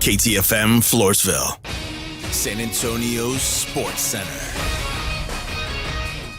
KTFM Floresville, San Antonio's Sports Center.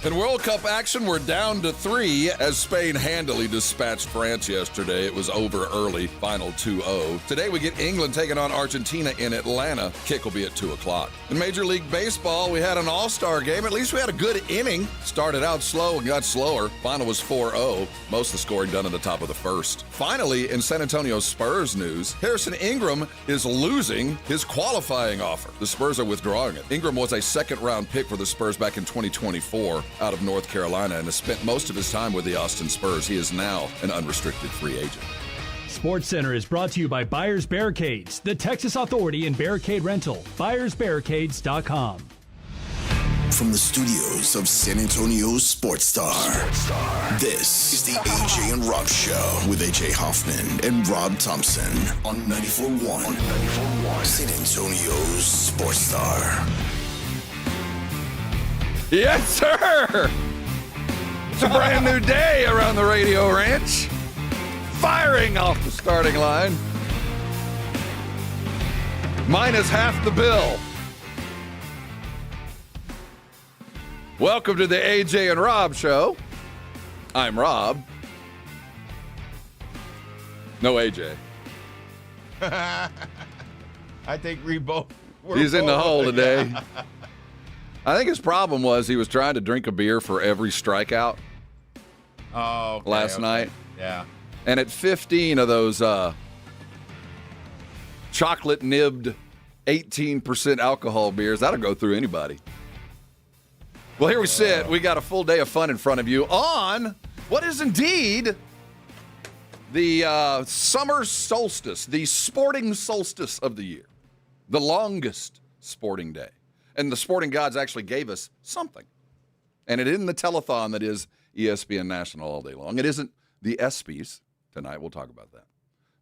In World Cup action, we're down to 3 as Spain handily dispatched France yesterday. It was over early, final 2-0. Today we get England taking on Argentina in Atlanta. Kick will be at 2 o'clock. In Major League Baseball, we had an all-star game. At least we had a good inning. Started out slow and got slower. Final was 4-0. Most of the scoring done in the top of the first. Finally, in San Antonio Spurs news, Harrison Ingram is losing his qualifying offer. The Spurs are withdrawing it. Ingram was a second-round pick for the Spurs back in 2024. Out of North Carolina and has spent most of his time with the Austin Spurs. He is now an unrestricted free agent. Sports Center is brought to you by Buyers Barricades, the Texas authority in barricade rental. BuyersBarricades.com. From the studios of San Antonio's Sports Star, this is the AJ and Rob Show with AJ Hoffman and Rob Thompson on 94.1 San Antonio's Sports Star. Yes, sir! It's a brand new day around the radio ranch. Firing off the starting line. Minus half the bill. Welcome to the AJ and Rob Show. I'm Rob. No AJ. I think we both. He's in the hole today. I think his problem was he was trying to drink a beer for every strikeout last night. Yeah. And at 15 of those chocolate nibbed 18% alcohol beers, that'll go through anybody. Well, here we sit. We got a full day of fun in front of you on what is indeed the summer solstice, the sporting solstice of the year, the longest sporting day. And the sporting gods actually gave us something. And it isn't the telethon that is ESPN National all day long. It isn't the ESPYs tonight. We'll talk about that.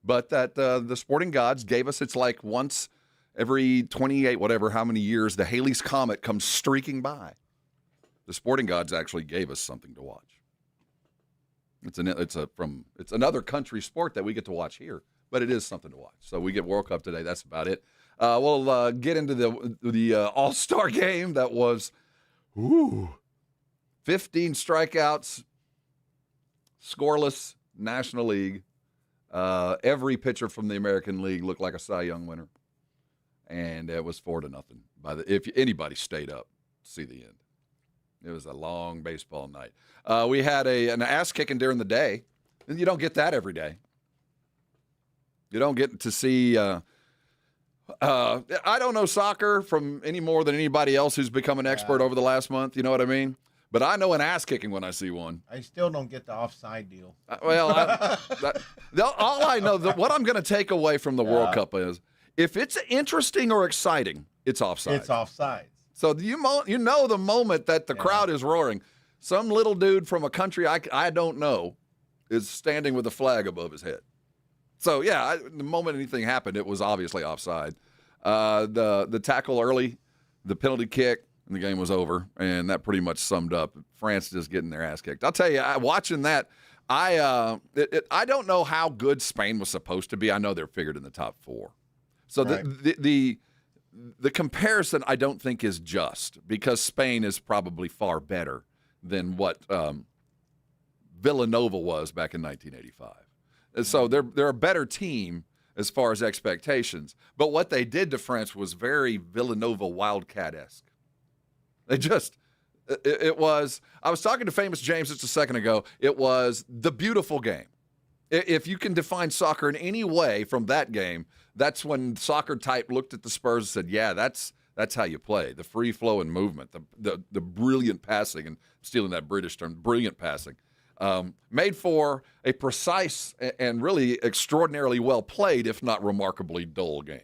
But that the sporting gods gave us, it's like once every 28, whatever, how many years, the Halley's Comet comes streaking by. The sporting gods actually gave us something to watch. It's another country sport that we get to watch here, but it is something to watch. So we get World Cup today. That's about it. We'll get into the All-Star game that was 15 strikeouts, scoreless National League. Every pitcher from the American League looked like a Cy Young winner, and it was 4-0. If anybody stayed up to see the end, it was a long baseball night. We had an ass kicking during the day, and you don't get that every day. You don't get to see. I don't know soccer from any more than anybody else who's become an expert over the last month. You know what I mean? But I know an ass kicking when I see one. I still don't get the offside deal. All I know, what I'm going to take away from the World Cup is if it's interesting or exciting, it's offside. It's offside. So you know the moment that the crowd is roaring, some little dude from a country I don't know is standing with a flag above his head. So, the moment anything happened, it was obviously offside. The tackle early, the penalty kick, and the game was over, and that pretty much summed up France just getting their ass kicked. I'll tell you, watching that, I don't know how good Spain was supposed to be. I know they're figured in the top 4. So right. the comparison I don't think is just because Spain is probably far better than what Villanova was back in 1985. So they're a better team as far as expectations. But what they did to France was very Villanova Wildcat-esque. It was, I was talking to Famous James just a second ago, it was the beautiful game. If you can define soccer in any way from that game, that's when soccer type looked at the Spurs and said, yeah, that's how you play. The free flow and movement, the brilliant passing, and stealing that British term, brilliant passing. Made for a precise and really extraordinarily well played, if not remarkably dull game.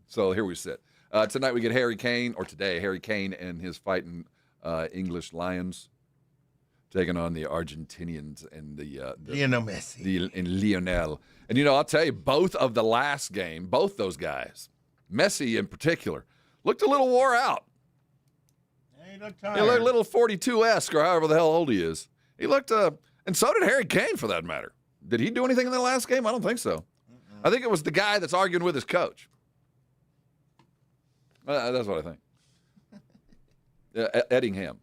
So here we sit. Tonight we get Harry Kane and his fighting English Lions taking on the Argentinians and the Lionel Messi. And Lionel. And, I'll tell you, both of the last game, both those guys, Messi in particular, looked a little wore out. He looked tired. He looked a little 42-esque or however the hell old he is. He looked, and so did Harry Kane for that matter. Did he do anything in the last game? I don't think so. I think it was the guy that's arguing with his coach. That's what I think. Eddingham.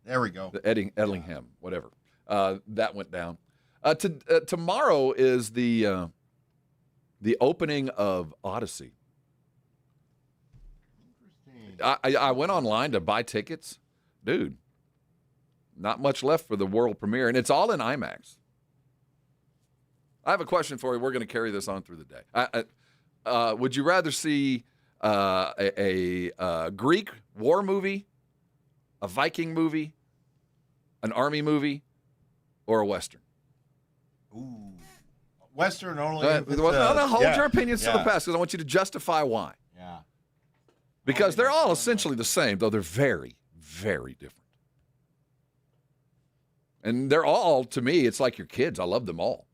There we go. Edlingham, whatever. That went down. Tomorrow is the opening of Odyssey. Interesting. I went online to buy tickets. Dude, not much left for the world premiere, and it's all in IMAX. I have a question for you. We're going to carry this on through the day. Would you rather see a Greek war movie, a Viking movie, an Army movie, or a Western? Ooh. Western only. Hold your opinions to the past, because I want you to justify why. Yeah. Because they're all essentially the same, though they're very, very different. And they're all, to me, it's like your kids. I love them all.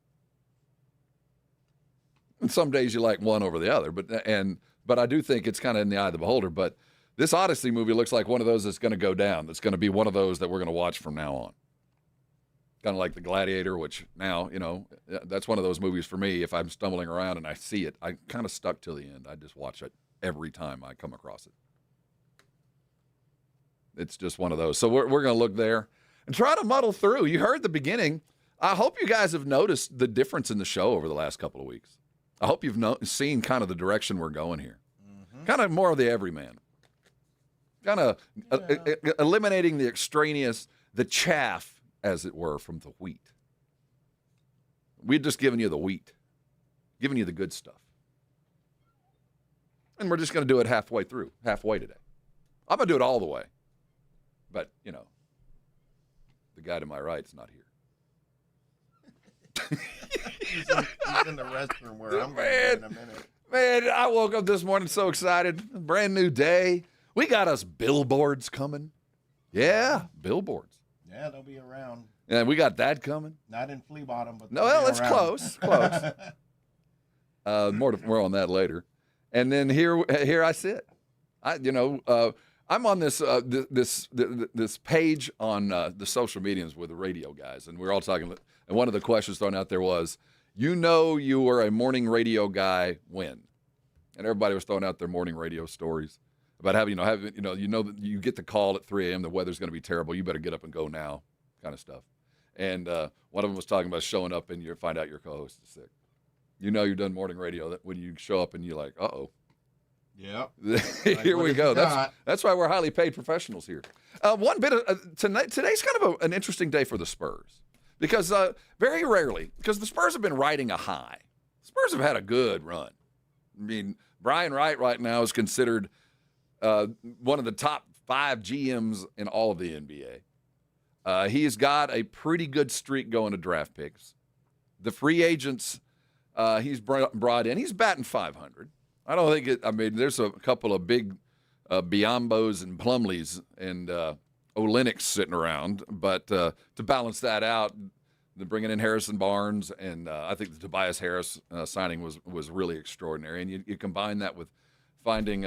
And some days you like one over the other, but I do think it's kind of in the eye of the beholder. But this Odyssey movie looks like one of those that's going to go down. That's going to be one of those that we're going to watch from now on. Kind of like The Gladiator, which now, that's one of those movies for me. If I'm stumbling around and I see it, I kind of stuck till the end. I just watch it every time I come across it. It's just one of those. So we're going to look there and try to muddle through. You heard the beginning. I hope you guys have noticed the difference in the show over the last couple of weeks. I hope you've seen kind of the direction we're going here. Mm-hmm. Kind of more of the everyman. Kind of eliminating the extraneous, the chaff, as it were, from the wheat. We're just giving you the wheat, giving you the good stuff. And we're just going to do it halfway today. I'm going to do it all the way. But, the guy to my right's not here. He's in the restroom where I'm going to in a minute. Man, I woke up this morning so excited. A brand new day. We got us billboards coming. Yeah, billboards. Yeah, they'll be around. Yeah, we got that coming. Not in Flea Bottom, but no, well, it's close. More on that later. And then here I sit. I'm on this page on the social medias with the radio guys, and we're all talking. And one of the questions thrown out there was, you were a morning radio guy when? And everybody was throwing out their morning radio stories about having that you get the call at 3 a.m. the weather's going to be terrible. You better get up and go now, kind of stuff. And one of them was talking about showing up and you find out your co-host is sick. You've done morning radio that when you show up and you're like, uh-oh. Yeah. Here we go. That's why we're highly paid professionals here. One bit of today's kind of an interesting day for the Spurs because very rarely, because the Spurs have been riding a high. Spurs have had a good run. I mean, Brian Wright right now is considered one of the top 5 GMs in all of the NBA. He's got a pretty good streak going to draft picks. The free agents he's brought in, he's batting 500. I don't think there's a couple of big Biombos and Plumleys and Oleniks sitting around, but to balance that out, they're bringing in Harrison Barnes, and I think the Tobias Harris signing was really extraordinary. And you combine that with finding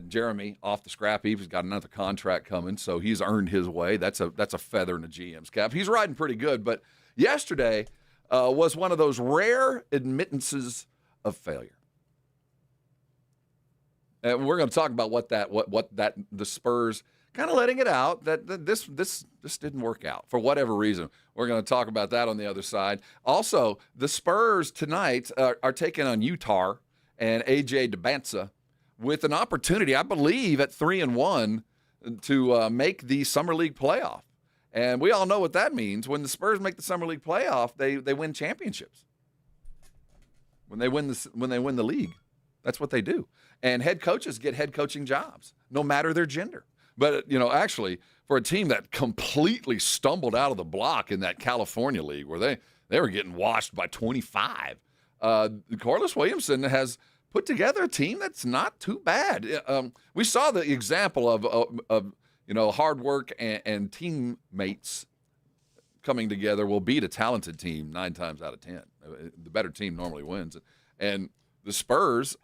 Jeremy off the scrap heap. He's got another contract coming, so he's earned his way. That's a feather in the GM's cap. He's riding pretty good, but yesterday was one of those rare admittances of failure. And we're going to talk about what the Spurs kind of letting it out that this didn't work out for whatever reason. We're going to talk about that on the other side. Also, the Spurs tonight are taking on Utah and AJ DeBanza with an opportunity, I believe, at 3-1 to make the Summer League playoff. And we all know what that means. When the Spurs make the Summer League playoff, they win championships. When they win the league, that's what they do. And head coaches get head coaching jobs, no matter their gender. But, actually, for a team that completely stumbled out of the block in that California league where they were getting washed by 25, Corliss Williamson has put together a team that's not too bad. We saw the example of hard work and teammates coming together will beat a talented team 9 times out of 10. The better team normally wins. And the Spurs,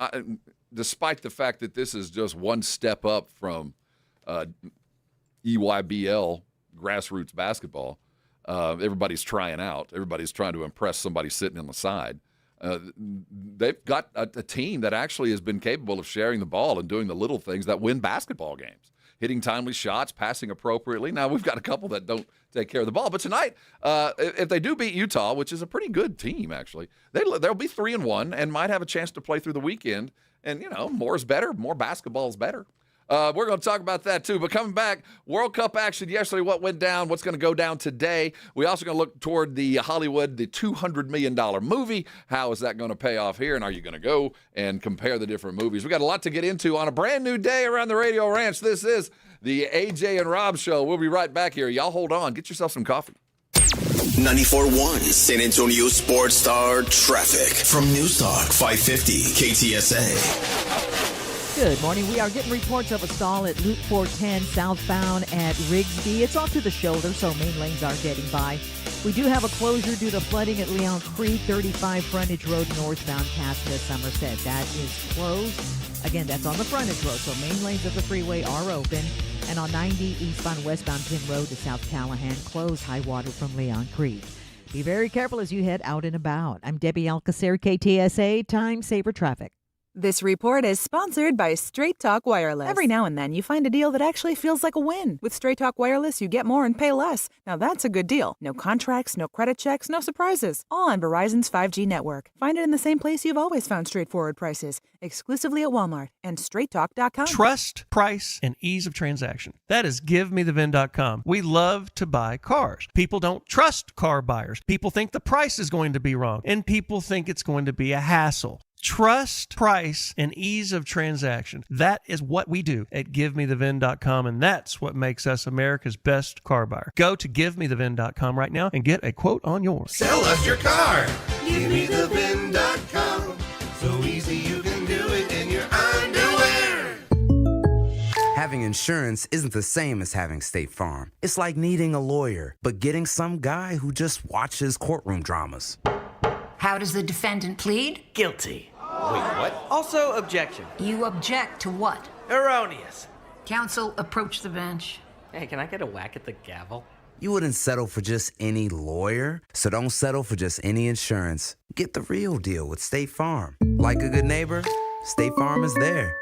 despite the fact that this is just one step up from EYBL grassroots basketball, everybody's trying out. Everybody's trying to impress somebody sitting on the side. they've got a team that actually has been capable of sharing the ball and doing the little things that win basketball games, hitting timely shots, passing appropriately. Now, we've got a couple that don't take care of the ball. But tonight, if they do beat Utah, which is a pretty good team, actually, they'll be 3-1 and might have a chance to play through the weekend. And, more is better. More basketball is better. We're going to talk about that, too. But coming back, World Cup action yesterday, what went down, what's going to go down today. We're also going to look toward the Hollywood, the $200 million movie. How is that going to pay off here? And are you going to go and compare the different movies? We got a lot to get into on a brand new day around the Radio Ranch. This is the AJ and Rob Show. We'll be right back here. Y'all hold on. Get yourself some coffee. 94.1 San Antonio Sports Star Traffic from News Talk 550 KTSA. Good morning. We are getting reports of a stall at Loop 410 southbound at Rigsby. It's off to the shoulder, so main lanes are getting by. We do have a closure due to flooding at Leon Creek, 35 Frontage Road northbound past Miss Somerset. That is closed. Again, that's on the frontage road, so main lanes of the freeway are open. And on 90 eastbound westbound Pin Road to South Callahan, closed high water from Leon Creek. Be very careful as you head out and about. I'm Debbie Alcacer, KTSA, Time Saver Traffic. This report is sponsored by Straight Talk Wireless. Every now and then you find a deal that actually feels like a win. With Straight Talk Wireless, you get more and pay less. Now that's a good deal. No contracts, no credit checks, no surprises. All on Verizon's 5G network. Find it in the same place you've always found straightforward prices. Exclusively at Walmart and straighttalk.com. Trust, price, and ease of transaction. That is GiveMeTheVin.com. We love to buy cars. People don't trust car buyers. People think the price is going to be wrong, and people think it's going to be a hassle. Trust, price, and ease of transaction. That is what we do at GiveMeTheVin.com, and that's what makes us America's best car buyer. Go to GiveMeTheVin.com right now and get a quote on yours. Sell us your car. GiveMeTheVin.com. So easy you can do it in your underwear. Having insurance isn't the same as having State Farm. It's like needing a lawyer, but getting some guy who just watches courtroom dramas. How does the defendant plead? Guilty. Wait, what? Also, objection. You object to what? Erroneous. Counsel, approach the bench. Hey, can I get a whack at the gavel? You wouldn't settle for just any lawyer, so don't settle for just any insurance. Get the real deal with State Farm. Like a good neighbor, State Farm is there.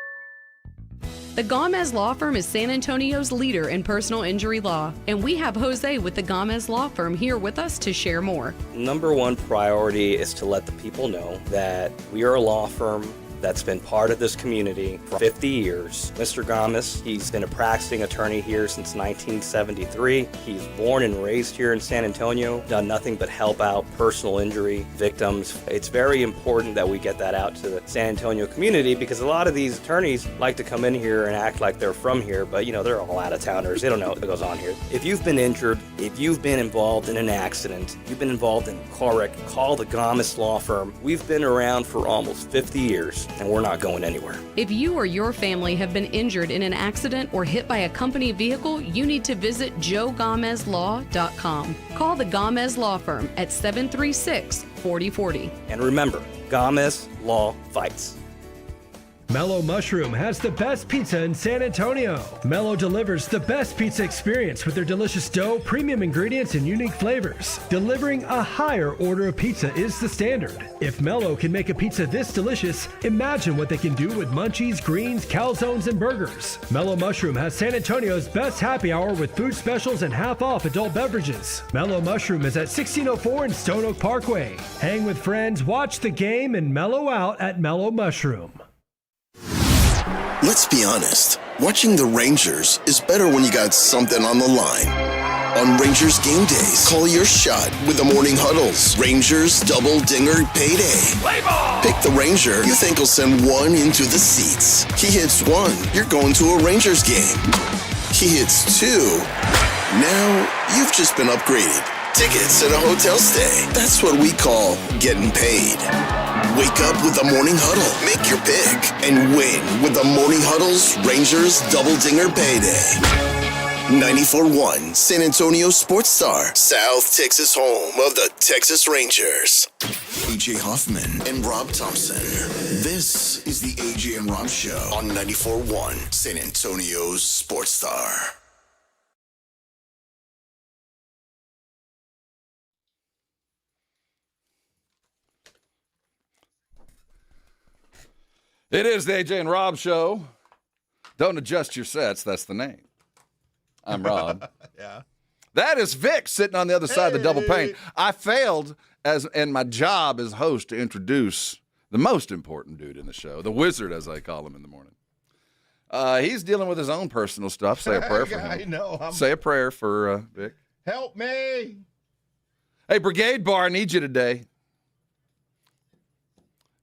The Gomez Law Firm is San Antonio's leader in personal injury law, and we have Jose with the Gomez Law Firm here with us to share more. Number one priority is to let the people know that we are a law firm that's been part of this community for 50 years. Mr. Gomez, he's been a practicing attorney here since 1973. He's born and raised here in San Antonio, done nothing but help out personal injury victims. It's very important that we get that out to the San Antonio community because a lot of these attorneys like to come in here and act like they're from here, but they're all out-of-towners. They don't know what goes on here. If you've been injured, if you've been involved in an accident, you've been involved in a car wreck, call the Gomez Law Firm. We've been around for almost 50 years. And we're not going anywhere. If you or your family have been injured in an accident or hit by a company vehicle, you need to visit joegomezlaw.com. Call the Gomez Law Firm at 736-4040. And remember, Gomez Law fights. Mellow Mushroom has the best pizza in San Antonio. Mellow delivers the best pizza experience with their delicious dough, premium ingredients, and unique flavors. Delivering a higher order of pizza is the standard. If Mellow can make a pizza this delicious, imagine what they can do with munchies, greens, calzones, and burgers. Mellow Mushroom has San Antonio's best happy hour with food specials and half-off adult beverages. Mellow Mushroom is at 1604 in Stone Oak Parkway. Hang with friends, watch the game, and mellow out at Mellow Mushroom. Let's be honest. Watching the Rangers is better when you got something on the line. On Rangers game days, call your shot with the morning huddles. Rangers double dinger payday. Play ball! Pick the Ranger you think will send one into the seats. He hits one, you're going to a Rangers game. He hits two. Now you've just been upgraded. Tickets and a hotel stay. That's what we call getting paid. Wake up with the Morning Huddle. Make your pick and win with the Morning Huddle's Rangers Double Dinger Payday. 94.1 San Antonio Sports Star, South Texas home of the Texas Rangers. AJ Hoffman and Rob Thompson. This is the AJ and Rob Show on 94.1 San Antonio's Sports Star. It is the AJ and Rob Show. Don't adjust your sets. That's the name. I'm Rob. Yeah. That is Vic sitting on the other side of the double pane. I failed in my job as host to introduce the most important dude in the show, the wizard, as I call him in the morning. He's dealing with his own personal stuff. Say a prayer for him. I know. Say a prayer for Vic. Help me. Hey, Brigade Bar, I need you today.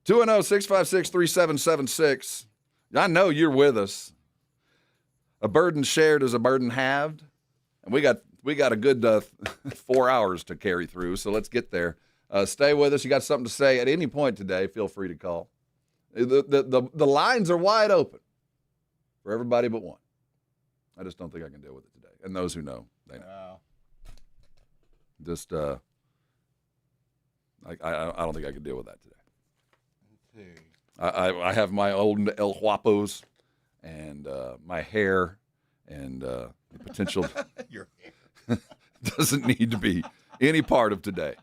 210-656-3776. I know you're with us. A burden shared is a burden halved. And we got a good 4 hours to carry through, so let's get there. Stay with us. You got something to say at any point today, feel free to call. The lines are wide open for everybody but one. I just don't think I can deal with it today. And those who know, they know. Wow. Just, I don't think I can deal with that today. Let's see. I have my old El Guapos and my hair and the potential Your hair. doesn't need to be any part of today.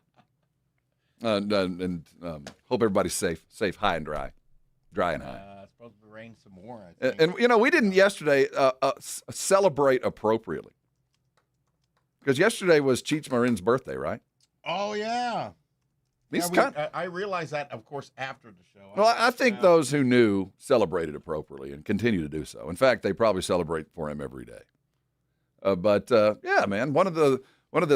And hope everybody's safe, high and dry and high. It's supposed to rain some more, I think. And we didn't yesterday celebrate appropriately. Because yesterday was Cheech Marin's birthday, right? Oh, yeah. I realized that, of course, after the show. Well, I think those who knew celebrated appropriately and continue to do so. In fact, they probably celebrate for him every day. But yeah, man, one of the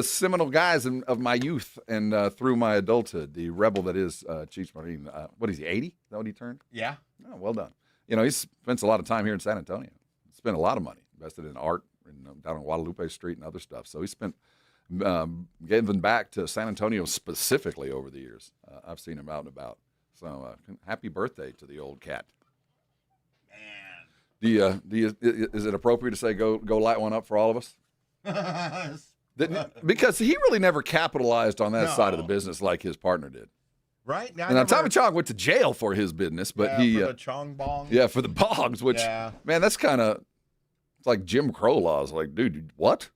seminal guys of my youth and through my adulthood, the rebel that is Cheech Marin. What is he, 80? Is that what he turned? Yeah. Oh, well done. He spends a lot of time here in San Antonio. Spent a lot of money, invested in art down on Guadalupe Street and other stuff. So he spent giving back to San Antonio specifically over the years. I've seen him out and about. So happy birthday to the old cat. Man. Is it appropriate to say go light one up for all of us? Because he really never capitalized on that side of the business like his partner did. Right? Now, Tommy Chong went to jail for his business, but for the Chong Bong. Yeah, for the bongs, which, man, that's kind of, it's like Jim Crow laws. Like, dude, what?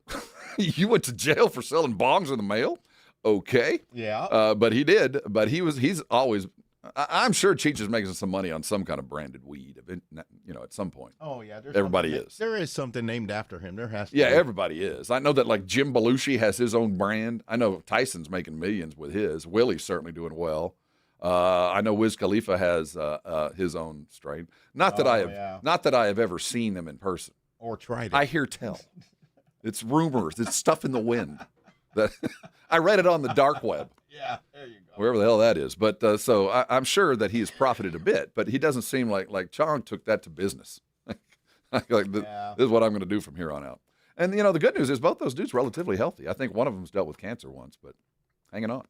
You went to jail for selling bongs in the mail? Okay. Yeah. But he did. But he's always, I'm sure Cheech is making some money on some kind of branded weed, at some point. Oh, yeah. Everybody is. There is something named after him. There has to Yeah, be. everybody is. I know that, like, Jim Belushi has his own brand. I know Tyson's making millions with his. Willie's certainly doing well. I know Wiz Khalifa has his own strain. Not that I have ever seen them in person. Or tried it. I hear tell. It's rumors. It's stuff in the wind. That I read it on the dark web. Yeah, there you go. Wherever the hell that is. But so I'm sure that he has profited a bit, but he doesn't seem like Chong took that to business. This is what I'm going to do from here on out. And, the good news is both those dudes relatively healthy. I think one of them's dealt with cancer once, but hanging on.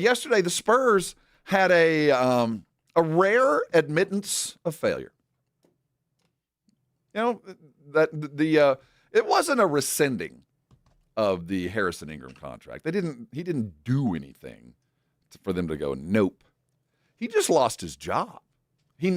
Yesterday, the Spurs had a rare admittance of failure. That it wasn't a rescinding of the Harrison Ingram contract. He didn't do anything for them to go, nope. He just lost his job. He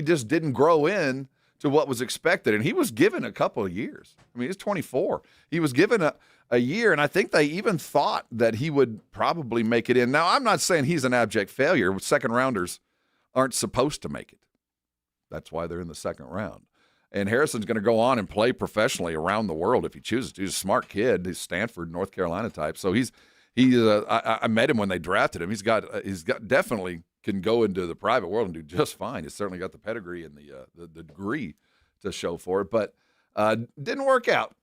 just didn't grow in to what was expected. And he was given a couple of years. I mean, he's 24. He was given a year, and I think they even thought that he would probably make it in. Now, I'm not saying he's an abject failure. Second rounders aren't supposed to make it. That's why they're in the second round. And Harrison's going to go on and play professionally around the world if he chooses to. He's a smart kid. He's Stanford, North Carolina type. So I met him when they drafted him. He's got definitely can go into the private world and do just fine. He's certainly got the pedigree and the degree to show for it, but didn't work out.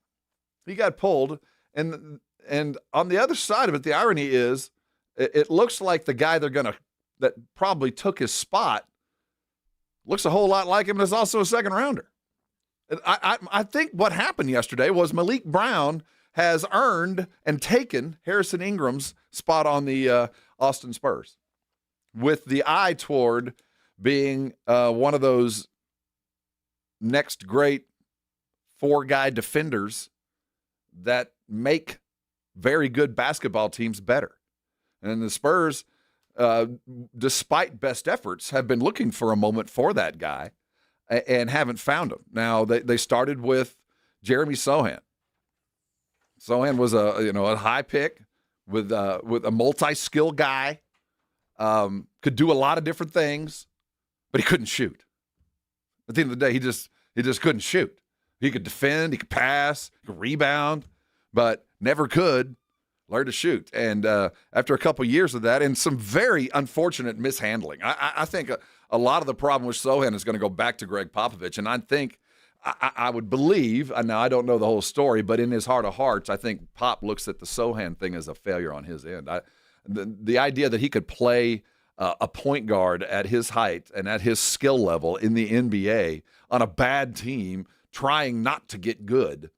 He got pulled, and on the other side of it, the irony is, it looks like the guy that probably took his spot looks a whole lot like him, and is also a second rounder. I think what happened yesterday was Malik Brown has earned and taken Harrison Ingram's spot on the Austin Spurs, with the eye toward being one of those next great four-guy defenders that make very good basketball teams better. And the Spurs, despite best efforts, have been looking for a moment for that guy and haven't found him. Now, they started with Jeremy Sohan. Sohan was a high pick with a multi-skill guy. Could do a lot of different things, but he couldn't shoot. At the end of the day, he just couldn't shoot. He could defend, he could pass, he could rebound, but never could learn to shoot. And after a couple years of that and some very unfortunate mishandling, I think a lot of the problem with Sochan is going to go back to Greg Popovich. And I think I would believe, now I don't know the whole story, but in his heart of hearts, I think Pop looks at the Sochan thing as a failure on his end. The idea that he could play a point guard at his height and at his skill level in the NBA on a bad team trying not to get good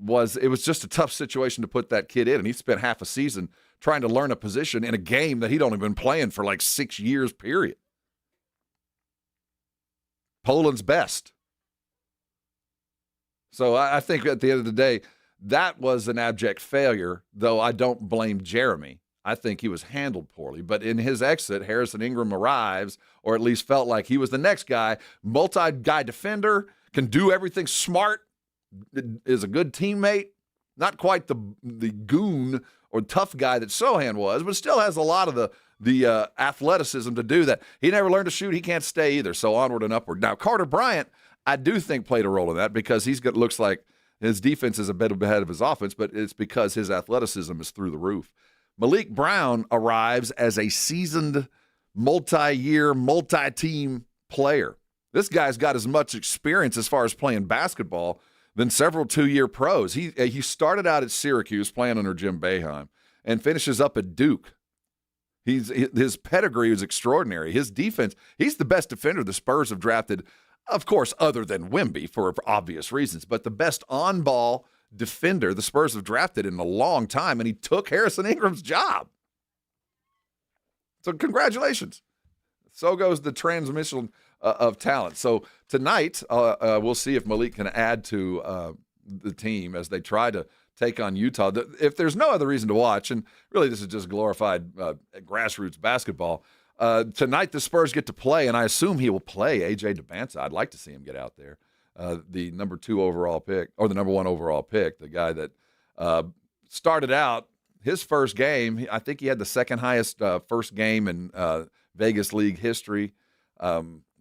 was just a tough situation to put that kid in. And he spent half a season trying to learn a position in a game that he'd only been playing for like 6 years, period. Poland's best. So I think at the end of the day, that was an abject failure, though I don't blame Jeremy. I think he was handled poorly. But in his exit, Harrison Ingram arrives, or at least felt like he was the next guy, multi-guy defender, can do everything smart, is a good teammate, not quite the goon or tough guy that Sochan was, but still has a lot of the athleticism to do that. He never learned to shoot. He can't stay either, so onward and upward. Now, Carter Bryant, I do think played a role in that because looks like his defense is a bit ahead of his offense, but it's because his athleticism is through the roof. Malik Brown arrives as a seasoned, multi-year, multi-team player. This guy's got as much experience as far as playing basketball than several 2-year pros. He started out at Syracuse playing under Jim Boeheim and finishes up at Duke. His pedigree is extraordinary. His defense, he's the best defender the Spurs have drafted, of course, other than Wemby for obvious reasons, but the best on-ball defender the Spurs have drafted in a long time, and he took Harrison Ingram's job. So congratulations. So goes the transmission of talent. So tonight, we'll see if Malik can add to the team as they try to take on Utah. If there's no other reason to watch, and really this is just glorified grassroots basketball, tonight the Spurs get to play, and I assume he will play A.J. Dubance. I'd like to see him get out there. The number 2 overall pick, or the number 1 overall pick, the guy that started out his first game. I think he had the second highest first game in Vegas League history.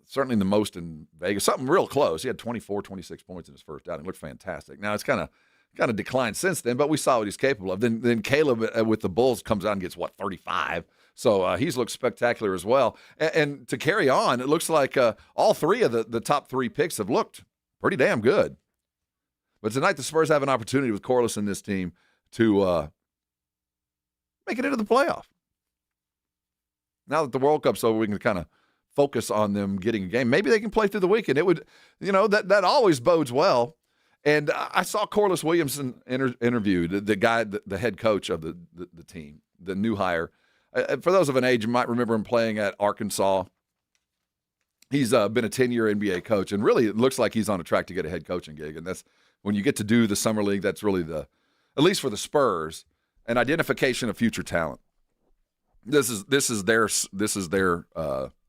Certainly the most in Vegas, something real close. He had 24, 26 points in his first outing. Looked fantastic. Now it's kind of declined since then, but we saw what he's capable of. Then Caleb with the Bulls comes out and gets 35. So he's looked spectacular as well. And to carry on, it looks like all three of the top 3 picks have looked pretty damn good. But tonight the Spurs have an opportunity with Corliss in this team to make it into the playoff. Now that the World Cup's over, we can kind of focus on them getting a game. Maybe they can play through the weekend. It would, that always bodes well. And I saw Corliss Williamson interview the guy, the head coach of the team, the new hire. For those of an age, you might remember him playing at Arkansas. He's been a 10-year NBA coach, and really it looks like he's on a track to get a head coaching gig. And that's when you get to do the summer league. That's really at least for the Spurs, an identification of future talent. This is their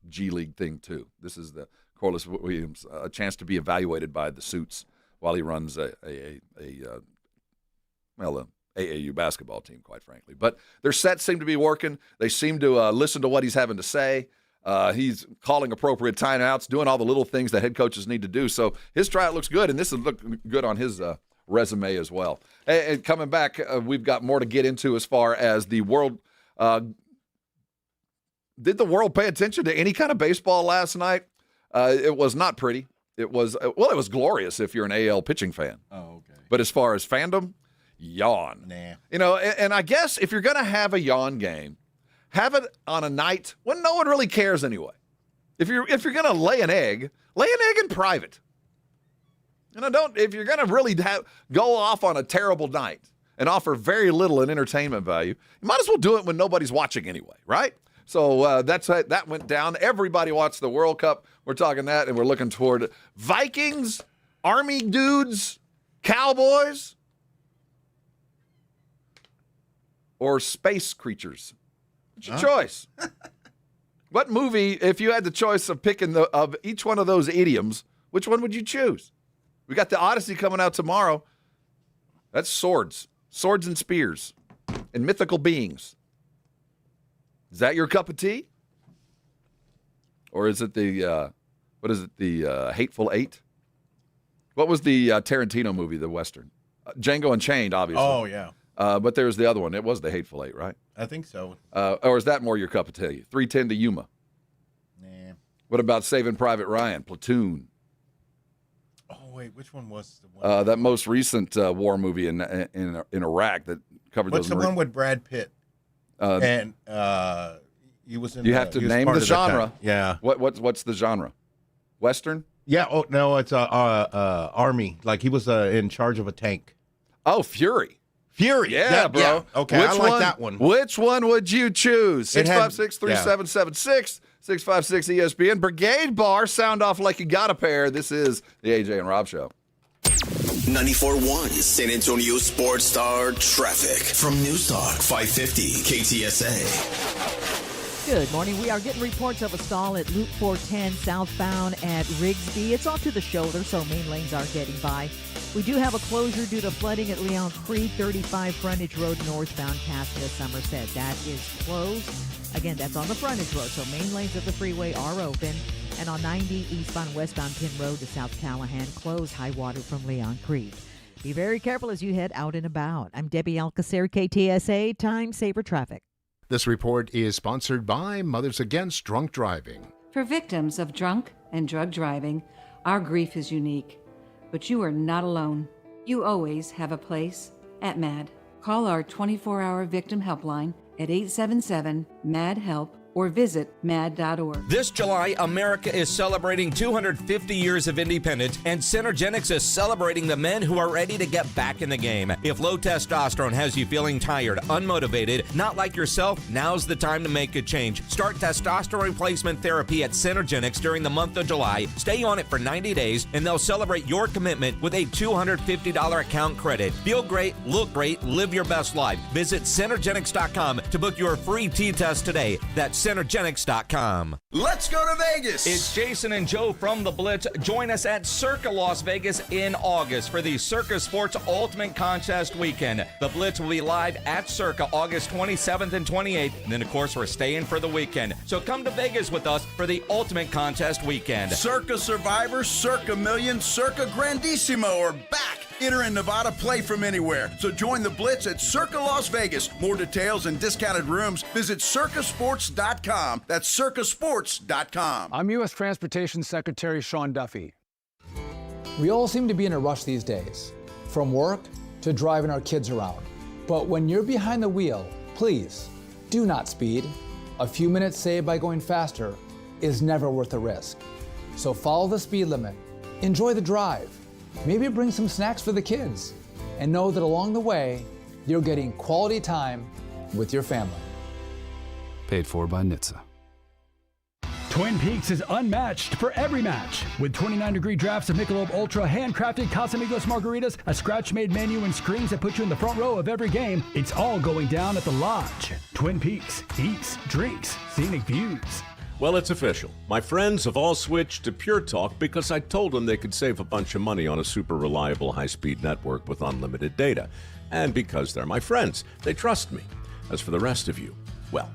G League thing too. This is the Corliss Williams, a chance to be evaluated by the suits while he runs a AAU basketball team, quite frankly. But their sets seem to be working. They seem to listen to what he's having to say. He's calling appropriate timeouts, doing all the little things that head coaches need to do. So his tryout looks good, and this has looked good on his resume as well. And coming back, we've got more to get into as far as the world. Did the world pay attention to any kind of baseball last night? It was not pretty. It was glorious if you're an AL pitching fan. Oh, okay. But as far as fandom, yawn. Nah. And I guess if you're going to have a yawn game, have it on a night when no one really cares anyway. If you're going to lay an egg in private. If you're going to really go off on a terrible night and offer very little in entertainment value, you might as well do it when nobody's watching anyway, right? So that went down. Everybody watched the World Cup. We're talking that, and we're looking toward Vikings, Army dudes, Cowboys, or space creatures. What's your choice? What movie, if you had the choice of picking of each one of those idioms, which one would you choose? We got the Odyssey coming out tomorrow. That's swords and spears, and mythical beings. Is that your cup of tea? Or is it the what is it, the Hateful Eight? What was the Tarantino movie, the Western? Django Unchained, obviously. Oh, yeah. But there's the other one. It was the Hateful Eight, right? I think so. Or is that more your cup of tea? 3:10 to Yuma. Nah. What about Saving Private Ryan, Platoon? Oh, wait, which one was the one? That most recent war movie in Iraq that covered What's those. the one with Brad Pitt? And he was in. You have to name the genre. Yeah. What's the genre? Western? Yeah. Oh no, it's Army. Like he was in charge of a tank. Oh, Fury. Fury. Yeah, bro. Yeah. Okay, I like that one. Which one would you choose? 656-3776, 656-ESPN. Brigade Bar. Sound off like you got a pair. This is the AJ and Rob Show. 94.1 San Antonio Sports Star traffic from News Talk 550 KTSA. Good morning. We are getting reports of a stall at Loop 410 southbound at Rigsby. It's off to the shoulder, so main lanes are getting by. We do have a closure due to flooding at Leon Creek, 35 Frontage Road northbound past the Somerset. That is closed. Again, that's on the frontage road, so main lanes of the freeway are open. And on 90 eastbound westbound Pin Road to South Callahan, closed high water from Leon Creek. Be very careful as you head out and about. I'm Debbie Alcacer, KTSA, Time Saver Traffic. This report is sponsored by Mothers Against Drunk Driving. For victims of drunk and drug driving, our grief is unique. But you are not alone. You always have a place at MAD. Call our 24-hour victim helpline at 877-MAD-HELP or visit mad.org. This July, America is celebrating 250 years of independence, and Synergenics is celebrating the men who are ready to get back in the game. If low testosterone has you feeling tired, unmotivated, not like yourself, now's the time to make a change. Start testosterone replacement therapy at Synergenics during the month of July. Stay on it for 90 days, and they'll celebrate your commitment with a $250 account credit. Feel great, look great, live your best life. Visit Synergenics.com to book your free T-test today. That's Synergenics.com. Let's go to Vegas. It's Jason and Joe from The Blitz. Join us at Circa Las Vegas in August for the Circa Sports Ultimate Contest Weekend. The Blitz will be live at Circa August 27th and 28th. And then, of course, we're staying for the weekend. So come to Vegas with us for the Ultimate Contest Weekend. Circa Survivor, Circa Million, Circa Grandissimo are back. Enter in Nevada, play from anywhere. So join the Blitz at Circa Las Vegas. More details and discounted rooms, visit circasports.com. That's circasports.com. I'm U.S. Transportation Secretary Sean Duffy. We all seem to be in a rush these days, from work to driving our kids around. But when you're behind the wheel, please do not speed. A few minutes saved by going faster is never worth the risk. So follow the speed limit, enjoy the drive, maybe bring some snacks for the kids, and know that along the way, you're getting quality time with your family. Paid for by NHTSA. Twin Peaks is unmatched for every match. With 29-degree drafts of Michelob Ultra, handcrafted Casamigos margaritas, a scratch-made menu, and screens that put you in the front row of every game, it's all going down at the Lodge. Twin Peaks. Eats, drinks, scenic views. Well, it's official. My friends have all switched to Pure Talk because I told them they could save a bunch of money on a super reliable high-speed network with unlimited data. And because they're my friends, they trust me. As for the rest of you, well,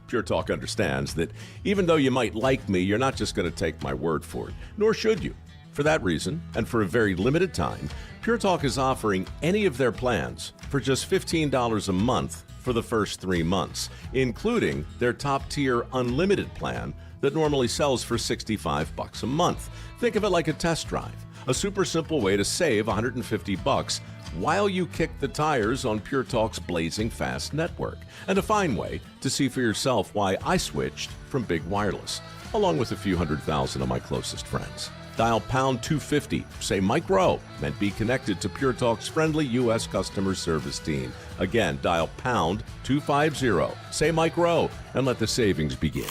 Pure Talk understands that even though you might like me, you're not just going to take my word for it, nor should you. For that reason, and for a very limited time, Pure Talk is offering any of their plans for just $15 a month for the first 3 months, including their top-tier unlimited plan that normally sells for $65 a month. Think of it like a test drive, a super simple way to save $150 while you kick the tires on Pure Talk's blazing fast network, and a fine way to see for yourself why I switched from big wireless, along with a few 100,000 of my closest friends. Dial pound 250, say Mike Rowe, and be connected to Pure Talk's friendly U.S. customer service team. Again, dial pound 250, say Mike Rowe, and let the savings begin.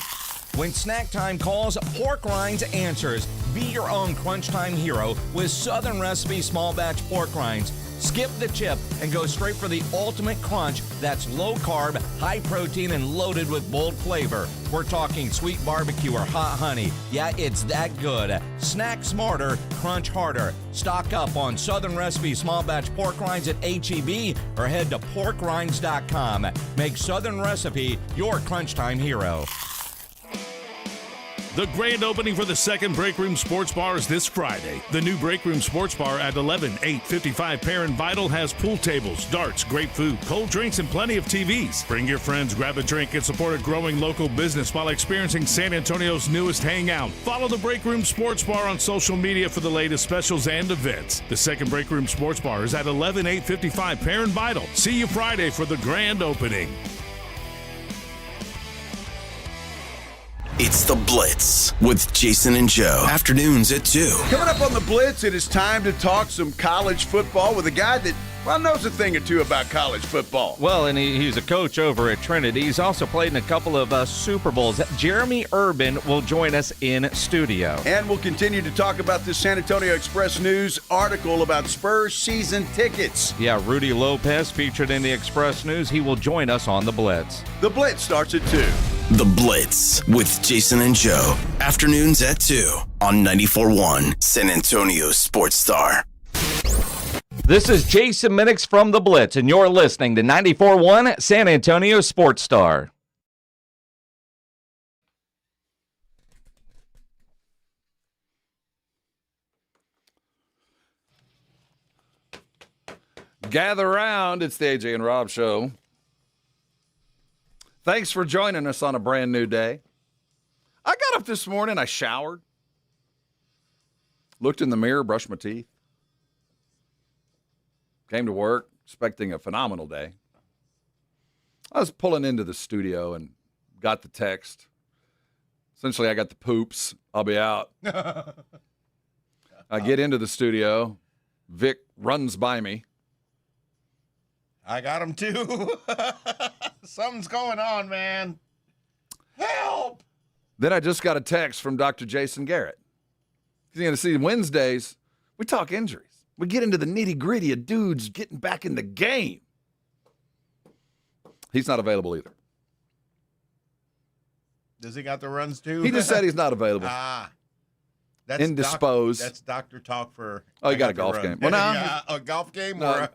When snack time calls, Pork Rinds answers. Be your own crunch time hero with Southern Recipe small batch pork rinds. Skip the chip and go straight for the ultimate crunch that's low carb, high protein, and loaded with bold flavor. We're talking sweet barbecue or hot honey. Yeah, it's that good. Snack smarter, crunch harder. Stock up on Southern Recipe small batch pork rinds at H-E-B or head to porkrinds.com. Make Southern Recipe your crunch time hero. The grand opening for the second Break Room Sports Bar is this Friday. The new Break Room Sports Bar at 11855 Perrin Vital has pool tables, darts, great food, cold drinks, and plenty of TVs. Bring your friends, grab a drink, and support a growing local business while experiencing San Antonio's newest hangout. Follow the Break Room Sports Bar on social media for the latest specials and events. The second Break Room Sports Bar is at 11855 Perrin Vital. See you Friday for the grand opening. It's The Blitz with Jason and Joe. Afternoons at 2. Coming up on The Blitz, it is time to talk some college football with a guy that, well, knows a thing or two about college football. Well, and he's a coach over at Trinity. He's also played in a couple of Super Bowls. Jeremy Urban will join us in studio. And we'll continue to talk about this San Antonio Express News article about Spurs season tickets. Yeah, Rudy Lopez featured in the Express News. He will join us on The Blitz. The Blitz starts at 2. The Blitz with Jason and Joe. Afternoons at 2 on 94.1 San Antonio Sports Star. This is Jason Minix from The Blitz, and you're listening to 94.1 San Antonio Sports Star. Gather around. It's the AJ and Rob Show. Thanks for joining us on a brand new day. I got up this morning, I showered, looked in the mirror, brushed my teeth, came to work expecting a phenomenal day. I was pulling into the studio and got the text. Essentially, I got the poops. I'll be out. I get into the studio. Vic runs by me. I got him too. Something's going on, man. Help! Then I just got a text from Dr. Jason Garrett. You're going to see Wednesdays, we talk injuries. We get into the nitty-gritty of dudes getting back in the game. He's not available either. Does he got the runs too? He just said he's not available. That's indisposed. That's doctor talk for. Oh, you got a golf game. Well, no, yeah, a golf game no. or.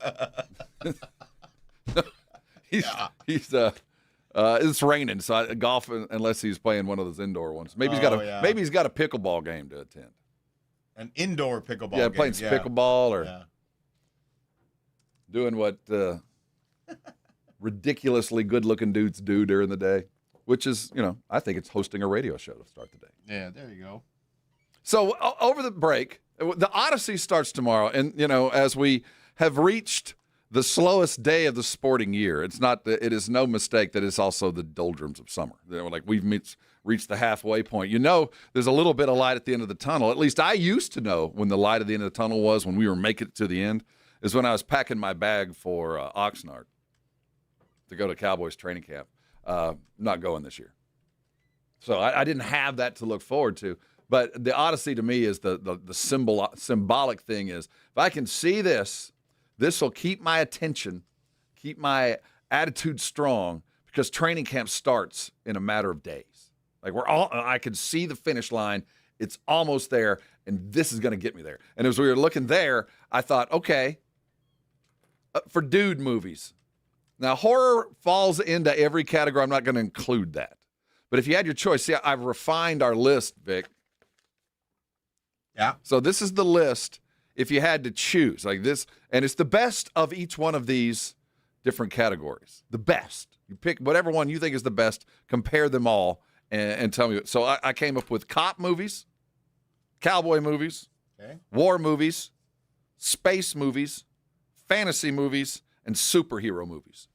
It's raining, so golf unless he's playing one of those indoor ones. Maybe he's got a pickleball game to attend. An indoor pickleball game. Yeah, playing some pickleball or doing what ridiculously good-looking dudes do during the day, which is, I think it's hosting a radio show to start the day. Yeah, there you go. So over the break, the Odyssey starts tomorrow, and, as we have reached the slowest day of the sporting year, it is no mistake that it's also the doldrums of summer. Like we've reached the halfway point. There's a little bit of light at the end of the tunnel. At least I used to know when the light at the end of the tunnel was, when we were making it to the end, is when I was packing my bag for Oxnard to go to Cowboys training camp. Not going this year. So I didn't have that to look forward to. But the Odyssey to me is the symbolic thing is, if I can see this will keep my attention, keep my attitude strong, because training camp starts in a matter of days. Like I can see the finish line. It's almost there, and this is going to get me there. And as we were looking there, I thought, okay, for dude movies. Now, horror falls into every category. I'm not going to include that. But if you had your choice, see, I've refined our list, Vic. Yeah. So this is the list if you had to choose like this, and it's the best of each one of these different categories. The best. You pick whatever one you think is the best, compare them all, and tell me. So I came up with cop movies, cowboy movies, war movies, space movies, fantasy movies, and superhero movies.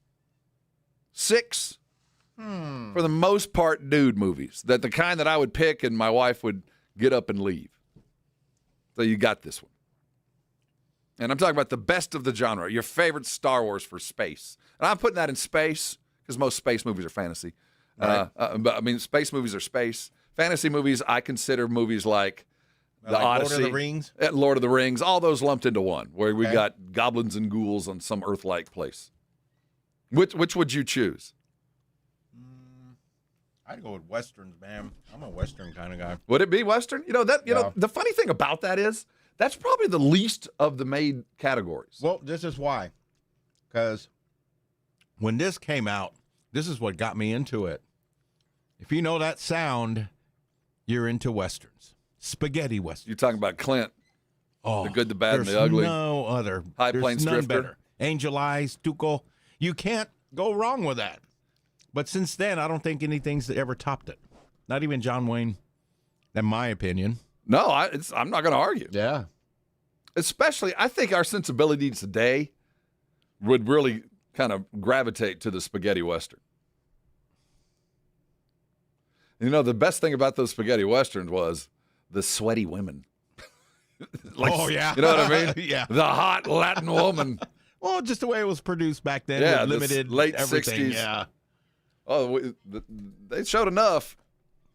6, for the most part, dude movies. The kind that I would pick and my wife would get up and leave. So you got this one. And I'm talking about the best of the genre, your favorite Star Wars for space. And I'm putting that in space because most space movies are fantasy. Right. But space movies are space. Fantasy movies, I consider movies like The Odyssey. Lord of the Rings? Lord of the Rings, all those lumped into one, where we got goblins and ghouls on some Earth-like place. Which would you choose? I'd go with Westerns, man. I'm a Western kind of guy. Would it be Western? The funny thing about that is that's probably the least of the made categories. Well, this is why. Because when this came out, this is what got me into it. If you know that sound, you're into westerns, spaghetti westerns. You're talking about Clint. Oh, the good, the bad, and the there's ugly. No other. High There's Plains none Drifter. better. Angel Eyes, Tuco. You can't go wrong with that. But since then, I don't think anything's ever topped it. Not even John Wayne, in my opinion. No, I'm not going to argue. Yeah. Especially, I think our sensibilities today would really kind of gravitate to the spaghetti western. You know, the best thing about those spaghetti westerns was the sweaty women. Oh, yeah. You know what I mean? Yeah. The hot Latin woman. Well, just the way it was produced back then. Yeah, with limited late everything. 60s. Yeah. Oh, they showed enough.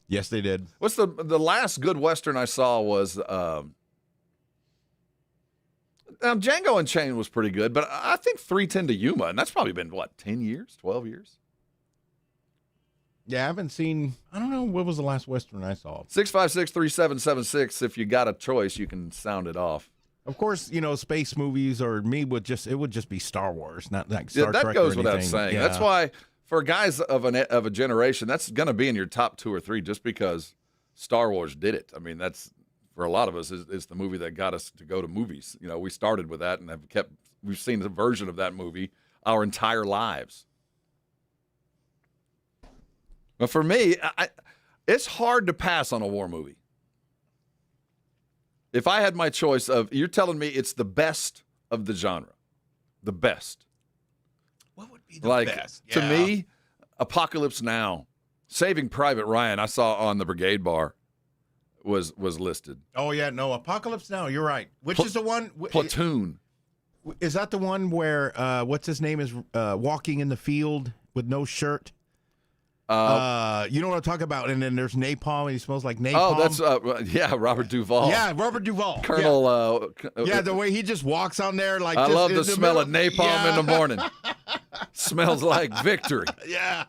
Yes, they did. What's the last good western I saw was now Django Unchained was pretty good, but I think 3:10 to Yuma, and that's probably been, 10 years, 12 years? Yeah, I haven't seen, I don't know, what was the last western I saw? 656-3776. If you got a choice, you can sound it off. Of course, space movies or it would just be Star Wars, not like Star Trek. Trek That goes or without anything. saying. Yeah. That's why for guys of a generation, that's going to be in your top 2 or 3 just because Star Wars did it. I mean, that's for a lot of us is the movie that got us to go to movies. We started with that and we've seen the version of that movie our entire lives. But for me, it's hard to pass on a war movie. If I had my choice you're telling me it's the best of the genre, the best. What would be the best? To me, Apocalypse Now, Saving Private Ryan, I saw on the Brigade Bar, was listed. Oh, yeah, no, Apocalypse Now, you're right. Which is the one? Platoon. Is that the one where, what's his name, is walking in the field with no shirt? You know what I'm talking about? And then there's napalm, and he smells like napalm. Oh, that's Robert Duvall. Yeah, Robert Duvall. Colonel. Yeah, the way he just walks on there like. I just love in the smell of middle. napalm in the morning. Smells like victory. Yeah.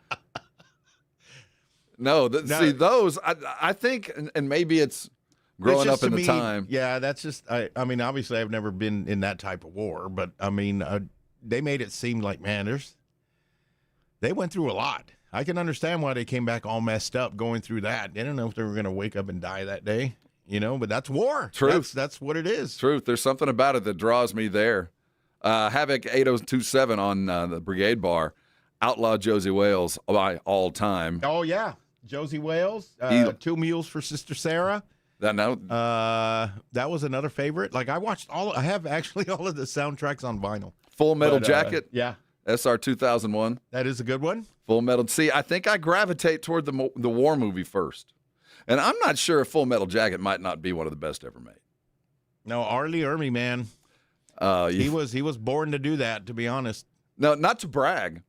No, see those. I think, and maybe it's growing up in the time. Yeah, that's just. I mean, obviously, I've never been in that type of war, but I mean, they made it seem like, man, they went through a lot. I can understand why they came back all messed up going through that. They didn't know if they were going to wake up and die that day, but that's war. Truth. That's what it is. Truth. There's something about it that draws me there. Havoc 8027 on the Brigade Bar. Outlaw Josie Wales by all time. Oh, yeah. Josie Wales. 2 Mules for Sister Sarah. That was another favorite. Like I have actually all of the soundtracks on vinyl. Full Metal Jacket. Yeah. SR 2001. That is a good one. Full Metal. See, I think I gravitate toward the war movie first. And I'm not sure if Full Metal Jacket might not be one of the best ever made. No, Arlie Ermey, man. He was born to do that, to be honest. No, not to brag,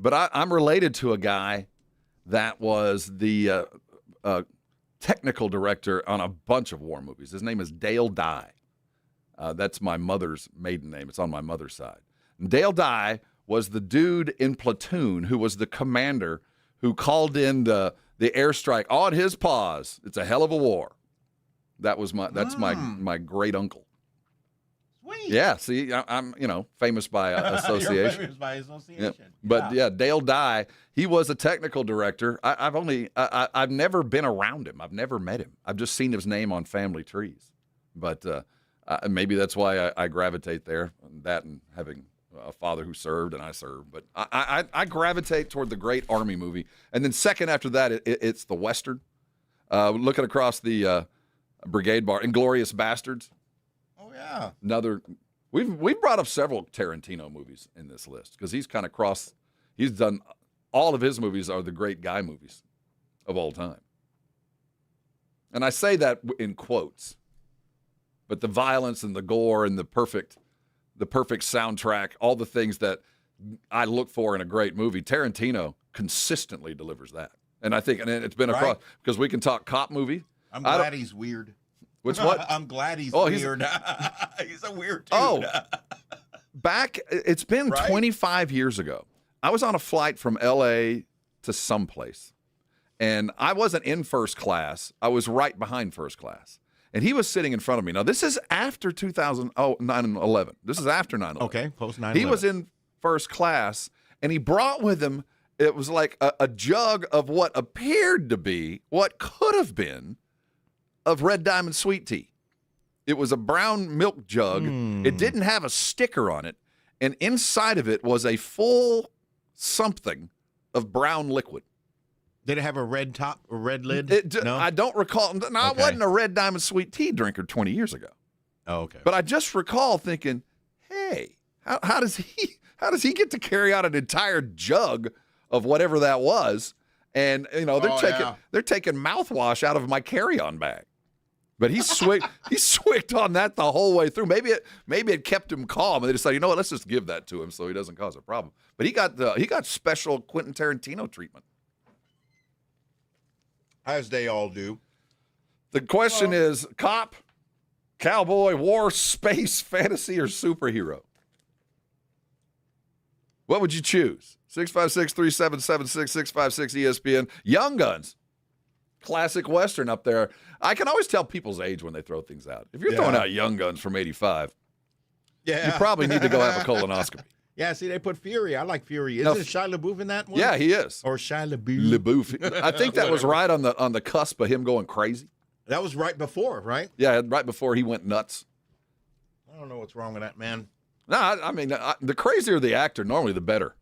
but I'm related to a guy that was the technical director on a bunch of war movies. His name is Dale Dye. That's my mother's maiden name. It's on my mother's side. And Dale Dye was the dude in Platoon who was the commander who called in the airstrike on his paws. It's a hell of a war. That's my great uncle. Sweet. Yeah, see, I'm famous by association. You're famous by association. Yeah. But Dale Dye, he was a technical director. I've never been around him. I've never met him. I've just seen his name on family trees. But maybe that's why I gravitate there. That and having a father who served and I served. But I gravitate toward the great Army movie. And then second after that, it's the Western. Looking across the Brigade Bar, Inglourious Bastards. Oh, yeah. We've brought up several Tarantino movies in this list because he's kind of he's done, all of his movies are the great guy movies of all time. And I say that in quotes. But the violence and the gore and the perfect soundtrack, all the things that I look for in a great movie, Tarantino consistently delivers that. And I think, and it's been across, because we can talk cop movie. I'm glad he's weird. Which what? I'm glad he's weird. He's a weird dude. It's been 25 years ago. I was on a flight from L.A. to someplace, and I wasn't in first class. I was right behind first class. And he was sitting in front of me. Now, this is after 9/11. This is after 9/11. Okay, post 9/11. He was in first class, and he brought with him, it was like a jug of what appeared to be, what could have been, of Red Diamond sweet tea. It was a brown milk jug. It didn't have a sticker on it, and inside of it was a full something of brown liquid. Did it have a red top or red lid? No? I don't recall. No, I wasn't a Red Diamond sweet tea drinker 20 years ago. Oh, okay. But I just recall thinking, hey, how does he get to carry out an entire jug of whatever that was? And they're taking mouthwash out of my carry-on bag. But he swigged on that the whole way through. Maybe it kept him calm, and they decided, you know what, let's just give that to him so he doesn't cause a problem. But he got special Quentin Tarantino treatment. As they all do. The question is, cop, cowboy, war, space, fantasy, or superhero? What would you choose? 656-3776, 656-ESPN. Young Guns. Classic Western up there. I can always tell people's age when they throw things out. If you're throwing out Young Guns from 85, you probably need to go have a colonoscopy. Yeah, see, they put Fury. I like Fury. Is it Shia LaBeouf in that one? Yeah, he is. Or Shia LaBeouf. LaBeouf. I think that was right on the cusp of him going crazy. That was right before, right? Yeah, right before he went nuts. I don't know what's wrong with that, man. No, I mean, the crazier the actor, normally the better.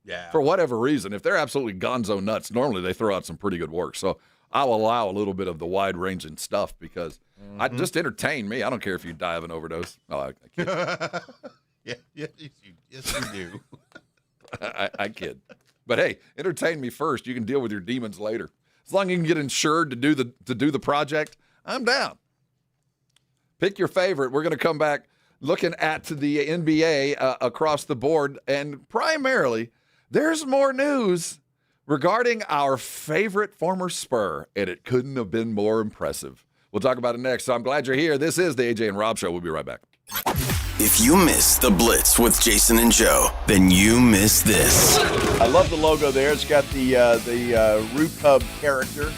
Yeah. For whatever reason. If they're absolutely gonzo nuts, normally they throw out some pretty good work. So I'll allow a little bit of the wide-ranging stuff because I just entertain me. I don't care if you die of an overdose. Oh, I kid. Yes, you do. I kid. But hey, entertain me first. You can deal with your demons later. As long as you can get insured to do the project, I'm down. Pick your favorite. We're going to come back looking at the NBA across the board, and primarily, there's more news regarding our favorite former Spur, and it couldn't have been more impressive. We'll talk about it next. So I'm glad you're here. This is the AJ and Rob Show. We'll be right back. If you miss the Blitz with Jason and Joe, then you miss this. I love the logo there. It's got the Root Pub character,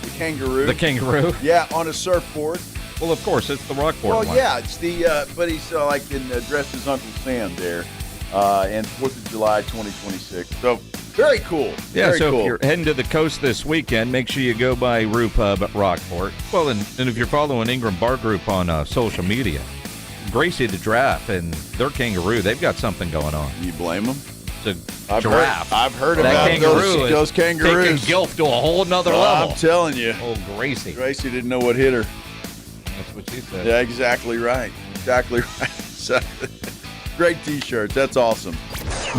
the kangaroo. The kangaroo? Yeah, on a surfboard. Well, of course, it's the Rockport one. Well, yeah, it's the but he's like dressed as Uncle Sam there, and 4th of July 2026. So very cool. Yeah, very so cool. if you're heading to the coast this weekend, make sure you go by Roo Pub at Rockport. Well, and if you're following Ingram Bar Group on social media, Gracie the Giraffe and their kangaroo, they've got something going on. You blame them? It's a giraffe. I've heard that about those kangaroos. Taking Gilf to a whole nother level. I'm telling you. Oh, Gracie. Gracie didn't know what hit her. That's what she said. Yeah, exactly right. Exactly right. So, great T-shirts. That's awesome.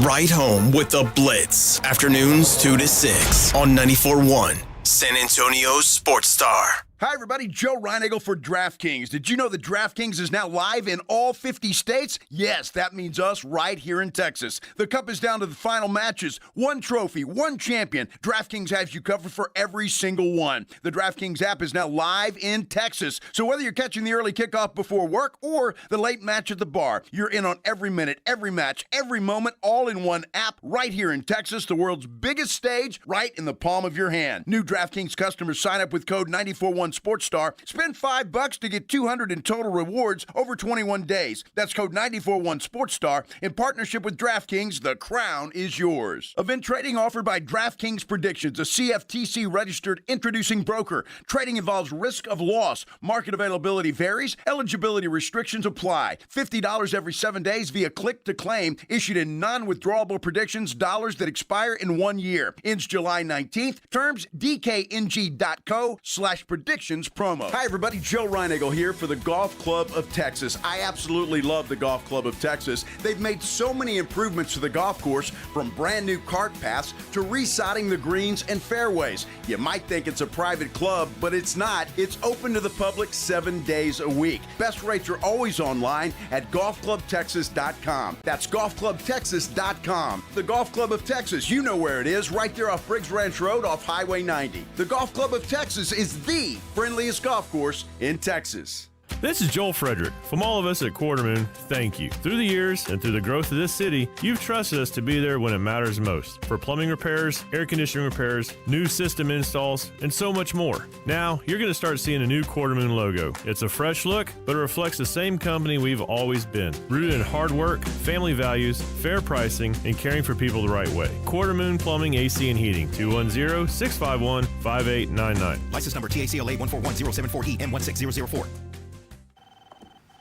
Right home with the Blitz. Afternoons 2 to 6 on 94.1 San Antonio's Sports Star. Hi, everybody. Joe Reinagel for DraftKings. Did you know that DraftKings is now live in all 50 states? Yes, that means us right here in Texas. The Cup is down to the final matches. One trophy, one champion. DraftKings has you covered for every single one. The DraftKings app is now live in Texas. So whether you're catching the early kickoff before work or the late match at the bar, you're in on every minute, every match, every moment, all in one app right here in Texas, the world's biggest stage, right in the palm of your hand. New DraftKings customers sign up with code 941 Sports Star. Spend $5 to get $200 in total rewards over 21 days. That's code 941 Sports Star. In partnership with DraftKings, the crown is yours. Event trading offered by DraftKings Predictions, a CFTC registered introducing broker. Trading involves risk of loss. Market availability varies. Eligibility restrictions apply. $50 every 7 days via click to claim. Issued in non-withdrawable predictions, dollars that expire in 1 year. Ends July 19th. Terms dkng.co/predictions promo. Hi, everybody. Joe Reinagel here for the Golf Club of Texas. I absolutely love the Golf Club of Texas. They've made so many improvements to the golf course, from brand new cart paths to resodding the greens and fairways. You might think it's a private club, but it's not. It's open to the public 7 days a week. Best rates are always online at golfclubtexas.com. That's golfclubtexas.com. The Golf Club of Texas, you know where it is, right there off Briggs Ranch Road off Highway 90. The Golf Club of Texas is the friendliest golf course in Texas. This is Joel Frederick. From all of us at Quartermoon, thank you. Through the years and through the growth of this city, you've trusted us to be there when it matters most. For plumbing repairs, air conditioning repairs, new system installs, and so much more. Now, you're going to start seeing a new Quartermoon logo. It's a fresh look, but it reflects the same company we've always been. Rooted in hard work, family values, fair pricing, and caring for people the right way. Quartermoon Plumbing, AC, and Heating. 210-651-5899. License number TACLA 141074E M16004.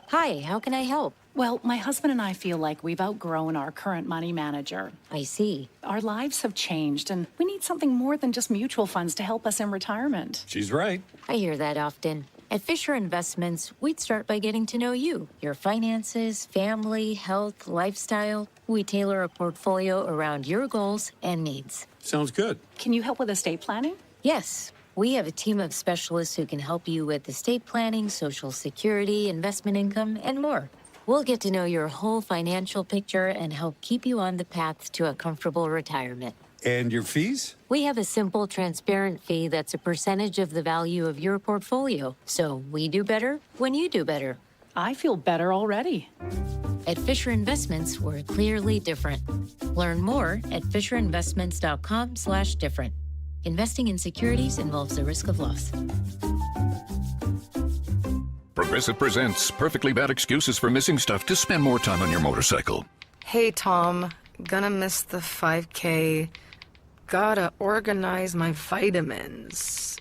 Hi, how can I help? Well, my husband and I feel like we've outgrown our current money manager. I see. Our lives have changed, and we need something more than just mutual funds to help us in retirement. She's right. I hear that often. At Fisher Investments, we'd start by getting to know you, your finances, family, health, lifestyle. We tailor a portfolio around your goals and needs. Sounds good. Can you help with estate planning? Yes. We have a team of specialists who can help you with estate planning, Social Security, investment income, and more. We'll get to know your whole financial picture and help keep you on the path to a comfortable retirement. And your fees? We have a simple, transparent fee that's a percentage of the value of your portfolio. So we do better when you do better. I feel better already. At Fisher Investments, we're clearly different. Learn more at fisherinvestments.com/different. Investing in securities involves the risk of loss. Progressive presents perfectly bad excuses for missing stuff to spend more time on your motorcycle. Hey, Tom. Gonna miss the 5K. Gotta organize my vitamins.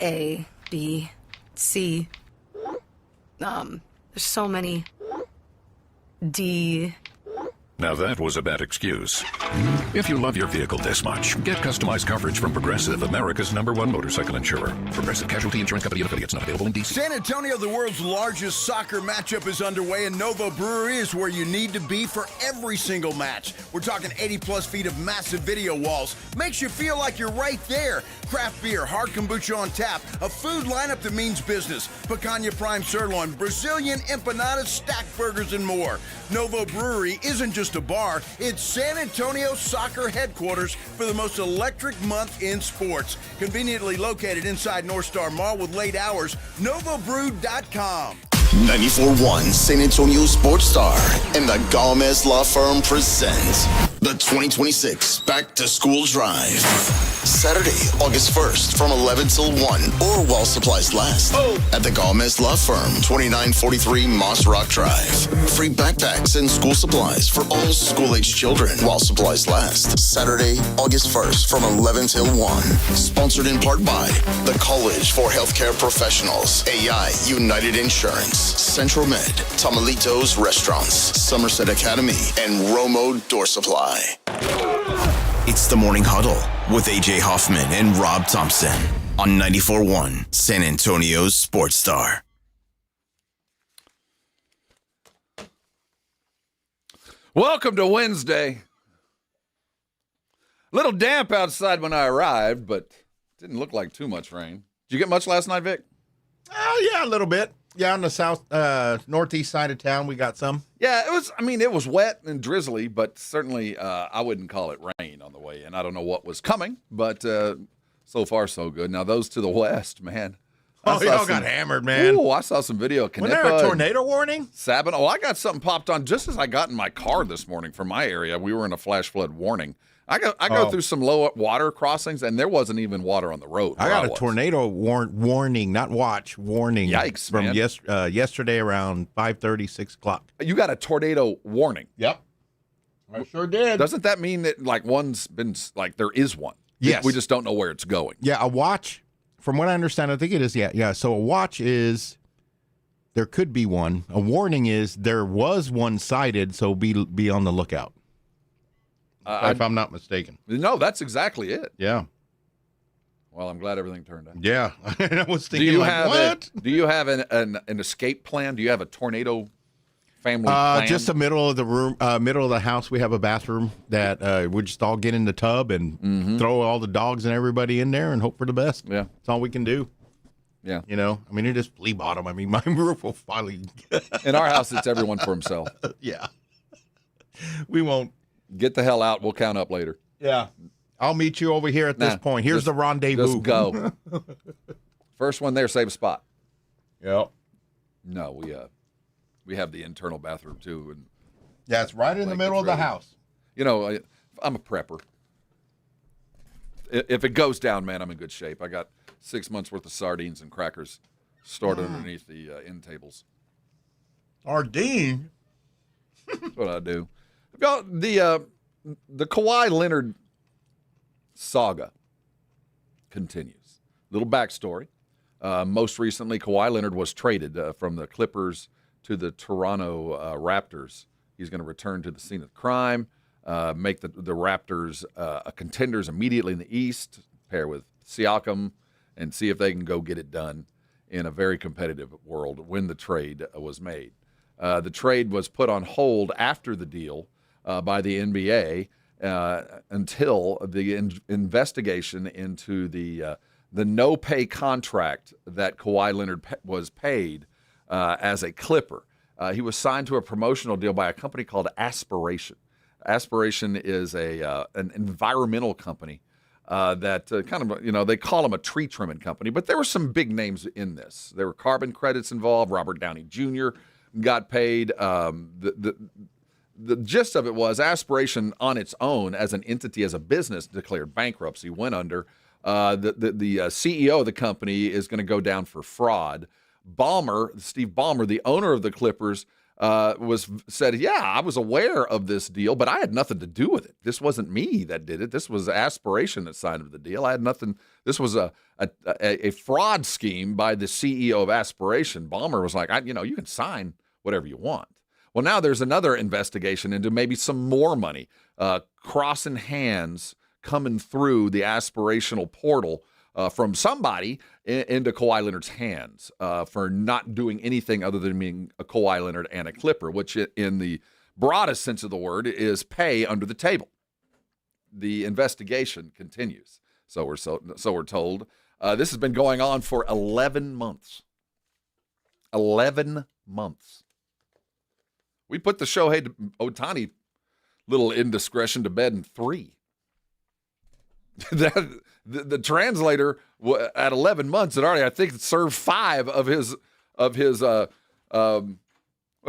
A, B, C. There's so many. D. Now that was a bad excuse. If you love your vehicle this much, get customized coverage from Progressive, America's #1 motorcycle insurer. Progressive Casualty Insurance Company and affiliates, not available in D.C. San Antonio, the world's largest soccer matchup, is underway, and Novo Brewery is where you need to be for every single match. We're talking 80-plus feet of massive video walls. Makes you feel like you're right there. Craft beer, hard kombucha on tap, a food lineup that means business. Picanha Prime Sirloin, Brazilian empanadas, stacked burgers, and more. Novo Brewery isn't just a bar, it's San Antonio soccer headquarters for the most electric month in sports. Conveniently located inside North Star Mall with late hours, NovoBrew.com. 94.1 San Antonio Sports Star and the Gomez Law Firm present the 2026 Back to School Drive. Saturday, August 1st from 11 till 1 or while supplies last at the Gomez Law Firm, 2943 Moss Rock Drive. Free backpacks and school supplies for all school-aged children while supplies last. Saturday, August 1st from 11 till 1. Sponsored in part by the College for Healthcare Professionals, AI United Insurance, Central Med, Tamalitos Restaurants, Somerset Academy, and Romo Door Supply. It's the Morning Huddle with AJ Hoffman and Rob Thompson on 94.1 San Antonio's Sports Star. Welcome to Wednesday. A little damp outside when I arrived, but didn't look like too much rain. Did you get much last night, Vic? Yeah, a little bit. Yeah, on the south, northeast side of town, we got some. Yeah, it was wet and drizzly, but certainly I wouldn't call it rain on the way in. I don't know what was coming, but so far so good. Now, those to the west, man. Y'all got hammered, man. Ooh, I saw some video of Canepa. Was there a tornado warning? Sabin. Oh, I got something popped on just as I got in my car this morning from my area. We were in a flash flood warning. I go through some low water crossings, and there wasn't even water on the road. I got a tornado warning, not watch, warning. Yikes, from man. Yesterday around 5:30, 6 o'clock. You got a tornado warning? Yep. I sure did. Doesn't that mean that one's been there is one? Yes. We just don't know where it's going. Yeah, a watch, from what I understand, I think it is, yeah. So a watch is, there could be one. A warning is there was one sighted, so be on the lookout. If I'm not mistaken. No, that's exactly it. Yeah. Well, I'm glad everything turned out. Yeah. I was thinking, what? Do you have an escape plan? Do you have a tornado family plan? Just the middle of the room, middle of the house, we have a bathroom that we just all get in the tub and throw all the dogs and everybody in there and hope for the best. Yeah. That's all we can do. Yeah. You know, I mean, it is flea bottom. I mean, my roof will finally. In our house, it's everyone for himself. Yeah. We won't. Get the hell out. We'll count up later. Yeah. I'll meet you over here at this point. Here's the rendezvous. Just go. First one there, save a spot. Yep. No, we have the internal bathroom too, and yeah, it's right in the middle of the house. You know, I'm a prepper. If it goes down, man, I'm in good shape. I got 6 months worth of sardines and crackers stored underneath the end tables. Sardine. That's what I do. The Kawhi Leonard saga continues. Little backstory. Most recently, Kawhi Leonard was traded from the Clippers to the Toronto Raptors. He's going to return to the scene of the crime, make the Raptors a contenders immediately in the East, pair with Siakam, and see if they can go get it done in a very competitive world when the trade was made. The trade was put on hold after the deal by the NBA until the investigation into the no-pay contract that Kawhi Leonard was paid as a Clipper. He was signed to a promotional deal by a company called Aspiration. Aspiration is an environmental company that kind of, they call them a tree trimming company, but there were some big names in this. There were carbon credits involved. Robert Downey Jr. got paid. The gist of it was Aspiration on its own as an entity, as a business, declared bankruptcy, went under. The CEO of the company is going to go down for fraud. Steve Ballmer, the owner of the Clippers, said, yeah, I was aware of this deal, but I had nothing to do with it. This wasn't me that did it. This was Aspiration that signed the deal. I had nothing. This was a fraud scheme by the CEO of Aspiration. Ballmer was like, you can sign whatever you want. Well, now there's another investigation into maybe some more money crossing hands coming through the aspirational portal from somebody into Kawhi Leonard's hands for not doing anything other than being a Kawhi Leonard and a Clipper, which in the broadest sense of the word is pay under the table. The investigation continues. So we're told. This has been going on for 11 months. 11 months. We put the Shohei Ohtani little indiscretion to bed in 3. The translator at 11 months had already, I think, served 5 of his go in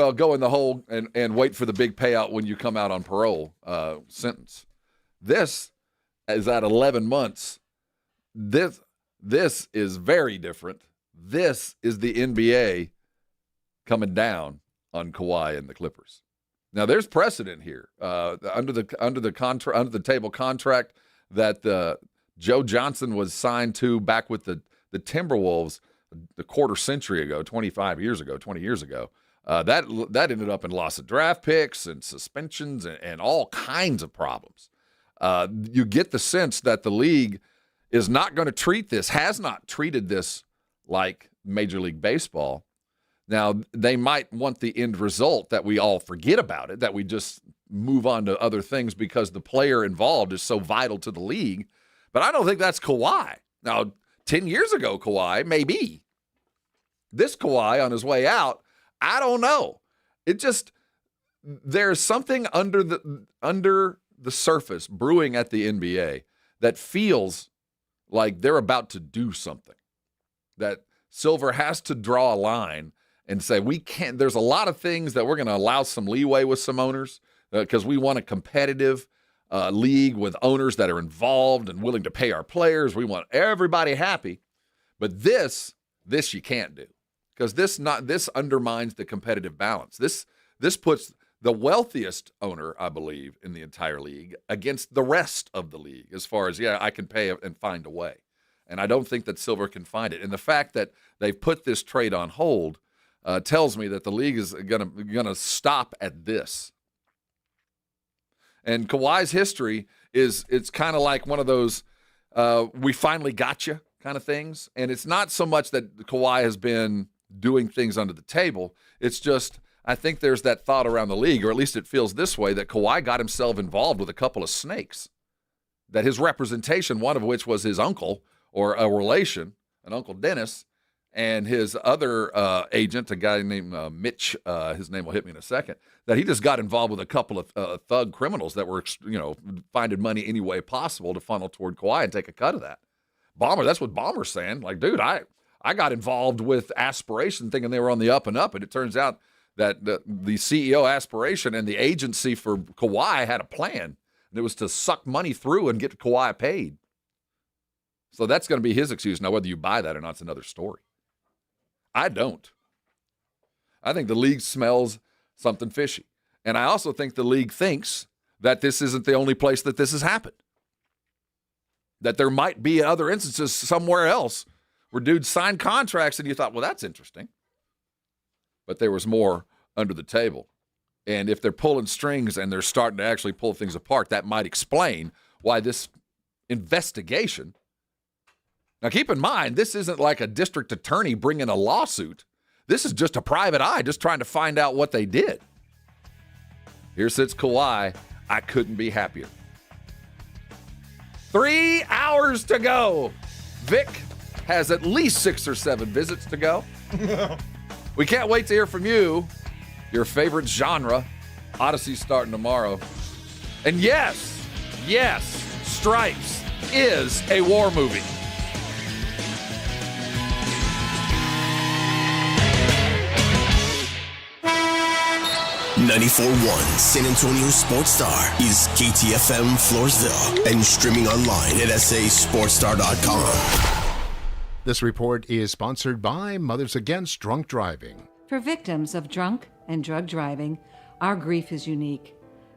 the hole and wait for the big payout when you come out on parole sentence. This is at 11 months. This is very different. This is the NBA coming down on Kawhi and the Clippers. Now there's precedent here under the table contract that Joe Johnson was signed to back with the Timberwolves the quarter century ago, 20 years ago. That ended up in loss of draft picks and suspensions and all kinds of problems. You get the sense that the league is not going to has not treated this like Major League Baseball. Now, they might want the end result that we all forget about it, that we just move on to other things because the player involved is so vital to the league. But I don't think that's Kawhi. Now, 10 years ago, Kawhi, maybe. This Kawhi on his way out, I don't know. There's something under the surface brewing at the NBA that feels like they're about to do something. That Silver has to draw a line and say, we can't, there's a lot of things that we're going to allow some leeway with some owners because we want a competitive league with owners that are involved and willing to pay our players. We want everybody happy. But this you can't do because this undermines the competitive balance. This puts the wealthiest owner, I believe, in the entire league against the rest of the league as far as, I can pay and find a way. And I don't think that Silver can find it. And the fact that they've put this trade on hold tells me that the league is gonna stop at this. And Kawhi's history it's kind of like one of those we finally got you kind of things. And it's not so much that Kawhi has been doing things under the table. It's just I think there's that thought around the league, or at least it feels this way, that Kawhi got himself involved with a couple of snakes. That his representation, one of which was his uncle or a relation, an Uncle Dennis, and his other agent, a guy named Mitch, his name will hit me in a second, that he just got involved with a couple of thug criminals that were, finding money any way possible to funnel toward Kawhi and take a cut of that. That's what Ballmer's saying. Like, dude, I I got involved with Aspiration thinking they were on the up and up, and it turns out that the CEO Aspiration and the agency for Kawhi had a plan, and it was to suck money through and get Kawhi paid. So that's going to be his excuse. Now, whether you buy that or not is another story. I don't. I think the league smells something fishy. And I also think the league thinks that this isn't the only place that this has happened. That there might be other instances somewhere else where dudes signed contracts and you thought, well, that's interesting. But there was more under the table. And if they're pulling strings and they're starting to actually pull things apart, that might explain why this investigation. Now, keep in mind, this isn't like a district attorney bringing a lawsuit. This is just a private eye just trying to find out what they did. Here sits Kawhi. I couldn't be happier. 3 hours to go. Vic has at least 6 or 7 visits to go. We can't wait to hear from you. Your favorite genre. Odyssey's starting tomorrow. And yes, Stripes is a war movie. .1 San Antonio Sports Star is KTFM Floresville and streaming online at sasportstar.com. This report is sponsored by Mothers Against Drunk Driving. For victims of drunk and drug driving, our grief is unique.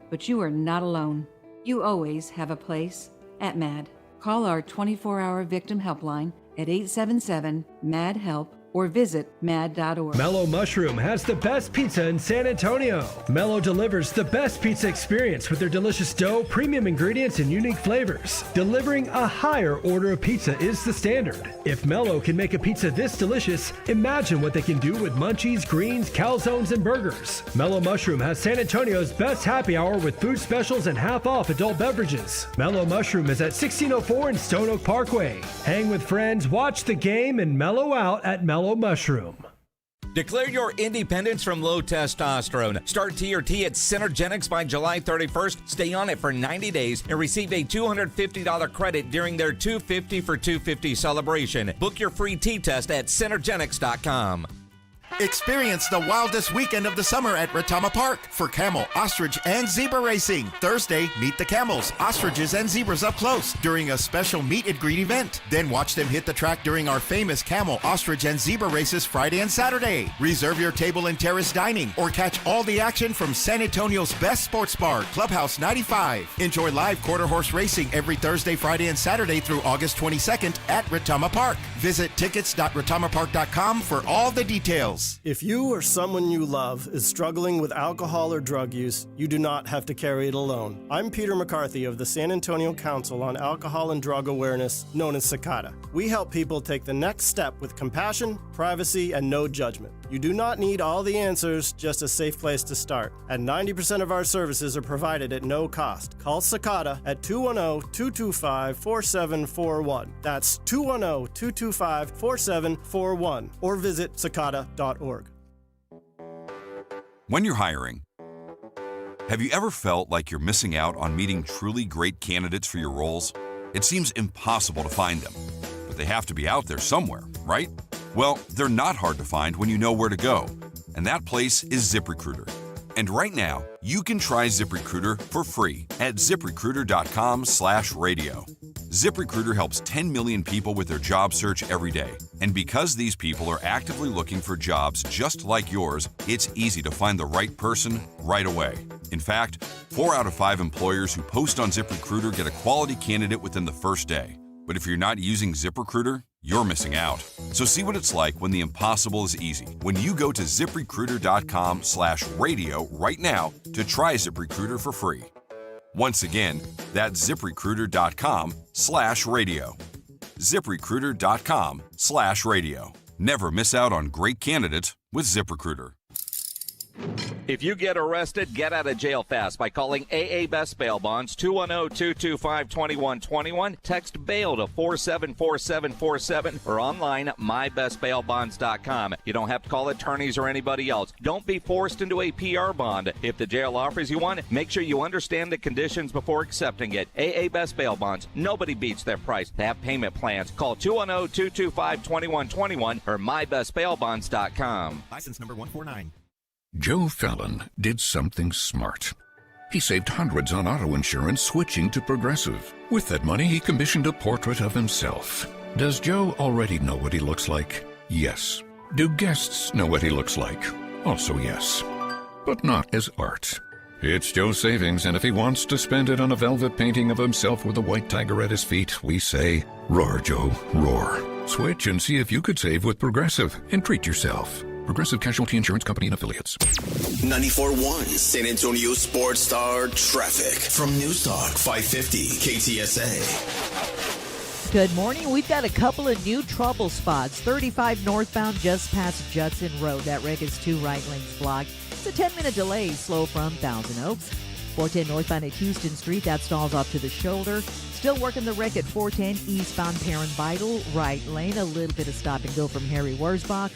But you are not alone. You always have a place at MAD. Call our 24-hour victim helpline at 877-MAD-HELP or visit mad.org. Mellow Mushroom has the best pizza in San Antonio. Mellow delivers the best pizza experience with their delicious dough, premium ingredients, and unique flavors. Delivering a higher order of pizza is the standard. If Mellow can make a pizza this delicious, imagine what they can do with munchies, greens, calzones, and burgers. Mellow Mushroom has San Antonio's best happy hour with food specials and half-off adult beverages. Mellow Mushroom is at 1604 in Stone Oak Parkway. Hang with friends, watch the game, and mellow out at Mellow Mushroom. Declare your independence from low testosterone. Start TRT at Synergenics by July 31st. Stay on it for 90 days and receive a $250 credit during their 250 for 250 celebration. Book your free T-test at Synergenics.com. Experience the wildest weekend of the summer at Retama Park for camel, ostrich, and zebra racing. Thursday, meet the camels, ostriches, and zebras up close during a special meet and greet event. Then watch them hit the track during our famous camel, ostrich, and zebra races Friday and Saturday. Reserve your table in terrace dining or catch all the action from San Antonio's best sports bar, Clubhouse 95. Enjoy live quarter horse racing every Thursday, Friday, and Saturday through August 22nd at Retama Park. Visit tickets.retamapark.com for all the details. If you or someone you love is struggling with alcohol or drug use, you do not have to carry it alone. I'm Peter McCarthy of the San Antonio Council on Alcohol and Drug Awareness, known as CICADA. We help people take the next step with compassion, privacy, and no judgment. You do not need all the answers, just a safe place to start. And 90% of our services are provided at no cost. Call CICADA at 210-225-4741. That's 210-225-4741. Or visit cicada.org. When you're hiring, have you ever felt like you're missing out on meeting truly great candidates for your roles? It seems impossible to find them, but they have to be out there somewhere, right? Well, they're not hard to find when you know where to go, and that place is ZipRecruiter. And right now, you can try ZipRecruiter for free at ZipRecruiter.com/radio. ZipRecruiter helps 10 million people with their job search every day. And because these people are actively looking for jobs just like yours, it's easy to find the right person right away. In fact, 4 out of 5 employers who post on ZipRecruiter get a quality candidate within the first day. But if you're not using ZipRecruiter, you're missing out. So see what it's like when the impossible is easy. When you go to ZipRecruiter.com/radio right now to try ZipRecruiter for free. Once again, that's ZipRecruiter.com/radio. ZipRecruiter.com/radio. Never miss out on great candidates with ZipRecruiter. If you get arrested, get out of jail fast by calling AA Best Bail Bonds, 210-225-2121. Text bail to 474747 or online mybestbailbonds.com. You don't have to call attorneys or anybody else. Don't be forced into a PR bond. If the jail offers you one, make sure you understand the conditions before accepting it. AA Best Bail Bonds. Nobody beats their price. They have payment plans. Call 210-225-2121 or mybestbailbonds.com. License number 149. Joe Fallon did something smart. He saved hundreds on auto insurance switching to Progressive. With that money, he commissioned a portrait of himself. Does Joe already know what he looks like? Yes. Do guests know what he looks like? Also yes. But not as art. It's Joe's savings, and if he wants to spend it on a velvet painting of himself with a white tiger at his feet, we say, roar, Joe, roar. Switch and see if you could save with Progressive and treat yourself. Progressive Casualty Insurance Company and Affiliates. 94.1 San Antonio Sports Star Traffic from News Talk 550 KTSA. Good morning. We've got a couple of new trouble spots. 35 northbound just past Judson Road. That wreck is 2 right lanes blocked. It's a 10-minute delay, slow from Thousand Oaks. 410 northbound at Houston Street. That stalls off to the shoulder. Still working the wreck at 410 eastbound Perrin Vital, right lane. A little bit of stop and go from Harry Wurzbach.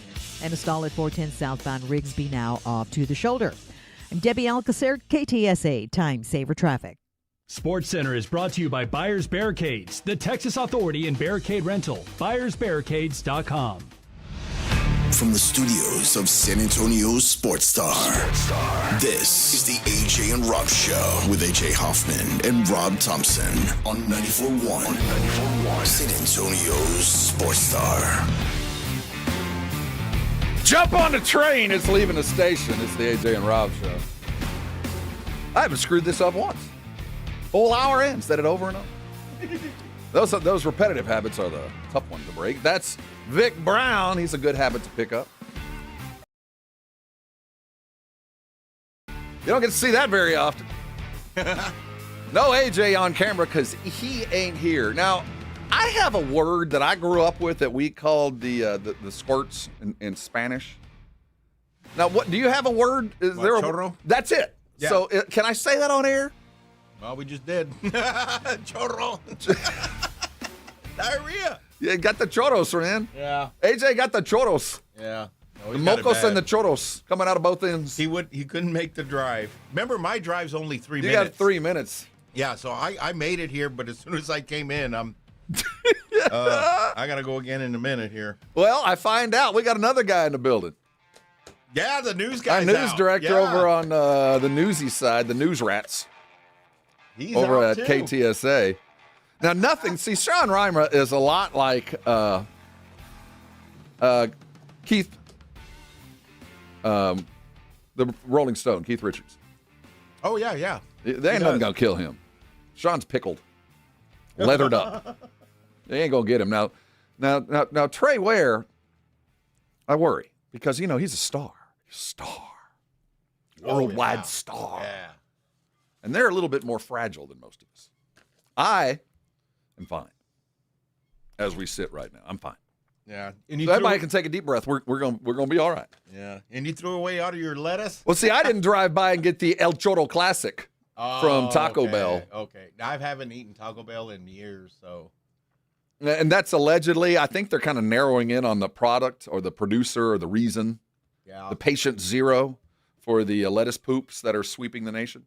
And a stall at 410 southbound Rigsby now off to the shoulder. I'm Debbie Alcacer, KTSA Time Saver Traffic. Sports Center is brought to you by Buyers Barricades, the Texas Authority in Barricade Rental. BuyersBarricades.com. From the studios of San Antonio Sports Star, this is the AJ and Rob Show with AJ Hoffman and Rob Thompson on 94.1 San Antonio Sports Star. Jump on the train. It's leaving the station. It's the AJ and Rob Show. I haven't screwed this up once. Whole hour in, said it over and over. Those repetitive habits are the tough ones to break. That's Vic Brown. He's a good habit to pick up. You don't get to see that very often. No AJ on camera because he ain't here. Now, I have a word that I grew up with that we called the squirts in Spanish. Now, what do you have a word? Is there chorro? That's it. Yeah. So, can I say that on air? Well, we just did. Chorro. Diarrhea. Yeah, got the chorros, man. Yeah. AJ got the chorros. Yeah. The mocos and the chorros coming out of both ends. He couldn't make the drive. Remember, my drive's only 3 minutes. You got 3 minutes. Yeah, so I made it here, but as soon as I came in, I got to go again in a minute here. Well, I find out we got another guy in the building. Yeah, the news guy. Our news director over on the newsy side, the news rats. He's over out at too. KTSA. Now, nothing. See, Sean Reimer is a lot like Keith, the Rolling Stone, Keith Richards. Oh, yeah. They ain't nothing going to kill him. Sean's pickled, leathered up. They ain't going to get him. Now, Trey Ware, I worry because, he's a star. Worldwide star. Yeah. And they're a little bit more fragile than most of us. I am fine. As we sit right now, I'm fine. Yeah. And everybody can take a deep breath. We're gonna be all right. Yeah. And you threw away out of your lettuce? Well, see, I didn't drive by and get the El Chorro Classic from Taco Bell. Okay. I haven't eaten Taco Bell in years, so. And that's allegedly, I think they're kind of narrowing in on the product or the producer or the reason. Yeah. The patient zero for the lettuce poops that are sweeping the nation.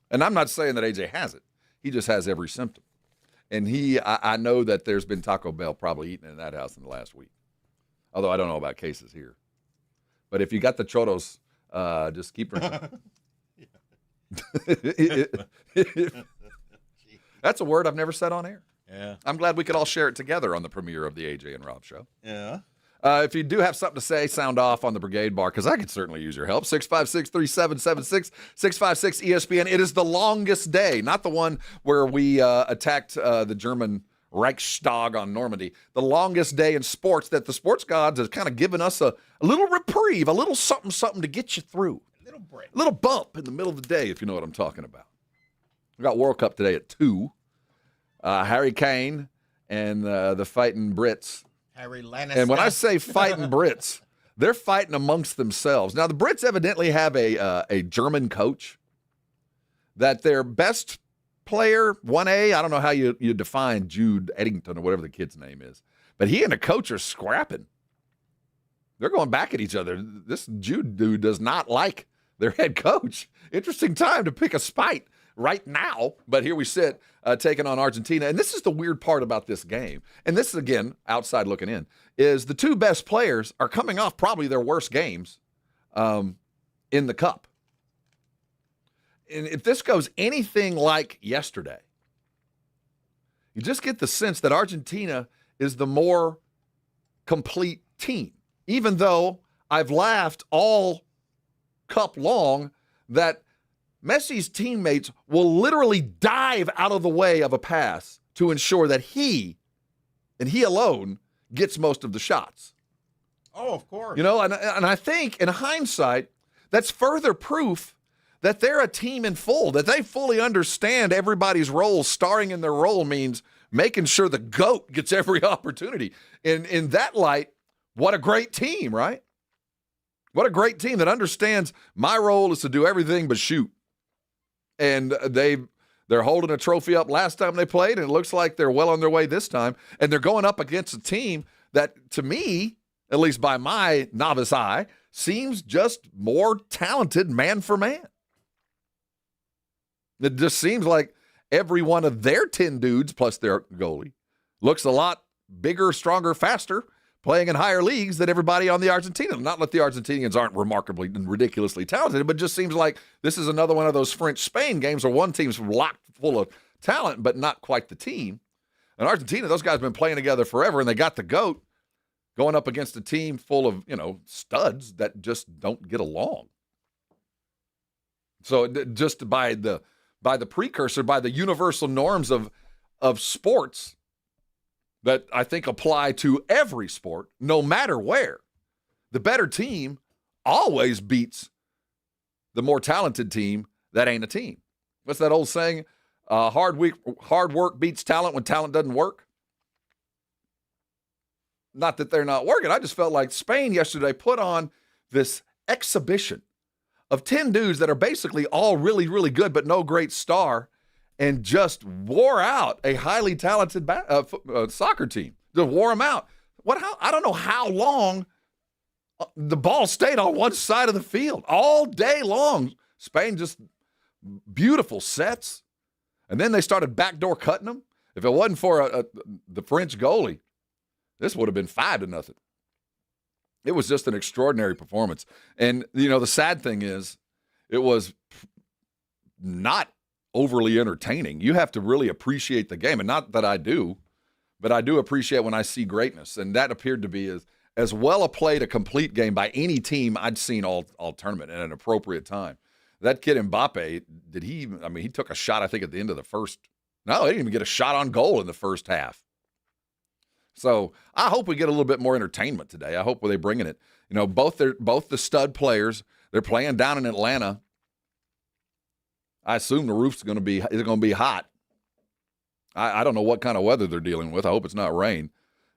And I'm not saying that AJ has it. He just has every symptom. And I know that there's been Taco Bell probably eaten in that house in the last week. Although I don't know about cases here. But if you got the chorros, just keep drinking. That's a word I've never said on air. Yeah. I'm glad we could all share it together on the premiere of the AJ and Rob Show. Yeah. If you do have something to say, sound off on the Brigade Bar, because I could certainly use your help. 656-3776, 656-ESPN. It is the longest day, not the one where we attacked the German Reichstag on Normandy. The longest day in sports that the sports gods has kind of given us a little reprieve, a little something to get you through. A little break. A little bump in the middle of the day, if you know what I'm talking about. We got World Cup today at 2. Harry Kane and the fighting Brits. Harry Lannister. And when I say fighting Brits, They're fighting amongst themselves. Now, the Brits evidently have a German coach that their best player, 1A, I don't know how you define Jude Eddington or whatever the kid's name is, but he and the coach are scrapping. They're going back at each other. This Jude dude does not like their head coach. Interesting time to pick a spite right now, but here we sit taking on Argentina. And this is the weird part about this game. And this is, again, outside looking in, is the two best players are coming off probably their worst games in the Cup. And if this goes anything like yesterday, you just get the sense that Argentina is the more complete team, even though I've laughed all Cup long that Messi's teammates will literally dive out of the way of a pass to ensure that he, and he alone, gets most of the shots. Oh, of course. You know, and I think in hindsight, that's further proof that they're a team in full, that they fully understand everybody's role. Starring in their role means making sure the GOAT gets every opportunity. In that light, what a great team, right? What a great team that understands my role is to do everything but shoot. And they're holding a trophy up last time they played, and it looks like they're well on their way this time. And they're going up against a team that, to me, at least by my novice eye, seems just more talented man for man. It just seems like every one of their 10 dudes, plus their goalie, looks a lot bigger, stronger, faster, playing in higher leagues than everybody on the Argentina. Not that the Argentinians aren't remarkably and ridiculously talented, but just seems like this is another one of those French-Spain games where one team's locked full of talent, but not quite the team. In Argentina, those guys have been playing together forever, and they got the GOAT going up against a team full of, studs that just don't get along. So just by the precursor, by the universal norms of sports that I think apply to every sport, no matter where, the better team always beats the more talented team that ain't a team. What's that old saying? Hard work beats talent when talent doesn't work. Not that they're not working. I just felt like Spain yesterday put on this exhibition of 10 dudes that are basically all really, really good, but no great star, and just wore out a highly talented soccer team. Just wore them out. I don't know how long the ball stayed on one side of the field. All day long. Spain just beautiful sets. And then they started backdoor cutting them. If it wasn't for the French goalie, this would have been 5-0. It was just an extraordinary performance. And, the sad thing is it was not overly entertaining. You have to really appreciate the game. And not that I do, but I do appreciate when I see greatness. And that appeared to be as well a play to complete game by any team I'd seen all tournament at an appropriate time. That kid Mbappe, he took a shot, I think, at the end of the first. No, he didn't even get a shot on goal in the first half. So I hope we get a little bit more entertainment today. I hope they bringing it. Both the stud players, they're playing down in Atlanta. I assume the roof's going to be hot. I don't know what kind of weather they're dealing with. I hope it's not rain.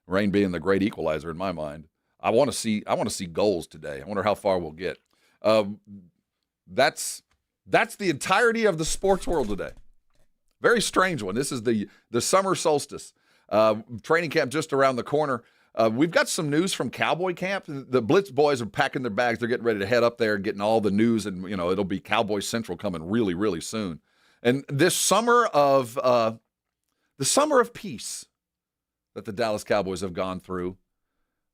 Rain being the great equalizer in my mind. I want to see goals today. I wonder how far we'll get. That's the entirety of the sports world today. Very strange one. This is the summer solstice. Training camp just around the corner. We've got some news from Cowboy Camp. The Blitz boys are packing their bags. They're getting ready to head up there, getting all the news, and it'll be Cowboy Central coming really, really soon. And this summer of peace that the Dallas Cowboys have gone through,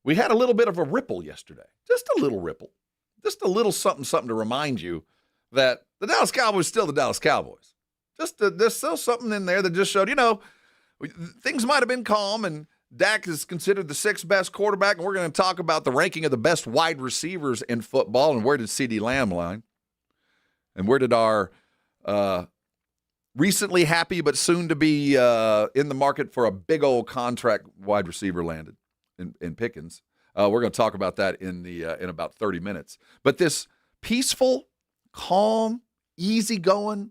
we had a little bit of a ripple yesterday. Just a little ripple. Just a little something to remind you that the Dallas Cowboys are still the Dallas Cowboys. There's still something in there that just showed, things might have been calm, and Dak is considered the 6th best quarterback, and we're going to talk about the ranking of the best wide receivers in football, and where did CeeDee Lamb line, and where did our recently happy but soon to be in the market for a big old contract wide receiver landed in Pickens. We're going to talk about that in about 30 minutes. But this peaceful, calm, easygoing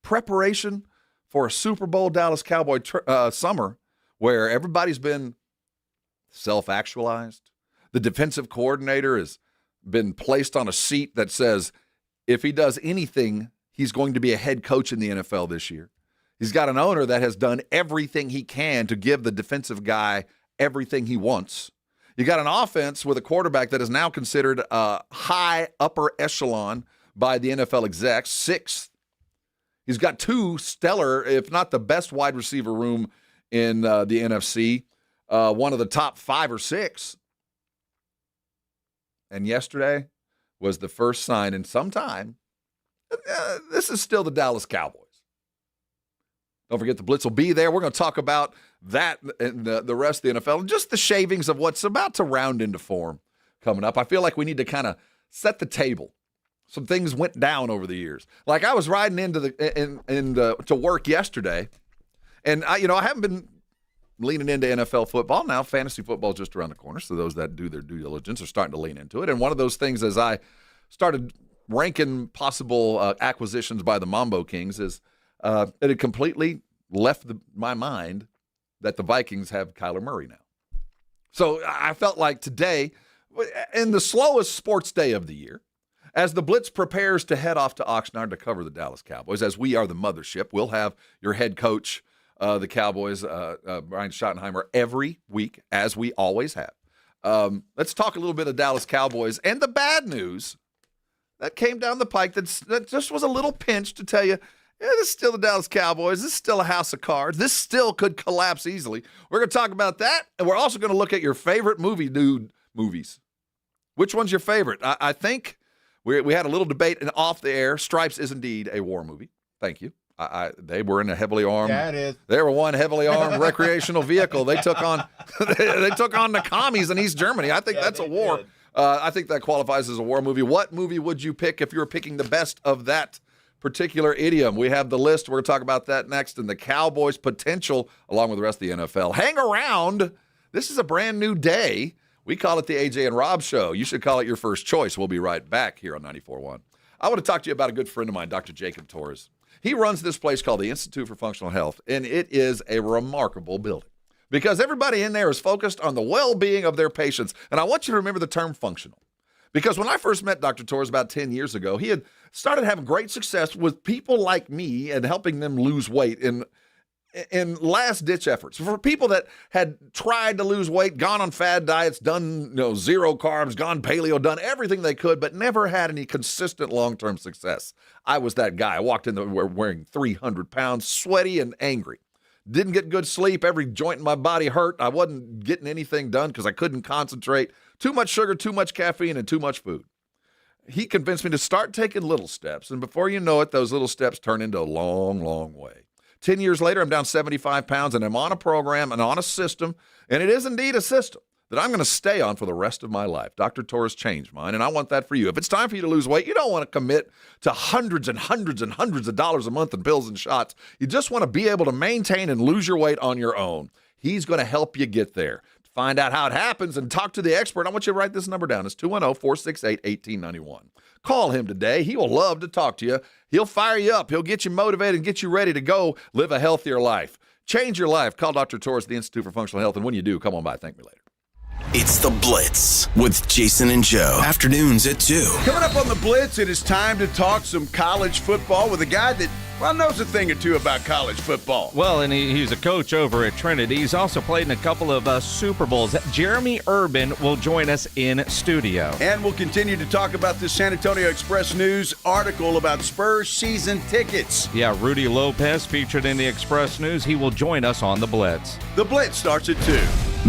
preparation for a Super Bowl Dallas Cowboy summer where everybody's been self-actualized. The defensive coordinator has been placed on a seat that says if he does anything, he's going to be a head coach in the NFL this year. He's got an owner that has done everything he can to give the defensive guy everything he wants. You got an offense with a quarterback that is now considered a high upper echelon by the NFL execs, 6th. He's got 2 stellar, if not the best wide receiver room in the NFC, one of the top 5 or 6. And yesterday was the first sign in some time. This is still the Dallas Cowboys. Don't forget the Blitz will be there. We're going to talk about that and the rest of the NFL and just the shavings of what's about to round into form coming up. I feel like we need to kind of set the table. Some things went down over the years. Like I was riding into to work yesterday, and I haven't been leaning into NFL football. Now fantasy football is just around the corner, so those that do their due diligence are starting to lean into it. And one of those things, as I started ranking possible acquisitions by the Mambo Kings, is it had completely left my mind that the Vikings have Kyler Murray now. So I felt like today, in the slowest sports day of the year, as the Blitz prepares to head off to Oxnard to cover the Dallas Cowboys, as we are the mothership, we'll have your head coach, the Cowboys, Brian Schottenheimer, every week, as we always have. Let's talk a little bit of Dallas Cowboys and the bad news that came down the pike that just was a little pinch to tell you, this is still the Dallas Cowboys. This is still a house of cards. This still could collapse easily. We're going to talk about that, and we're also going to look at your favorite movies. Which one's your favorite? I think we had a little debate and off the air. Stripes is indeed a war movie. Thank you. They were in a heavily armed. Yeah, it is. They were one heavily armed recreational vehicle. They took on the commies in East Germany. I think that's a war. I think that qualifies as a war movie. What movie would you pick if you were picking the best of that particular idiom? We have the list. We're going to talk about that next, and the Cowboys' potential along with the rest of the NFL. Hang around. This is a brand new day. We call it the AJ and Rob Show. You should call it your first choice. We'll be right back here on 94.1. I want to talk to you about a good friend of mine, Dr. Jacob Torres. He runs this place called the Institute for Functional Health, and it is a remarkable building because everybody in there is focused on the well-being of their patients. And I want you to remember the term functional. Because when I first met Dr. Torres about 10 years ago, he had started having great success with people like me and helping them lose weight in last-ditch efforts. For people that had tried to lose weight, gone on fad diets, done zero carbs, gone paleo, done everything they could, but never had any consistent long-term success. I was that guy. I walked in there wearing 300 pounds, sweaty and angry. Didn't get good sleep. Every joint in my body hurt. I wasn't getting anything done because I couldn't concentrate. Too much sugar, too much caffeine, and too much food. He convinced me to start taking little steps, and before you know it, those little steps turn into a long, long way. 10 years later, I'm down 75 pounds, and I'm on a program and on a system, and it is indeed a system that I'm going to stay on for the rest of my life. Dr. Torres changed mine, and I want that for you. If it's time for you to lose weight, you don't want to commit to hundreds and hundreds and hundreds of dollars a month in pills and shots. You just want to be able to maintain and lose your weight on your own. He's going to help you get there. Find out how it happens and talk to the expert. I want you to write this number down. It's 210-468-1891. Call him today. He will love to talk to you. He'll fire you up. He'll get you motivated and get you ready to go live a healthier life. Change your life. Call Dr. Torres, the Institute for Functional Health. And when you do, come on by. Thank me later. It's The Blitz with Jason and Joe. Afternoons at 2. Coming up on The Blitz, it is time to talk some college football with a guy that, knows a thing or two about college football. Well, and he's a coach over at Trinity. He's also played in a couple of Super Bowls. Jeremy Urban will join us in studio. And we'll continue to talk about this San Antonio Express News article about Spurs season tickets. Yeah, Rudy Lopez featured in the Express News. He will join us on The Blitz. The Blitz starts at 2.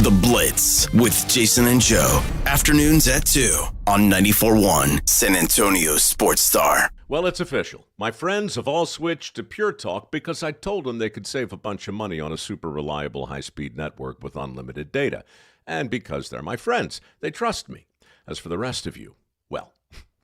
The Blitz with Jason and Joe. Afternoons at 2 on 94.1 San Antonio Sports Star. Well, it's official. My friends have all switched to Pure Talk because I told them they could save a bunch of money on a super reliable high-speed network with unlimited data. And because they're my friends, they trust me. As for the rest of you, well,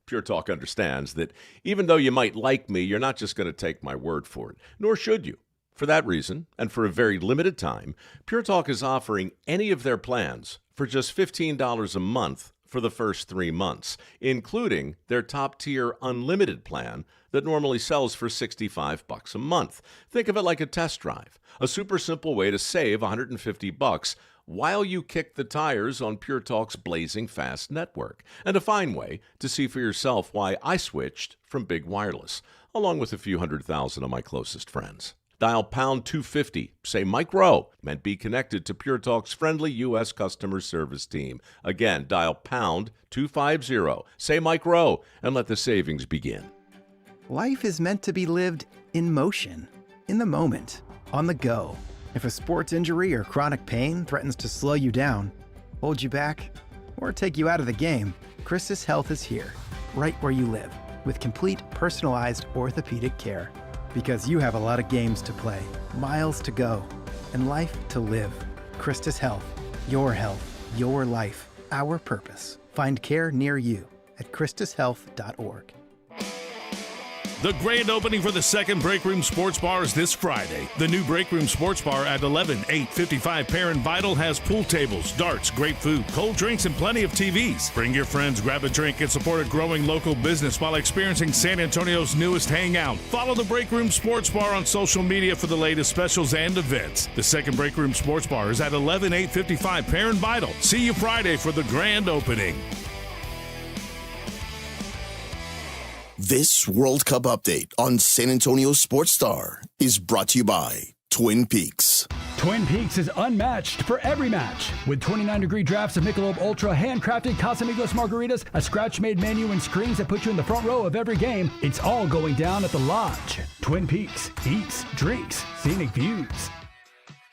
Pure Talk understands that even though you might like me, you're not just going to take my word for it, nor should you. For that reason, and for a very limited time, Pure Talk is offering any of their plans for just $15 a month for the first 3 months, including their top-tier unlimited plan that normally sells for $65 a month. Think of it like a test drive, a super simple way to save $150 while you kick the tires on Pure Talk's blazing fast network, and a fine way to see for yourself why I switched from big wireless, along with a few 100,000 of my closest friends. Dial pound 250, say Mike Rowe, and be connected to Pure Talk's friendly U.S. customer service team. Again, dial pound 250, say Mike Rowe, and let the savings begin. Life is meant to be lived in motion, in the moment, on the go. If a sports injury or chronic pain threatens to slow you down, hold you back, or take you out of the game, Christus Health is here, right where you live, with complete personalized orthopedic care. Because you have a lot of games to play, miles to go, and life to live. Christus Health, your life, our purpose. Find care near you at christushealth.org. The grand opening for the second Break Room Sports Bar is this Friday. The new Break Room Sports Bar at 11855 Perrin Vital has pool tables, darts, great food, cold drinks, and plenty of TVs. Bring your friends, grab a drink, and support a growing local business while experiencing San Antonio's newest hangout. Follow the Break Room Sports Bar on social media for the latest specials and events. The second Break Room Sports Bar is at 11855 Perrin Vital. See you Friday for the grand opening. This World Cup update on San Antonio Sports Star is brought to you by Twin Peaks. Twin Peaks is unmatched for every match. With 29-degree drafts of Michelob Ultra, handcrafted Casamigos margaritas, a scratch-made menu, and screens that put you in the front row of every game, it's all going down at the Lodge. Twin Peaks. Eats, drinks, scenic views.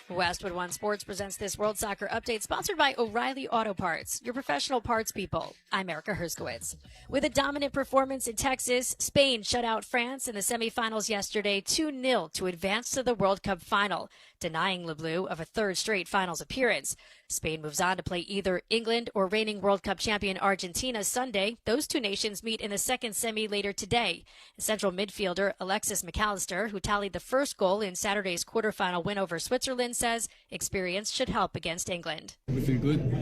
Westwood One Sports presents this World Soccer Update, sponsored by O'Reilly Auto Parts, your professional parts people. I'm Erica Herskowitz. With a dominant performance in Texas, Spain shut out France in the semifinals yesterday 2-0 to advance to the World Cup final, denying Le Bleu of a third straight finals appearance. Spain moves on to play either England or reigning World Cup champion Argentina Sunday. Those two nations meet in the second semi later today. Central midfielder Alexis McAllister, who tallied the first goal in Saturday's quarterfinal win over Switzerland, says experience should help against England. We feel good.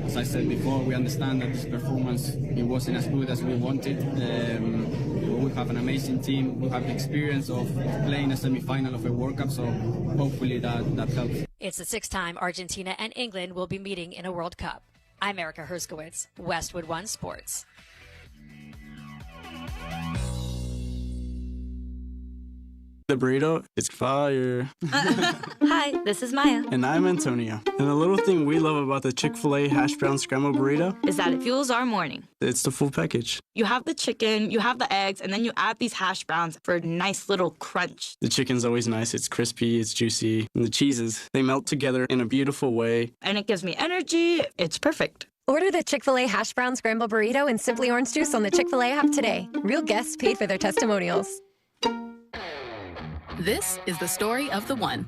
As I said before, we understand that this performance it wasn't as good as we wanted. We have an amazing team. We have the experience of playing a semi-final of a World Cup, so hopefully that helps. It's the sixth time Argentina and England will be meeting in a World Cup. I'm Erica Herskowitz, Westwood One Sports. The burrito is fire. Hi, this is Maya. And I'm Antonio. And the little thing we love about the Chick-fil-A hash brown scrambled burrito is that it fuels our morning. It's the full package. You have the chicken, you have the eggs, and then you add these hash browns for a nice little crunch. The chicken's always nice. It's crispy, it's juicy. And the cheeses, they melt together in a beautiful way. And it gives me energy. It's perfect. Order the Chick-fil-A hash brown scrambled burrito and Simply Orange Juice on the Chick-fil-A app today. Real guests paid for their testimonials. This is the story of the one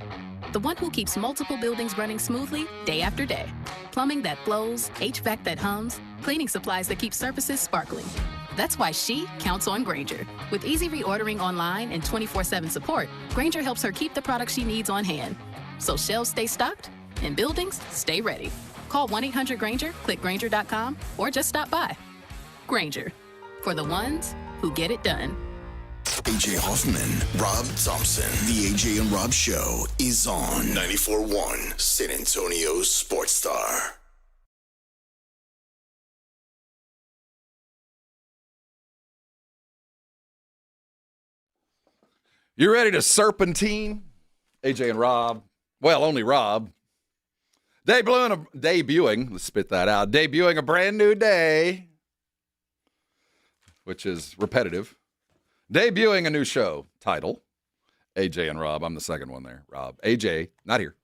who keeps multiple buildings running smoothly day after day. Plumbing that flows, HVAC that hums, cleaning supplies that keep surfaces sparkling. That's why she counts on Grainger. With easy reordering online and 24/7 support, Grainger helps her keep the products she needs on hand. So shelves stay stocked and buildings stay ready. Call 1-800-GRAINGER, click Grainger.com, or just stop by. Grainger, for the ones who get it done. AJ Hoffman, Rob Thompson. The AJ and Rob Show is on 94.1 San Antonio Sports Star. You ready to serpentine? AJ and Rob. Well, only Rob. Debuting, let's spit that out. Debuting a brand new day, which is repetitive. Debuting a new show title, AJ and Rob. I'm the second one there. Rob. AJ, not here.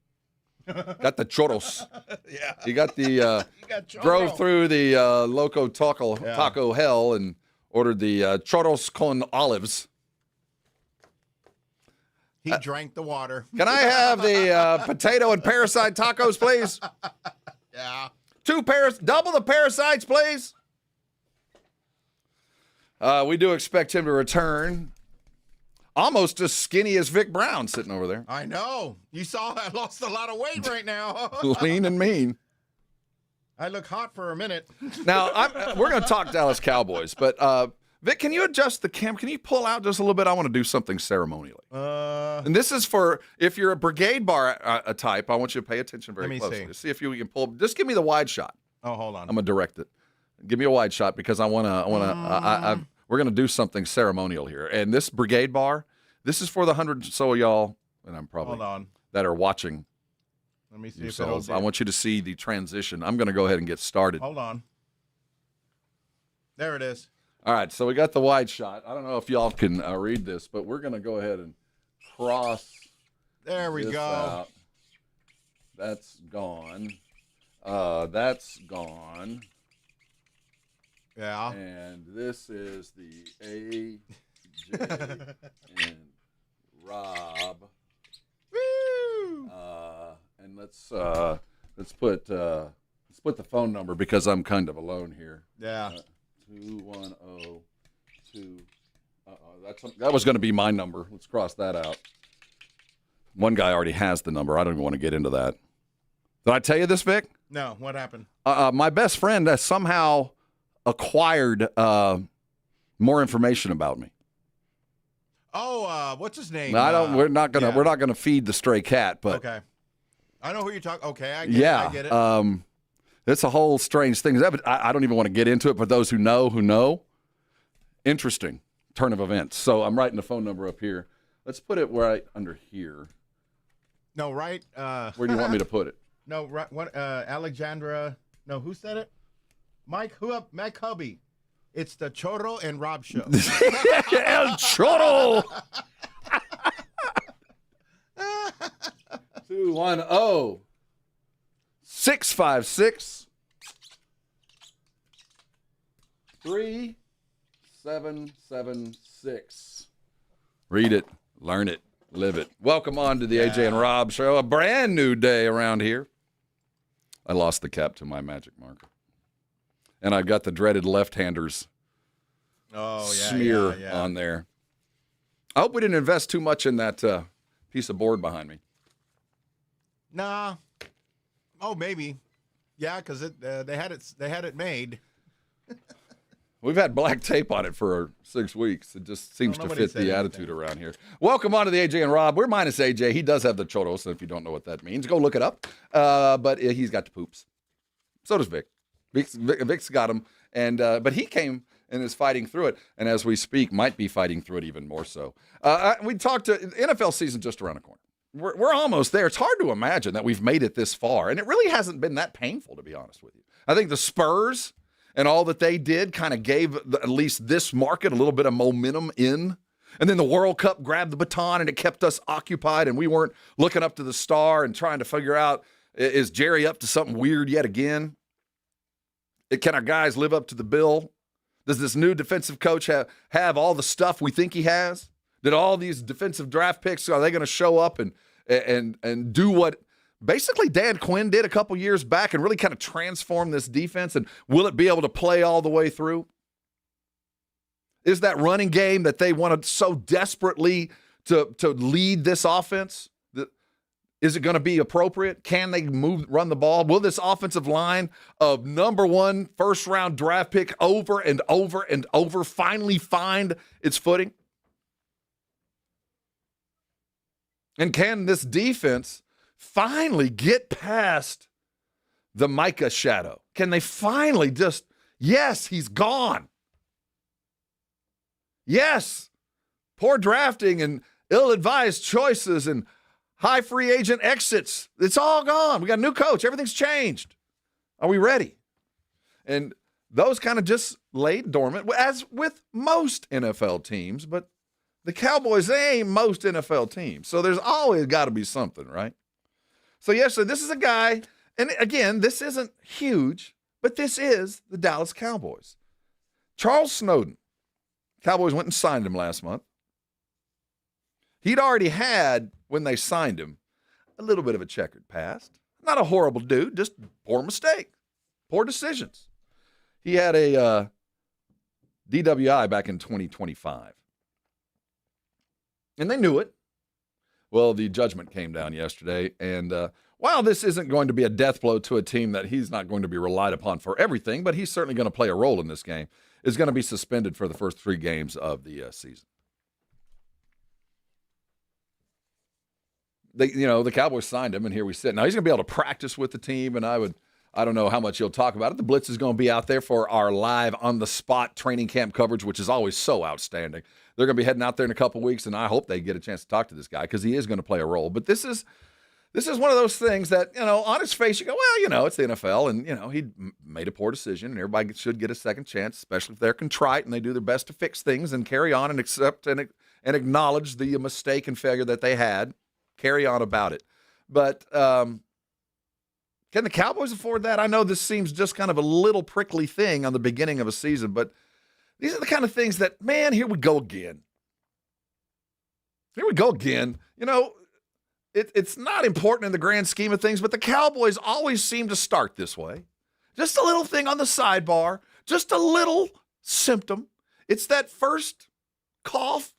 Got the churros. Yeah. He got the, drove through the Loco Taco Hell and ordered the churros con olives. He drank the water. Can I have the potato and parasite tacos, please? Yeah. Double the parasites, please. We do expect him to return. Almost as skinny as Vic Brown sitting over there. I know. You saw I lost a lot of weight right now. Lean and mean. I look hot for a minute. Now, we're going to talk Dallas Cowboys, but Vic, can you adjust the cam? Can you pull out just a little bit? I want to do something ceremonially. And this is for if you're a brigade bar type. I want you to pay attention very closely. See if you can pull. Just give me the wide shot. Oh, hold on. I'm gonna direct it. Give me a wide shot because I want to. We're gonna do something ceremonial here. And this brigade bar, this is for the 100 so y'all, and I'm probably that are watching. Let me see yourselves. I want you to see the transition. I'm gonna go ahead and get started. Hold on. There it is. All right, so we got the wide shot. I don't know if y'all can read this, but we're going to go ahead and cross. There we go. Out. That's gone. That's gone. Yeah. And this is the AJ and Rob. Woo! And let's put the phone number because I'm kind of alone here. Yeah. 2102. That was going to be my number. Let's cross that out. One guy already has the number. I don't even want to get into that. Did I tell you this, Vic? No. What happened? My best friend has somehow acquired more information about me. Oh, what's his name? We're not gonna feed the stray cat, but okay. I know who you're talking. Okay, I get it. It's a whole strange thing. I don't even want to get into it, but those who know. Interesting turn of events. So I'm writing the phone number up here. Let's put it right under here. No, right. Where do you want me to put it? No, right. What? Alexandra. No, who said it? Mike. Mike Hubby. It's the Choro and Rob show. El Choro. 210 656 3776. Read it, learn it, live it. Welcome on to the AJ and Rob show. A brand new day around here. I lost the cap to my magic marker. And I got the dreaded left-handers smear on there. I hope we didn't invest too much in that piece of board behind me. Nah. Oh, maybe. Yeah, because they had it made. We've had black tape on it for 6 weeks. It just seems to fit the attitude around here. Welcome on to the AJ and Rob. We're minus AJ. He does have the choros, and if you don't know what that means, go look it up. But he's got the poops. So does Vic. Vic's got him, but he came and is fighting through it, and as we speak, might be fighting through it even more so. We talked to NFL season just around the corner. We're almost there. It's hard to imagine that we've made it this far, and it really hasn't been that painful, to be honest with you. I think the Spurs and all that they did kind of gave at least this market a little bit of momentum in, and then the World Cup grabbed the baton, and it kept us occupied, and we weren't looking up to the star and trying to figure out, is Jerry up to something weird yet again? Can our guys live up to the bill? Does this new defensive coach have all the stuff we think he has? Did all these defensive draft picks, are they going to show up and do what basically Dan Quinn did a couple years back and really kind of transform this defense? And will it be able to play all the way through? Is that running game that they wanted so desperately to lead this offense? Is it going to be appropriate? Can they run the ball? Will this offensive line of number one first-round draft pick over and over and over finally find its footing? And can this defense finally get past the Micah shadow? Can they finally yes, he's gone. Yes, poor drafting and ill-advised choices and high free agent exits. It's all gone. We got a new coach. Everything's changed. Are we ready? And those kind of just laid dormant, as with most NFL teams, but the Cowboys, they ain't most NFL teams. So there's always got to be something, right? So yes, so this is a guy, and again, this isn't huge, but this is the Dallas Cowboys. Charles Snowden. Cowboys went and signed him last month. He'd already had, when they signed him, a little bit of a checkered past. Not a horrible dude, just poor mistake, poor decisions. He had a DWI back in 2025. And they knew it. Well, the judgment came down yesterday, and while this isn't going to be a death blow to a team that he's not going to be relied upon for everything, but he's certainly going to play a role in this game, is going to be suspended for the first 3 games of the season. The Cowboys signed him, and here we sit. Now, he's going to be able to practice with the team, and I don't know how much he'll talk about it. The Blitz is going to be out there for our live on-the-spot training camp coverage, which is always so outstanding. They're going to be heading out there in a couple weeks, and I hope they get a chance to talk to this guy because he is going to play a role. But this is one of those things that, on its face, you go, well, it's the NFL, and, he made a poor decision, and everybody should get a second chance, especially if they're contrite and they do their best to fix things and carry on and accept and acknowledge the mistake and failure that they had. Carry on about it. But can the Cowboys afford that? I know this seems just kind of a little prickly thing on the beginning of a season, but these are the kind of things that, man, here we go again. Here we go again. It's not important in the grand scheme of things, but the Cowboys always seem to start this way. Just a little thing on the sidebar, just a little symptom. It's that first cough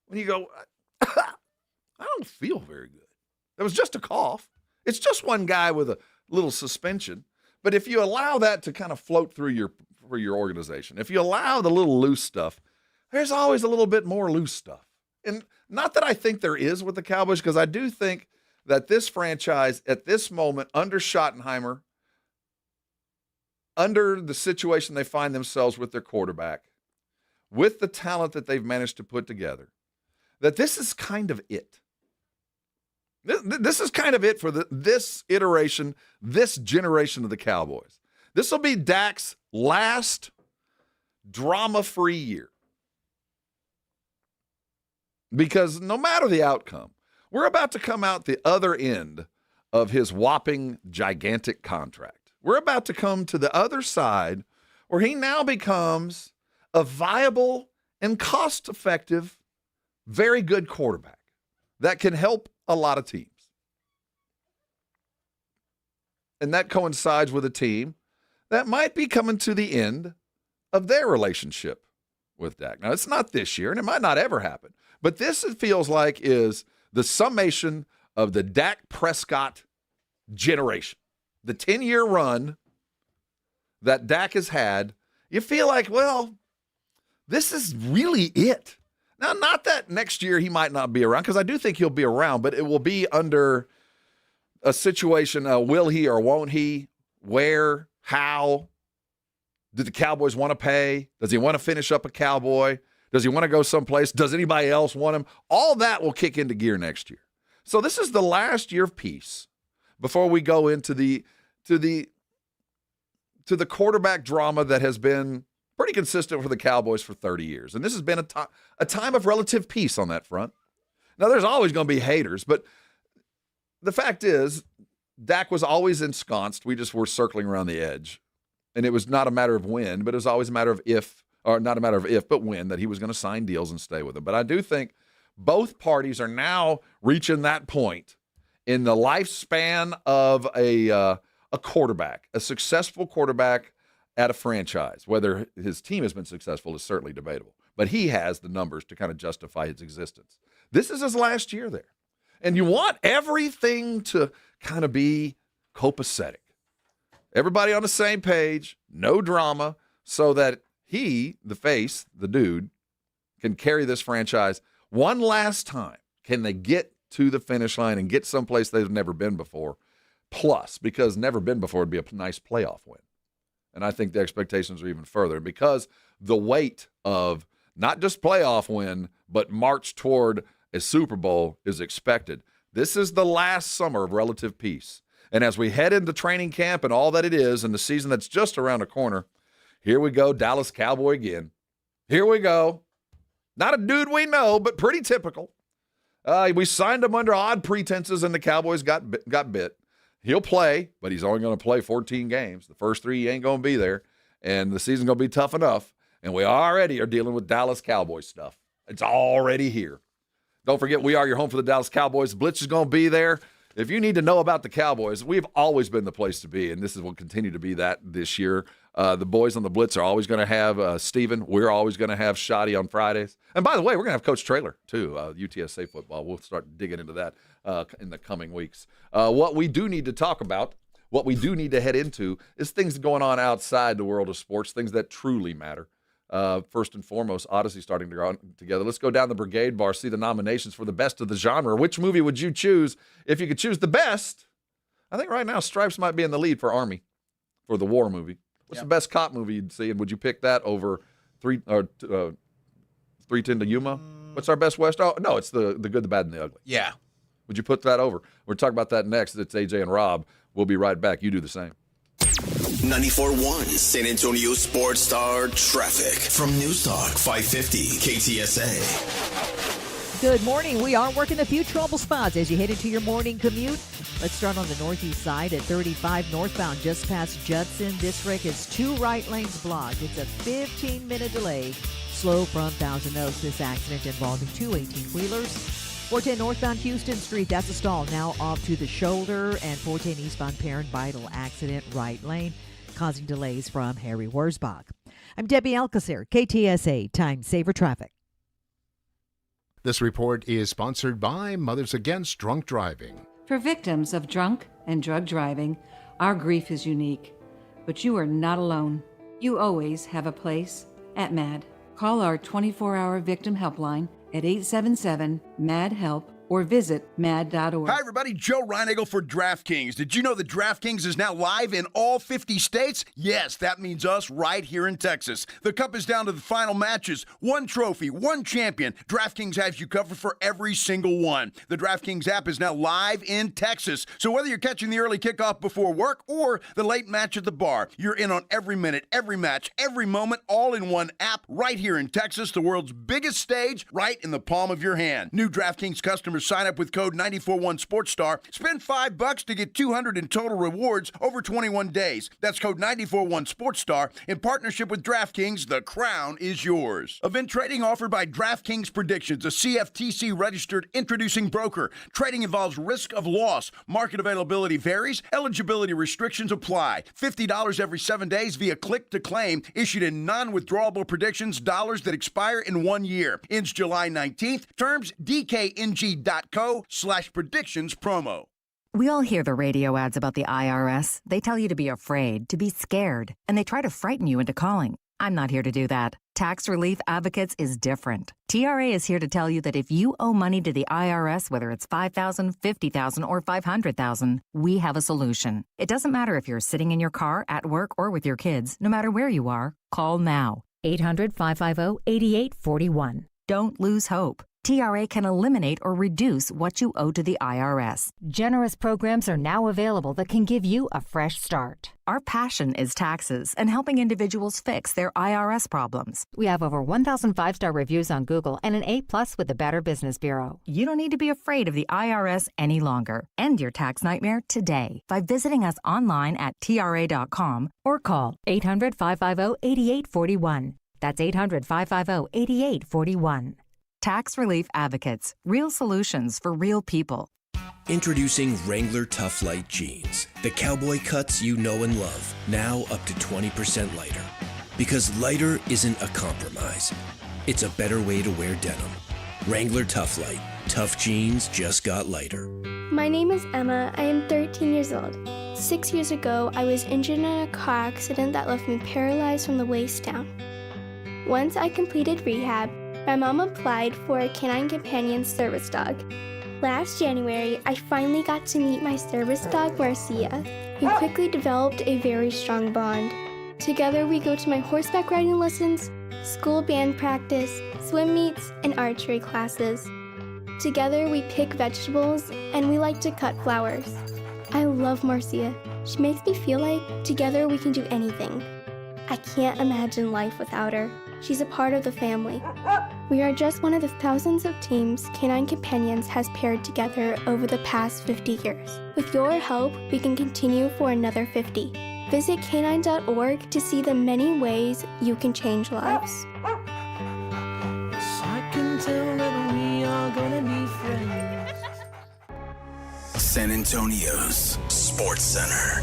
when you go, I don't feel very good. It was just a cough. It's just one guy with a little suspension. But if you allow that to kind of float through your organization, if you allow the little loose stuff, there's always a little bit more loose stuff. And not that I think there is with the Cowboys, because I do think that this franchise at this moment, under Schottenheimer, under the situation they find themselves with their quarterback, with the talent that they've managed to put together, that this is kind of it. This is kind of it for this iteration, this generation of the Cowboys. This will be Dak's last drama-free year. Because no matter the outcome, we're about to come out the other end of his whopping, gigantic contract. We're about to come to the other side where he now becomes a viable and cost-effective, very good quarterback that can help a lot of teams. And that coincides with a team that might be coming to the end of their relationship with Dak. Now, it's not this year, and it might not ever happen. But this, it feels like, is the summation of the Dak Prescott generation. The 10-year run that Dak has had, you feel like, well, this is really it. Now, not that next year he might not be around, because I do think he'll be around, but it will be under a situation, will he or won't he, where, how, do the Cowboys want to pay? Does he want to finish up a Cowboy? Does he want to go someplace? Does anybody else want him? All that will kick into gear next year. So this is the last year of peace before we go into the quarterback drama that has been pretty consistent for the Cowboys for 30 years. And this has been a time of relative peace on that front. Now, there's always going to be haters, but the fact is, Dak was always ensconced. We just were circling around the edge. And it was not a matter of when, but it was always a matter of if, or not a matter of if, but when, that he was going to sign deals and stay with them. But I do think both parties are now reaching that point in the lifespan of a quarterback, a successful quarterback at a franchise. Whether his team has been successful is certainly debatable, but he has the numbers to kind of justify his existence. This is his last year there. And you want everything to kind of be copacetic. Everybody on the same page, no drama, so that he, the face, the dude, can carry this franchise one last time. Can they get to the finish line and get someplace they've never been before? Plus, because never been before would be a nice playoff win. And I think the expectations are even further because the weight of not just playoff win, but march toward a Super Bowl is expected. This is the last summer of relative peace. And as we head into training camp and all that it is and the season that's just around the corner, here we go, Dallas Cowboy again. Here we go. Not a dude we know, but pretty typical. We signed him under odd pretenses, and the Cowboys got bit. He'll play, but he's only going to play 14 games. The first 3 he ain't going to be there, and the season's going to be tough enough. And we already are dealing with Dallas Cowboys stuff. It's already here. Don't forget, we are your home for the Dallas Cowboys. Blitz is going to be there. If you need to know about the Cowboys, we've always been the place to be, and this will continue to be that this year. The boys on the Blitz are always going to have Steven. We're always going to have Shotty on Fridays. And by the way, we're going to have Coach Traylor, too, UTSA football. We'll start digging into that in the coming weeks. What we do need to talk about, What we do need to head into is things going on outside the world of sports, things that truly matter. First and foremost, Odyssey starting to go together. Let's go down the Brigade Bar, see the nominations for the best of the genre. Which movie would you choose if you could choose the best? I think right now Stripes might be in the lead for Army, for the war movie. What's the best cop movie you'd see, and would you pick that over 310 to Yuma? What's our best West? Oh, no, it's the Good, the Bad, and the Ugly. Yeah. Would you put that over? We're talking about that next. It's AJ and Rob. We'll be right back. You do the same. 94.1 San Antonio Sports Star Traffic from News Talk 550 KTSA. Good morning. We are working a few trouble spots as you head into your morning commute. Let's start on the northeast side at 35 northbound just past Judson. This wreck is 2 right lanes blocked. It's a 15-minute delay. Slow from Thousand Oaks. This accident involving 2 18-wheelers. 410 northbound Houston Street. That's a stall now off to the shoulder. And 410 eastbound Perrin Vital accident right lane, causing delays from Harry Wurzbach. I'm Debbie Alcacer, KTSA Time Saver Traffic. This report is sponsored by Mothers Against Drunk Driving. For victims of drunk and drug driving, our grief is unique. But you are not alone. You always have a place at MAD. Call our 24-hour victim helpline at 877-MAD-HELP or visit mad.org. Hi, everybody. Joe Reinagel for DraftKings. Did you know that DraftKings is now live in all 50 states? Yes, that means us right here in Texas. The Cup is down to the final matches. 1 trophy, 1 champion. DraftKings has you covered for every single one. The DraftKings app is now live in Texas. So whether you're catching the early kickoff before work or the late match at the bar, you're in on every minute, every match, every moment, all in one app right here in Texas, the world's biggest stage, right in the palm of your hand. New DraftKings customers sign up with code 941SportsStar. Spend $5 to get $200 in total rewards over 21 days. That's code 941SportsStar. In partnership with DraftKings, the crown is yours. Event trading offered by DraftKings Predictions, a CFTC registered introducing broker. Trading involves risk of loss. Market availability varies. Eligibility restrictions apply. $50 every 7 days via click to claim. Issued in non-withdrawable predictions, dollars that expire in 1 year. Ends July 19th. Terms DKNG.co/predictions promo. We all hear the radio ads about the IRS. They tell you to be afraid, to be scared, and they try to frighten you into calling. I'm not here to do that. Tax Relief Advocates is different. TRA is here to tell you that if you owe money to the IRS, whether it's $5,000, $50,000, or $500,000, we have a solution. It doesn't matter if you're sitting in your car, at work, or with your kids. No matter where you are, call now. 800-550-8841. Don't lose hope. TRA can eliminate or reduce what you owe to the IRS. Generous programs are now available that can give you a fresh start. Our passion is taxes and helping individuals fix their IRS problems. We have over 1,000 5-star reviews on Google and an A+ with the Better Business Bureau. You don't need to be afraid of the IRS any longer. End your tax nightmare today by visiting us online at TRA.com or call 800-550-8841. That's 800-550-8841. Tax Relief Advocates. Real solutions for real people. Introducing Wrangler Tough Light Jeans. The cowboy cuts you know and love. Now up to 20% lighter. Because lighter isn't a compromise. It's a better way to wear denim. Wrangler Tough Light. Tough jeans just got lighter. My name is Emma. I am 13 years old. 6 years ago, I was injured in a car accident that left me paralyzed from the waist down. Once I completed rehab, my mom applied for a canine companion service dog. Last January, I finally got to meet my service dog, Marcia. We quickly developed a very strong bond. Together, we go to my horseback riding lessons, school band practice, swim meets, and archery classes. Together, we pick vegetables, and we like to cut flowers. I love Marcia. She makes me feel like together we can do anything. I can't imagine life without her. She's a part of the family. We are just one of the thousands of teams Canine Companions has paired together over the past 50 years. With your help, we can continue for another 50. Visit canine.org to see the many ways you can change lives. I can tell that we are gonna be friends. San Antonio's Sports Center.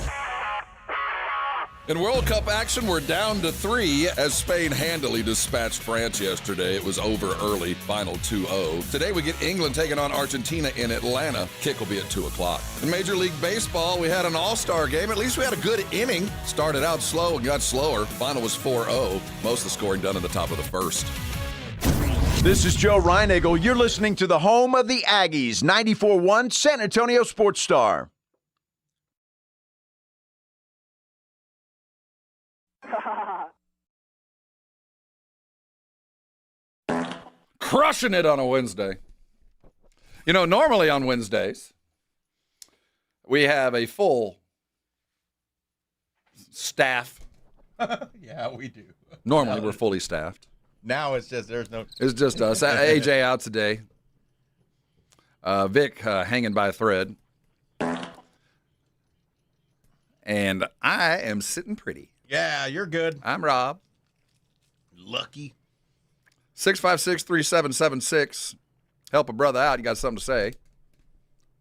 In World Cup action, we're down to 3 as Spain handily dispatched France yesterday. It was over early, final 2-0. Today we get England taking on Argentina in Atlanta. Kick will be at 2 o'clock. In Major League Baseball, we had an all-star game. At least we had a good inning. Started out slow and got slower. Final was 4-0. Most of the scoring done in the top of the first. This is Joe Reinagle. You're listening to the home of the Aggies, 94.1 San Antonio Sports Star. Crushing it on a Wednesday. You know, normally on Wednesdays, we have a full staff. Yeah, we do. Normally, we're fully staffed. Now it's just there's no. It's just us. AJ out today. Vic hanging by a thread. And I am sitting pretty. Yeah, you're good. I'm Rob. Lucky. 656-3776. Help a brother out. You got something to say.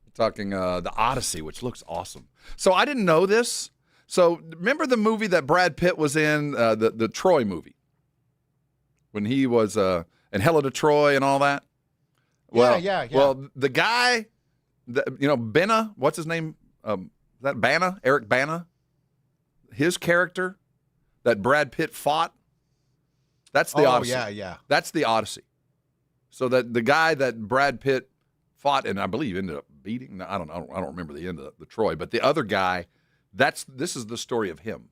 We're talking the Odyssey, which looks awesome. So I didn't know this. So remember the movie that Brad Pitt was in, the Troy movie? When he was in Helen of Troy and all that? Well, yeah. Well, the guy, Bana, what's his name? Is that Bana? Eric Bana? His character that Brad Pitt fought? That's the Odyssey. Yeah. That's the Odyssey. So that the guy that Brad Pitt fought and I believe ended up beating. I don't remember the end of the Troy, but the other guy, this is the story of him.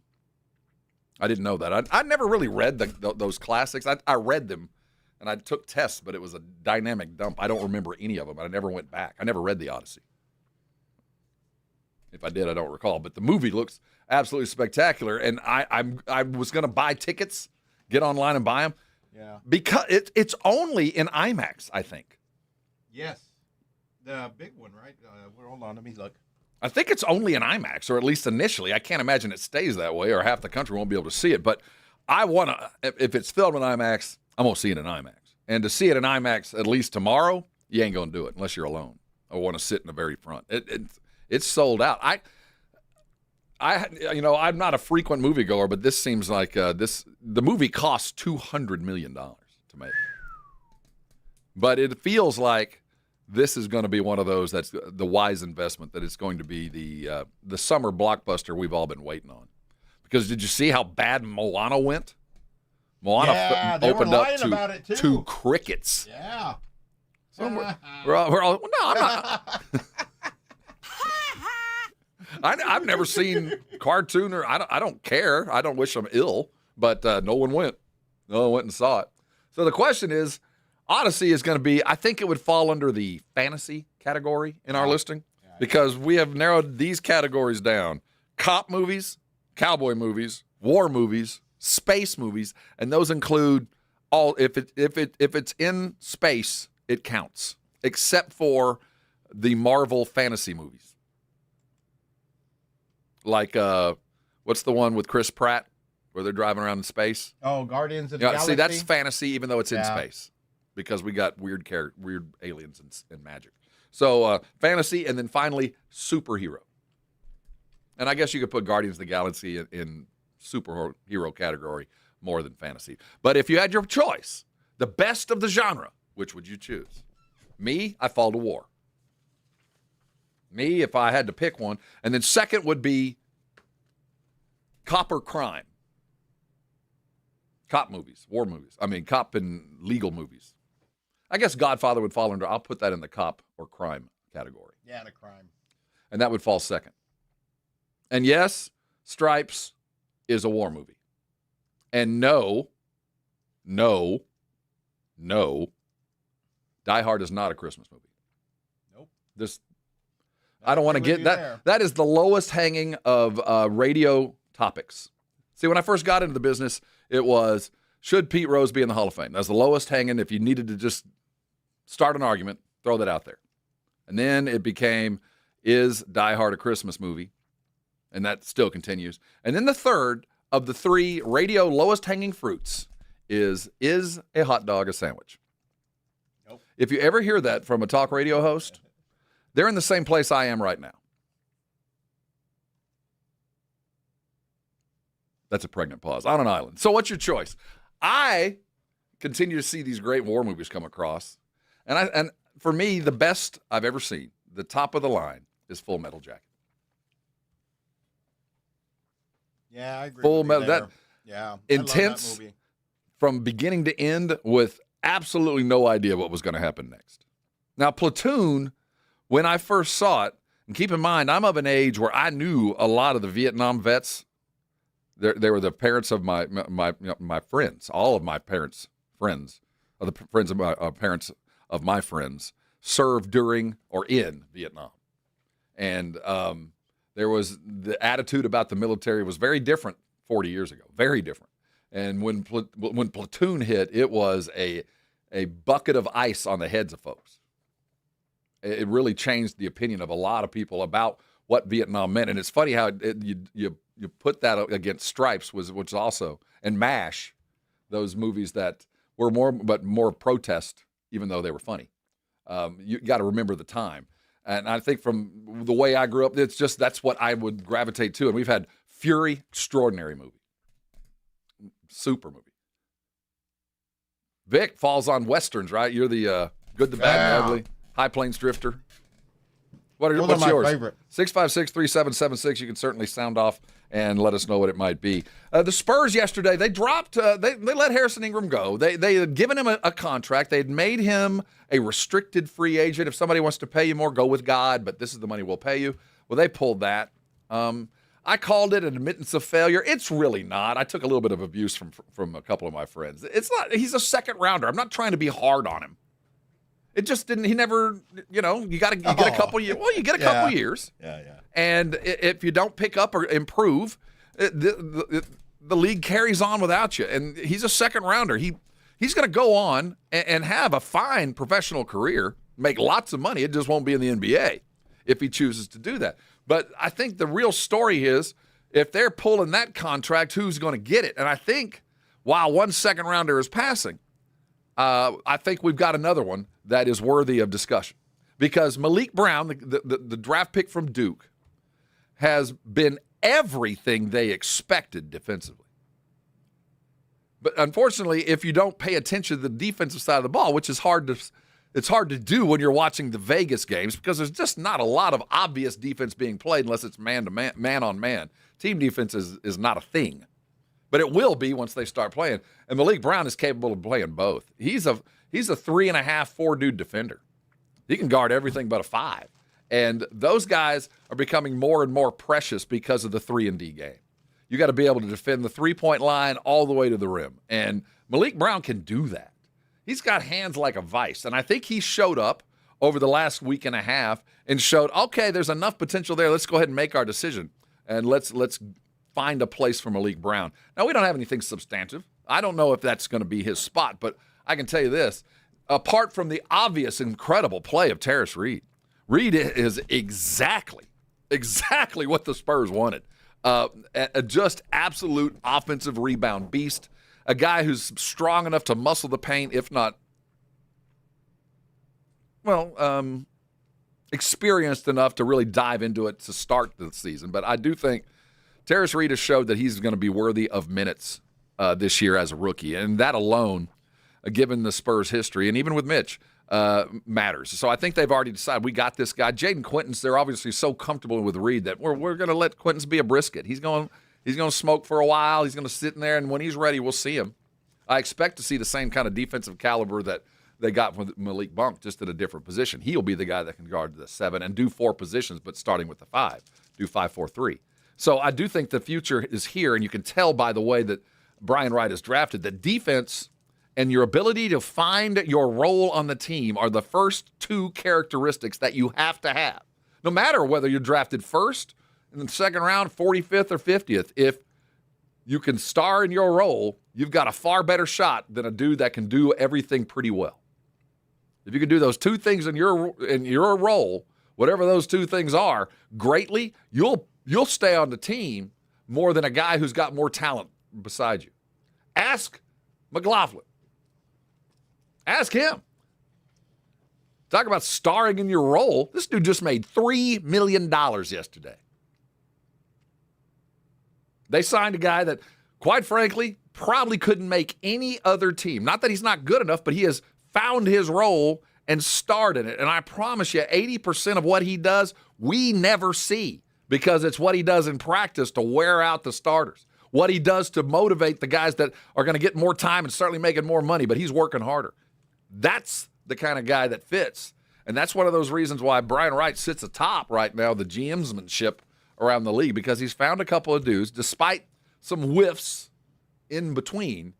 I didn't know that. I never really read those classics. I read them, and I took tests, but it was a dynamic dump. I don't remember any of them. I never went back. I never read the Odyssey. If I did, I don't recall. But the movie looks absolutely spectacular, and I was going to buy tickets, get online and buy them. Yeah. Because it's only in IMAX, I think. Yes. The big one, right? Hold on, let me look. I think it's only in IMAX, or at least initially. I can't imagine it stays that way, or half the country won't be able to see it. But I want to, if it's filmed in IMAX, I'm going to see it in IMAX. And to see it in IMAX at least tomorrow, you ain't going to do it unless you're alone or want to sit in the very front. It's sold out. I'm not a frequent moviegoer, but this seems like the movie costs $200 million to make. But it feels like this is going to be one of those that's the wise investment, that it's going to be the summer blockbuster we've all been waiting on. Because did you see how bad Moana went? Moana opened up to 2 crickets. Yeah. So we're all no, I'm not. I've never seen cartoon, or I don't care. I don't wish them ill, but no one went. No one went and saw it. So the question is, Odyssey is going to be, I think it would fall under the fantasy category in our listing, because we have narrowed these categories down: cop movies, cowboy movies, war movies, space movies, and those include all. If it's in space, it counts, except for the Marvel fantasy movies. Like what's the one with Chris Pratt where they're driving around in space? Oh, Guardians of the Galaxy. See, that's fantasy, even though it's in space, because we got weird aliens and magic. So fantasy, and then finally superhero. And I guess you could put Guardians of the Galaxy in superhero category more than fantasy. But if you had your choice, the best of the genre, which would you choose? Me, I fall to war. Me, if I had to pick one. And then second would be cop or crime. Cop movies, war movies. I mean, cop and legal movies. I guess Godfather would fall under, I'll put that in the cop or crime category. Yeah, the crime. And that would fall second. And yes, Stripes is a war movie. And no, Die Hard is not a Christmas movie. Nope. I don't want to get that. There. That is the lowest hanging of radio topics. See, when I first got into the business, it was, should Pete Rose be in the Hall of Fame? That's the lowest hanging. If you needed to just start an argument, throw that out there. And then it became, is Die Hard a Christmas movie? And that still continues. And then the third of the 3 radio lowest hanging fruits is a hot dog a sandwich? Nope. If you ever hear that from a talk radio host, they're in the same place I am right now. That's a pregnant pause on an island. So what's your choice? I continue to see these great war movies come across. And for me, the best I've ever seen, the top of the line, is Full Metal Jacket. Yeah, I agree. Full with you Metal. there. Yeah, intense I love that movie. from beginning to end with absolutely no idea what was going to happen next. Now, Platoon, when I first saw it, and keep in mind, I'm of an age where I knew a lot of the Vietnam vets. They were the parents of my friends, all of my parents' friends, or the friends of my parents of my friends served during or in Vietnam. And there was the attitude about the military was very different 40 years ago, very different. And when Platoon hit, it was a bucket of ice on the heads of folks. It really changed the opinion of a lot of people about what Vietnam meant. And it's funny how you put that against Stripes, which also, and MASH, those movies that were more protest, even though they were funny. You got to remember the time. And I think from the way I grew up, that's what I would gravitate to. And we've had Fury, extraordinary movie. Super movie. Vic falls on Westerns, right? You're the Good, the Bad, and Ugly. High Plains Drifter. What's yours? Favorite. 656-3776. You can certainly sound off and let us know what it might be. The Spurs yesterday, they dropped, they let Harrison Ingram go. They had given him a contract. They had made him a restricted free agent. If somebody wants to pay you more, go with God, but this is the money we'll pay you. Well, they pulled that. I called it an admittance of failure. It's really not. I took a little bit of abuse from a couple of my friends. It's not. He's a second rounder. I'm not trying to be hard on him. It just didn't. He never. You get a couple years. Well, you get a couple years. Yeah. And if you don't pick up or improve, the league carries on without you. And he's a second rounder. He's going to go on and have a fine professional career, make lots of money. It just won't be in the NBA if he chooses to do that. But I think the real story is if they're pulling that contract, who's going to get it? And I think while one second rounder is passing, I think we've got another one that is worthy of discussion. Because Malik Brown, the draft pick from Duke, has been everything they expected defensively. But unfortunately, if you don't pay attention to the defensive side of the ball, which is hard to do when you're watching the Vegas games because there's just not a lot of obvious defense being played unless it's man-to-man, man-on-man. Team defense is not a thing. But it will be once they start playing. And Malik Brown is capable of playing both. He's a 3.5, 4 dude defender. He can guard everything but a 5. And those guys are becoming more and more precious because of the 3-and-D game. You got to be able to defend the 3-point line all the way to the rim. And Malik Brown can do that. He's got hands like a vice. And I think he showed up over the last week and a half and showed, okay, there's enough potential there. Let's go ahead and make our decision. And let's find a place for Malik Brown. Now, we don't have anything substantive. I don't know if that's going to be his spot, but I can tell you this. Apart from the obvious incredible play of Terrace Reed, Reed is exactly what the Spurs wanted. Just absolute offensive rebound beast. A guy who's strong enough to muscle the paint, if not, experienced enough to really dive into it to start the season. But I do think Terrace Reed has showed that he's going to be worthy of minutes this year as a rookie. And that alone, given the Spurs history, and even with Mitch, matters. So I think they've already decided we got this guy. Jaden Quintons, they're obviously so comfortable with Reed that we're going to let Quintons be a brisket. He's going to smoke for a while. He's going to sit in there, and when he's ready, we'll see him. I expect to see the same kind of defensive caliber that they got with Malik Monk, just at a different position. He'll be the guy that can guard the 7 and do 4 positions, but starting with the 5, do 5-4-3. So I do think the future is here, and you can tell by the way that Brian Wright is drafted that defense and your ability to find your role on the team are the first 2 characteristics that you have to have. No matter whether you're drafted first, in the second round, 45th or 50th, if you can star in your role, you've got a far better shot than a dude that can do everything pretty well. If you can do those 2 things in your role, whatever those 2 things are, greatly, you'll stay on the team more than a guy who's got more talent beside you. Ask McLaughlin. Ask him. Talk about starring in your role. This dude just made $3 million yesterday. They signed a guy that quite frankly, probably couldn't make any other team. Not that he's not good enough, but he has found his role and started it. And I promise you, 80% of what he does, we never see because it's what he does in practice to wear out the starters, what he does to motivate the guys that are going to get more time and certainly making more money, but he's working harder. That's the kind of guy that fits. And that's one of those reasons why Brian Wright sits atop right now, the GMsmanship around the league, because he's found a couple of dudes, despite some whiffs in between,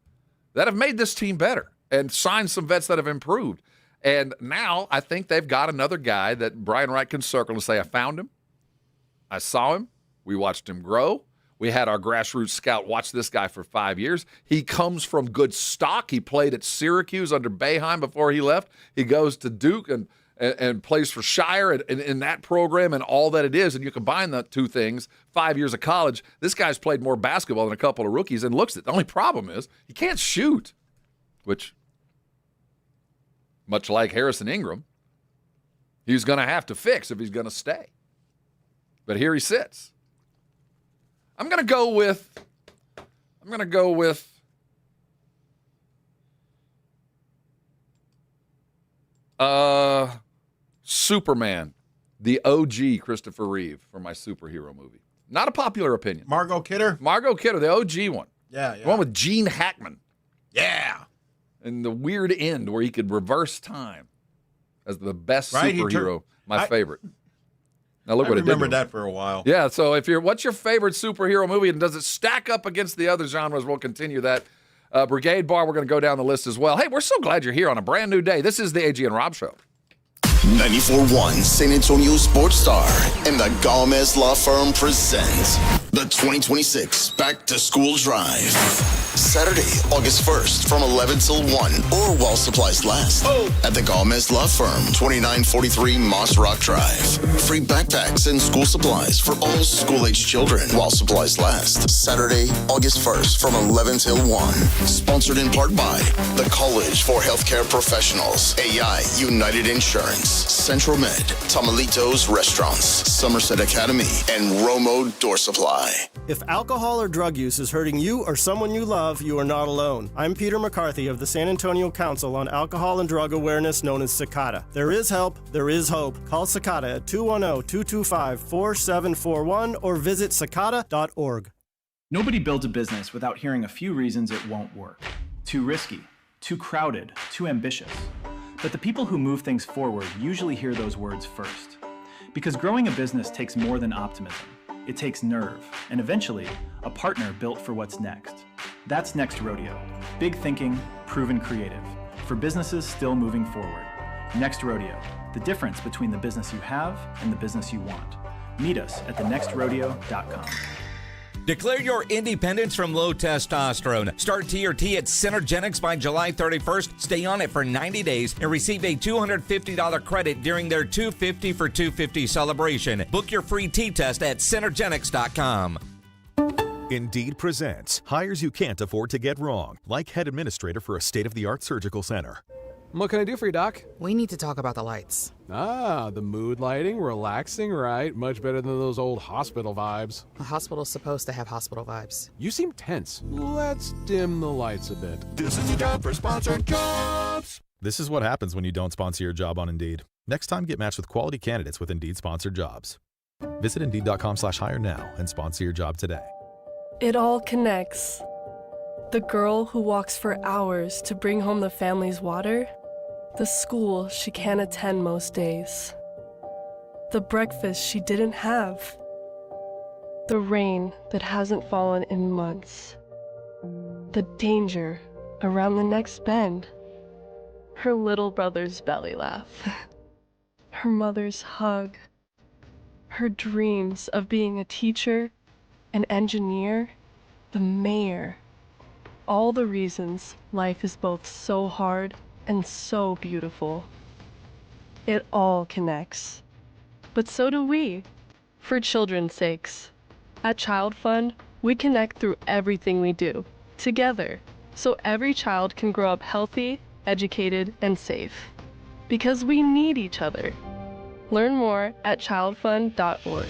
that have made this team better and signed some vets that have improved. And now I think they've got another guy that Brian Wright can circle and say, I found him. I saw him. We watched him grow. We had our grassroots scout watch this guy for 5 years. He comes from good stock. He played at Syracuse under Boeheim before he left. He goes to Duke and plays for Shire in that program and all that it is. And you combine the two things, 5 years of college, this guy's played more basketball than a couple of rookies and looks it. The only problem is he can't shoot, which, much like Harrison Ingram, he's going to have to fix if he's going to stay. But here he sits. I'm going to go with Superman, the OG Christopher Reeve for my superhero movie. Not a popular opinion. Margot Kidder, the OG one. Yeah. The one with Gene Hackman. Yeah. And the weird end where he could reverse time as the best superhero, my favorite. Now look what it did. I remember that for a while. Yeah, so what's your favorite superhero movie, and does it stack up against the other genres? We'll continue that. Brigade Bar, we're going to go down the list as well. Hey, we're so glad you're here on a brand new day. This is the AG and Rob Show. 94.1 San Antonio Sports Star and the Gomez Law Firm present the 2026 Back to School Drive. Saturday, August 1st from 11 till 1 or while supplies last at the Gomez Law Firm, 2943 Moss Rock Drive. Free backpacks and school supplies for all school-age children while supplies last. Saturday, August 1st from 11 till 1. Sponsored in part by the College for Healthcare Professionals, AI United Insurance, Central Med, Tamalitos Restaurants, Somerset Academy, and Romo Door Supply. If alcohol or drug use is hurting you or someone you love, you are not alone. I'm Peter McCarthy of the San Antonio Council on Alcohol and Drug Awareness, known as CICADA. There is help, there is hope. Call CICADA at 210-225-4741 or visit cicada.org. Nobody builds a business without hearing a few reasons it won't work. Too risky, too crowded, too ambitious. But the people who move things forward usually hear those words first. Because growing a business takes more than optimism. It takes nerve, and eventually, a partner built for what's next. That's Next Rodeo. Big thinking, proven creative. For businesses still moving forward. Next Rodeo. The difference between the business you have and the business you want. Meet us at thenextrodeo.com. Declare your independence from low testosterone. Start TRT at Synergenics by July 31st. Stay on it for 90 days and receive a $250 credit during their 250 for 250 celebration. Book your free T-test at Synergenics.com. Indeed presents hires you can't afford to get wrong, like head administrator for a state-of-the-art surgical center. What can I do for you, Doc? We need to talk about the lights. The mood lighting, relaxing, right? Much better than those old hospital vibes. A hospital's supposed to have hospital vibes. You seem tense. Let's dim the lights a bit. This is your job for sponsored jobs. This is what happens when you don't sponsor your job on Indeed. Next time, get matched with quality candidates with Indeed sponsored jobs. Visit Indeed.com/hire now and sponsor your job today. It all connects. The girl who walks for hours to bring home the family's water. The school she can't attend most days. The breakfast she didn't have. The rain that hasn't fallen in months. The danger around the next bend. Her little brother's belly laugh. Her mother's hug. Her dreams of being a teacher, an engineer, the mayor. All the reasons life is both so hard and so beautiful. It all connects. But so do we, for children's sakes. At Child Fund, we connect through everything we do, together, so every child can grow up healthy, educated, and safe. Because we need each other. Learn more at childfund.org.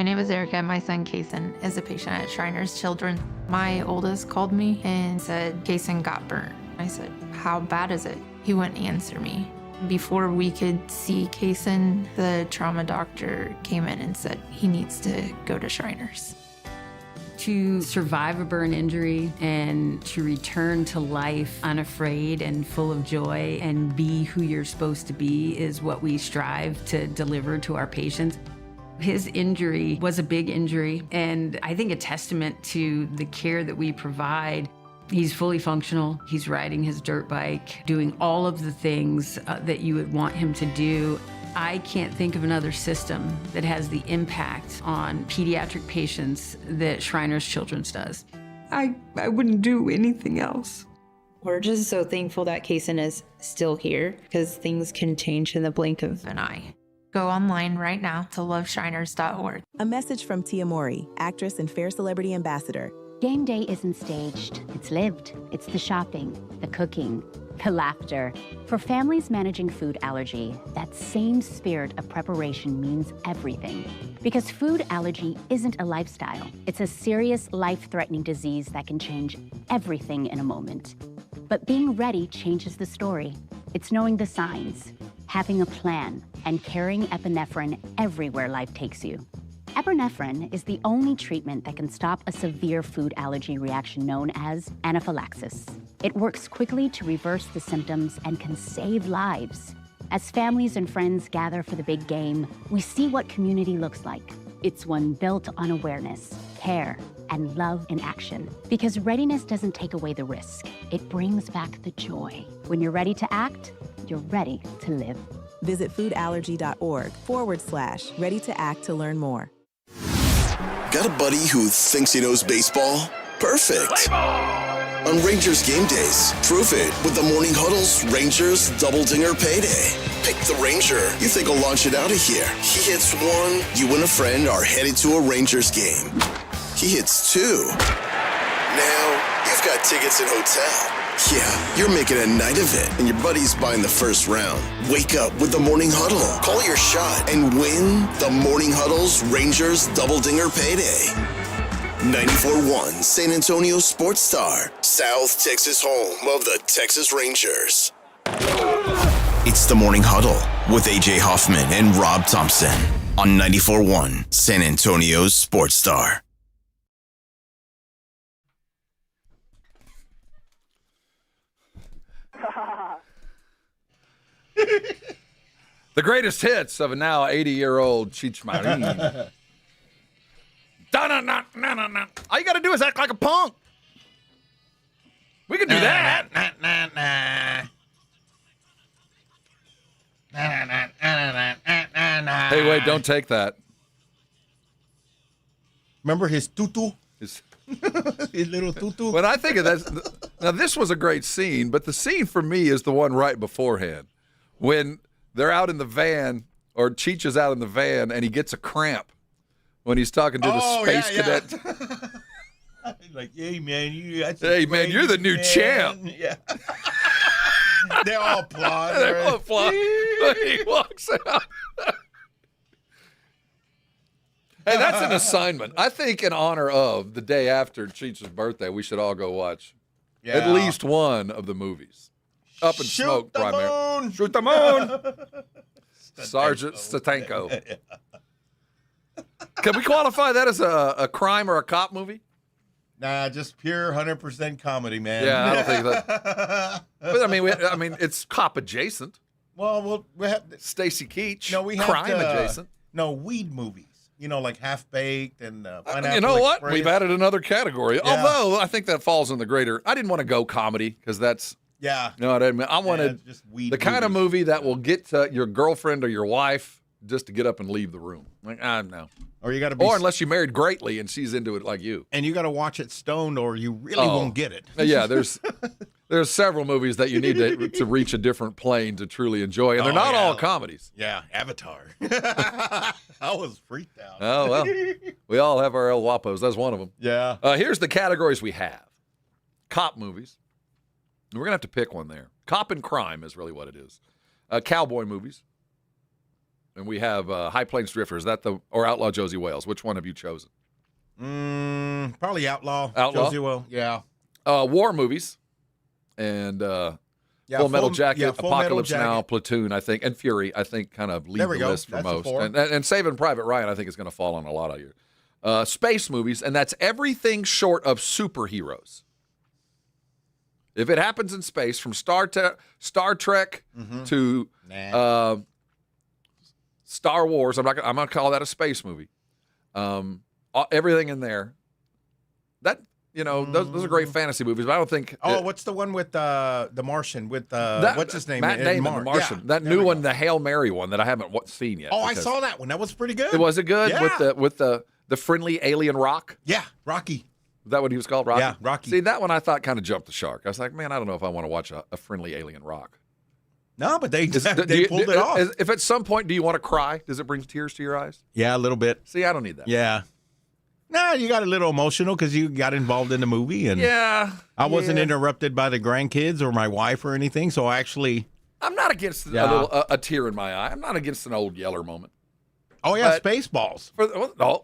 My name is Erica. My son, Kason, is a patient at Shriners Children. My oldest called me and said, Kason got burnt. I said, how bad is it? He wouldn't answer me. Before we could see Kason, the trauma doctor came in and said he needs to go to Shriners. To survive a burn injury and to return to life unafraid and full of joy and be who you're supposed to be is what we strive to deliver to our patients. His injury was a big injury, and I think a testament to the care that we provide. He's fully functional. He's riding his dirt bike, doing all of the things that you would want him to do. I can't think of another system that has the impact on pediatric patients that Shriners Children's does. I wouldn't do anything else. We're just so thankful that Kason is still here because things can change in the blink of an eye. Go online right now to loveshriners.org. A message from Tia Mowry, actress and Fair Celebrity Ambassador. Game day isn't staged, it's lived. It's the shopping, the cooking, the laughter. For families managing food allergy, that same spirit of preparation means everything. Because food allergy isn't a lifestyle. It's a serious, life-threatening disease that can change everything in a moment. But being ready changes the story. It's knowing the signs, having a plan, and carrying epinephrine everywhere life takes you. Epinephrine is the only treatment that can stop a severe food allergy reaction known as anaphylaxis. It works quickly to reverse the symptoms and can save lives. As families and friends gather for the big game, we see what community looks like. It's one built on awareness, care, and love in action. Because readiness doesn't take away the risk. It brings back the joy. When you're ready to act, you're ready to live. Visit foodallergy.org/ready to act to learn more. Got a buddy who thinks he knows baseball? Perfect. On Rangers game days, prove it with the Morning Huddle's Rangers Double Dinger Payday. Pick the Ranger you think will launch it out of here. He hits one, you and a friend are headed to a Rangers game. He hits two. Now, you've got tickets and hotel. Yeah, you're making a night of it, and your buddy's buying the first round. Wake up with the Morning Huddle. Call your shot and win the Morning Huddle's Rangers Double Dinger Payday. 94.1 San Antonio Sports Star, South Texas home of the Texas Rangers. It's the Morning Huddle with AJ Hoffman and Rob Thompson on 94.1 San Antonio Sports Star. The greatest hits of a now 80-year-old Cheech Marin. All you got to do is act like a punk. We can do that. Hey, wait, don't take that. Remember his tutu? His little tutu? When I think of that, now this was a great scene, but the scene for me is the one right beforehand. When they're out in the van, or Cheech is out in the van, and he gets a cramp when he's talking to the space cadet. Like, hey, man, you're the new champ. Yeah. They all applaud. They all applaud. He walks out. Hey, that's an assignment. I think in honor of the day after Cheech's birthday, we should all go watch at least one of the movies. Up in Smoke, primarily. Shoot the moon! Sergeant Statenko. Can we qualify that as a crime or a cop movie? Nah, just pure 100% comedy, man. Yeah, I don't think that. But I mean, it's cop adjacent. Well, we have Stacy Keach. No, we have crime adjacent. No, weed movies. You know, like Half Baked and Pineapple You know what? Express. We've added another category. Yeah. Although I think that falls in the greater. I didn't want to go comedy because that's. Yeah. You know what I mean? I wanted just the kind of movie that will get to your girlfriend or your wife just to get up and leave the room. Like, no. Or you got to be. Or unless you married greatly and she's into it like you. And you got to watch it stoned or you really won't get it. Yeah, there's several movies that you need to reach a different plane to truly enjoy. And they're not all comedies. Yeah, Avatar. I was freaked out. Oh, well. We all have our El Guapos. That's one of them. Yeah. Here's the categories we have. Cop movies. We're going to have to pick one there. Cop and crime is really what it is. Cowboy movies. And we have High Plains Drifter. Is that or Outlaw Josie Wales? Which one have you chosen? Probably Outlaw. Outlaw? Josie Wales. Yeah. War movies. And Full Metal Jacket, Apocalypse Now, Platoon, I think, and Fury, I think, kind of lead the list for most. And Saving Private Ryan, I think, is going to fall on a lot of you. Space movies, and that's everything short of superheroes. If it happens in space, from Star Trek to Star Wars, I'm going to call that a space movie. Everything in there. Those are great fantasy movies, but I don't think. What's the one with the Martian? With what's his name? Matt Damon, The Martian. Yeah, that new one, the Hail Mary one that I haven't seen yet. I saw that one. That was pretty good. Was it good? Yeah. With the friendly alien rock? Yeah, Rocky. Is that what he was called? Rocky? Yeah, Rocky. See, that one I thought kind of jumped the shark. I was like, man, I don't know if I want to watch a friendly alien rock. No, but they pulled it off. If at some point do you want to cry? Does it bring tears to your eyes? Yeah, a little bit. See, I don't need that. Yeah. No, you got a little emotional because you got involved in the movie, and I wasn't interrupted by the grandkids or my wife or anything. So I'm not against a tear in my eye. I'm not against an old Yeller moment. Oh yeah, Spaceballs.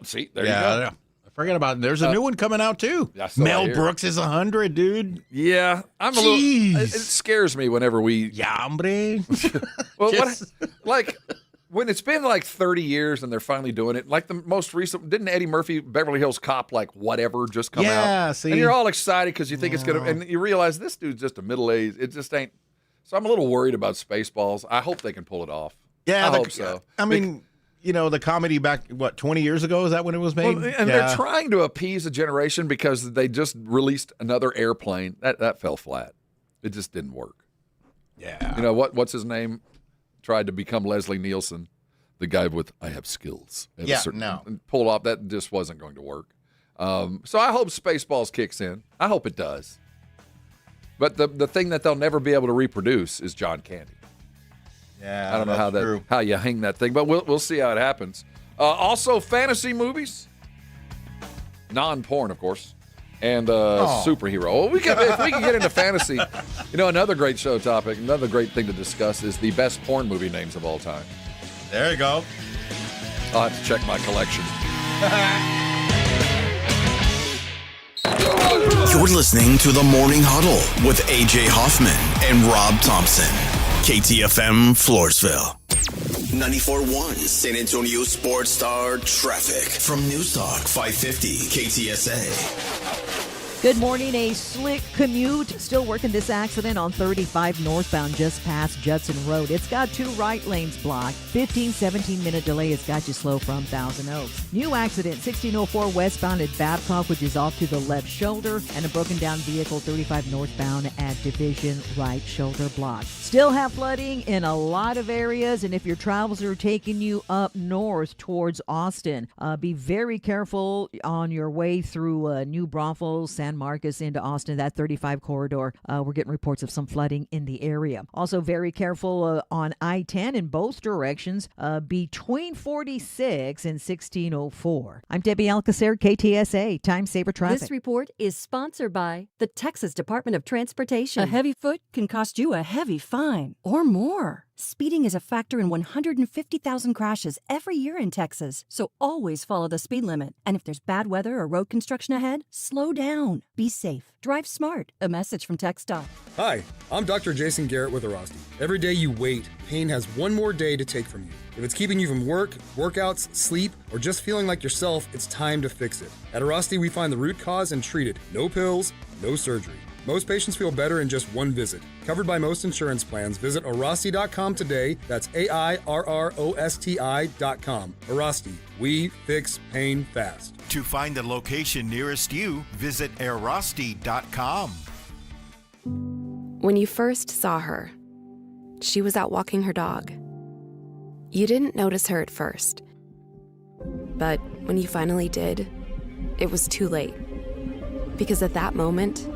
See, there you go. Yeah. I forget about it. There's a new one coming out too. Mel Brooks is 100, dude. Yeah, I'm a little. It scares me whenever we. Yeah, hombre. Well, when it's been like 30 years and they're finally doing it, like the most recent, didn't Eddie Murphy, Beverly Hills Cop, like whatever, just come out? Yeah, see. And you're all excited because you think it's going to, and you realize this dude's just a middle-aged, it just ain't. So I'm a little worried about Spaceballs. I hope they can pull it off. Yeah, I hope so. I mean, the comedy back, 20 years ago? Is that when it was made? Well, and they're trying to appease a generation because they just released another Airplane. That fell flat. It just didn't work. Yeah. What's his name? Tried to become Leslie Nielsen, the guy with I have skills. And pulled off. That just wasn't going to work. So I hope Spaceballs kicks in. I hope it does. But the thing that they'll never be able to reproduce is John Candy. Yeah, I don't know how you hang that thing, but we'll see how it happens. Also, fantasy movies, non-porn, of course, and superhero. Well, if we can get into fantasy, another great show topic, another great thing to discuss is the best porn movie names of all time. There you go. I'll have to check my collection. You're listening to The Morning Huddle with A.J. Hoffman and Rob Thompson. KTFM Floresville. 94.1 San Antonio Sports Star Traffic from News Talk 550 KTSA. Good morning. A slick commute. Still working this accident on 35 northbound just past Judson Road. It's got 2 right lanes blocked. 17-minute delay has got you slow from Thousand Oaks. New accident 1604 westbound at Babcock, which is off to the left shoulder, and a broken down vehicle 35 northbound at Division, right shoulder blocked. Still have flooding in a lot of areas, and if your travels are taking you up north towards Austin, be very careful on your way through New Braunfels, San Marcos into Austin, that 35 corridor. We're getting reports of some flooding in the area. Also very careful on I-10 in both directions between 46 and 1604. I'm Debbie Alcacer, KTSA, Time Saver Traffic. This report is sponsored by the Texas Department of Transportation. A heavy foot can cost you a heavy fine or more. Speeding is a factor in 150,000 crashes every year in Texas, so always follow the speed limit. And if there's bad weather or road construction ahead, slow down. Be safe. Drive smart. A message from TxDOT. Hi, I'm Dr. Jason Garrett with Arasti. Every day you wait, pain has one more day to take from you. If it's keeping you from work, workouts, sleep, or just feeling like yourself, it's time to fix it. At Arasti, we find the root cause and treat it. No pills, no surgery. Most patients feel better in just one visit. Covered by most insurance plans, visit Arasti.com today. That's AIRROSTI.com. Arasti, we fix pain fast. To find the location nearest you, visit Arasti.com. When you first saw her, she was out walking her dog. You didn't notice her at first. But when you finally did, it was too late. Because at that moment,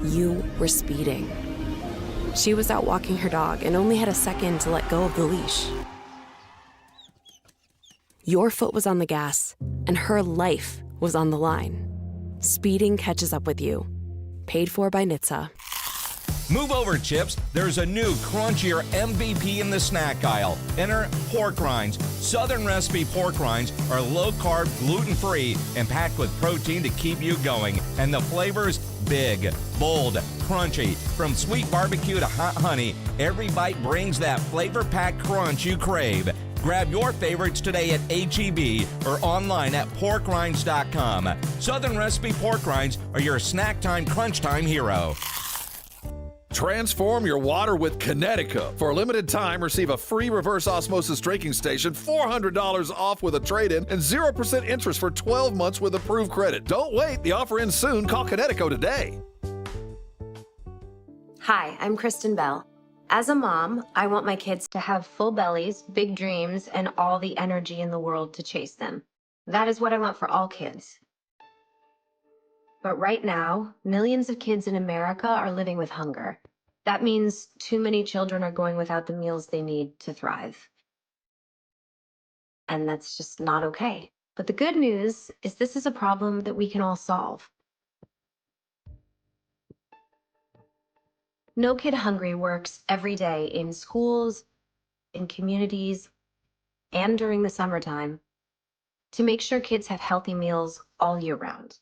you were speeding. She was out walking her dog and only had a second to let go of the leash. Your foot was on the gas, and her life was on the line. Speeding catches up with you. Paid for by NHTSA. Move over, Chips. There's a new crunchier MVP in the snack aisle. Enter pork rinds. Southern recipe pork rinds are low-carb, gluten-free, and packed with protein to keep you going. And the flavors, big, bold, crunchy. From sweet barbecue to hot honey, every bite brings that flavor-packed crunch you crave. Grab your favorites today at H-E-B or online at porkrinds.com. Southern recipe pork rinds are your snack time, crunch time hero. Transform your water with Connecticut. For a limited time, receive a free reverse osmosis drinking station, $400 off with a trade-in, and 0% interest for 12 months with approved credit. Don't wait. The offer ends soon. Call Connecticut today. Hi, I'm Kristen Bell. As a mom, I want my kids to have full bellies, big dreams, and all the energy in the world to chase them. That is what I want for all kids. But right now, millions of kids in America are living with hunger. That means too many children are going without the meals they need to thrive. And that's just not okay. But the good news is this is a problem that we can all solve. No Kid Hungry works every day in schools, in communities, and during the summertime to make sure kids have healthy meals all year round.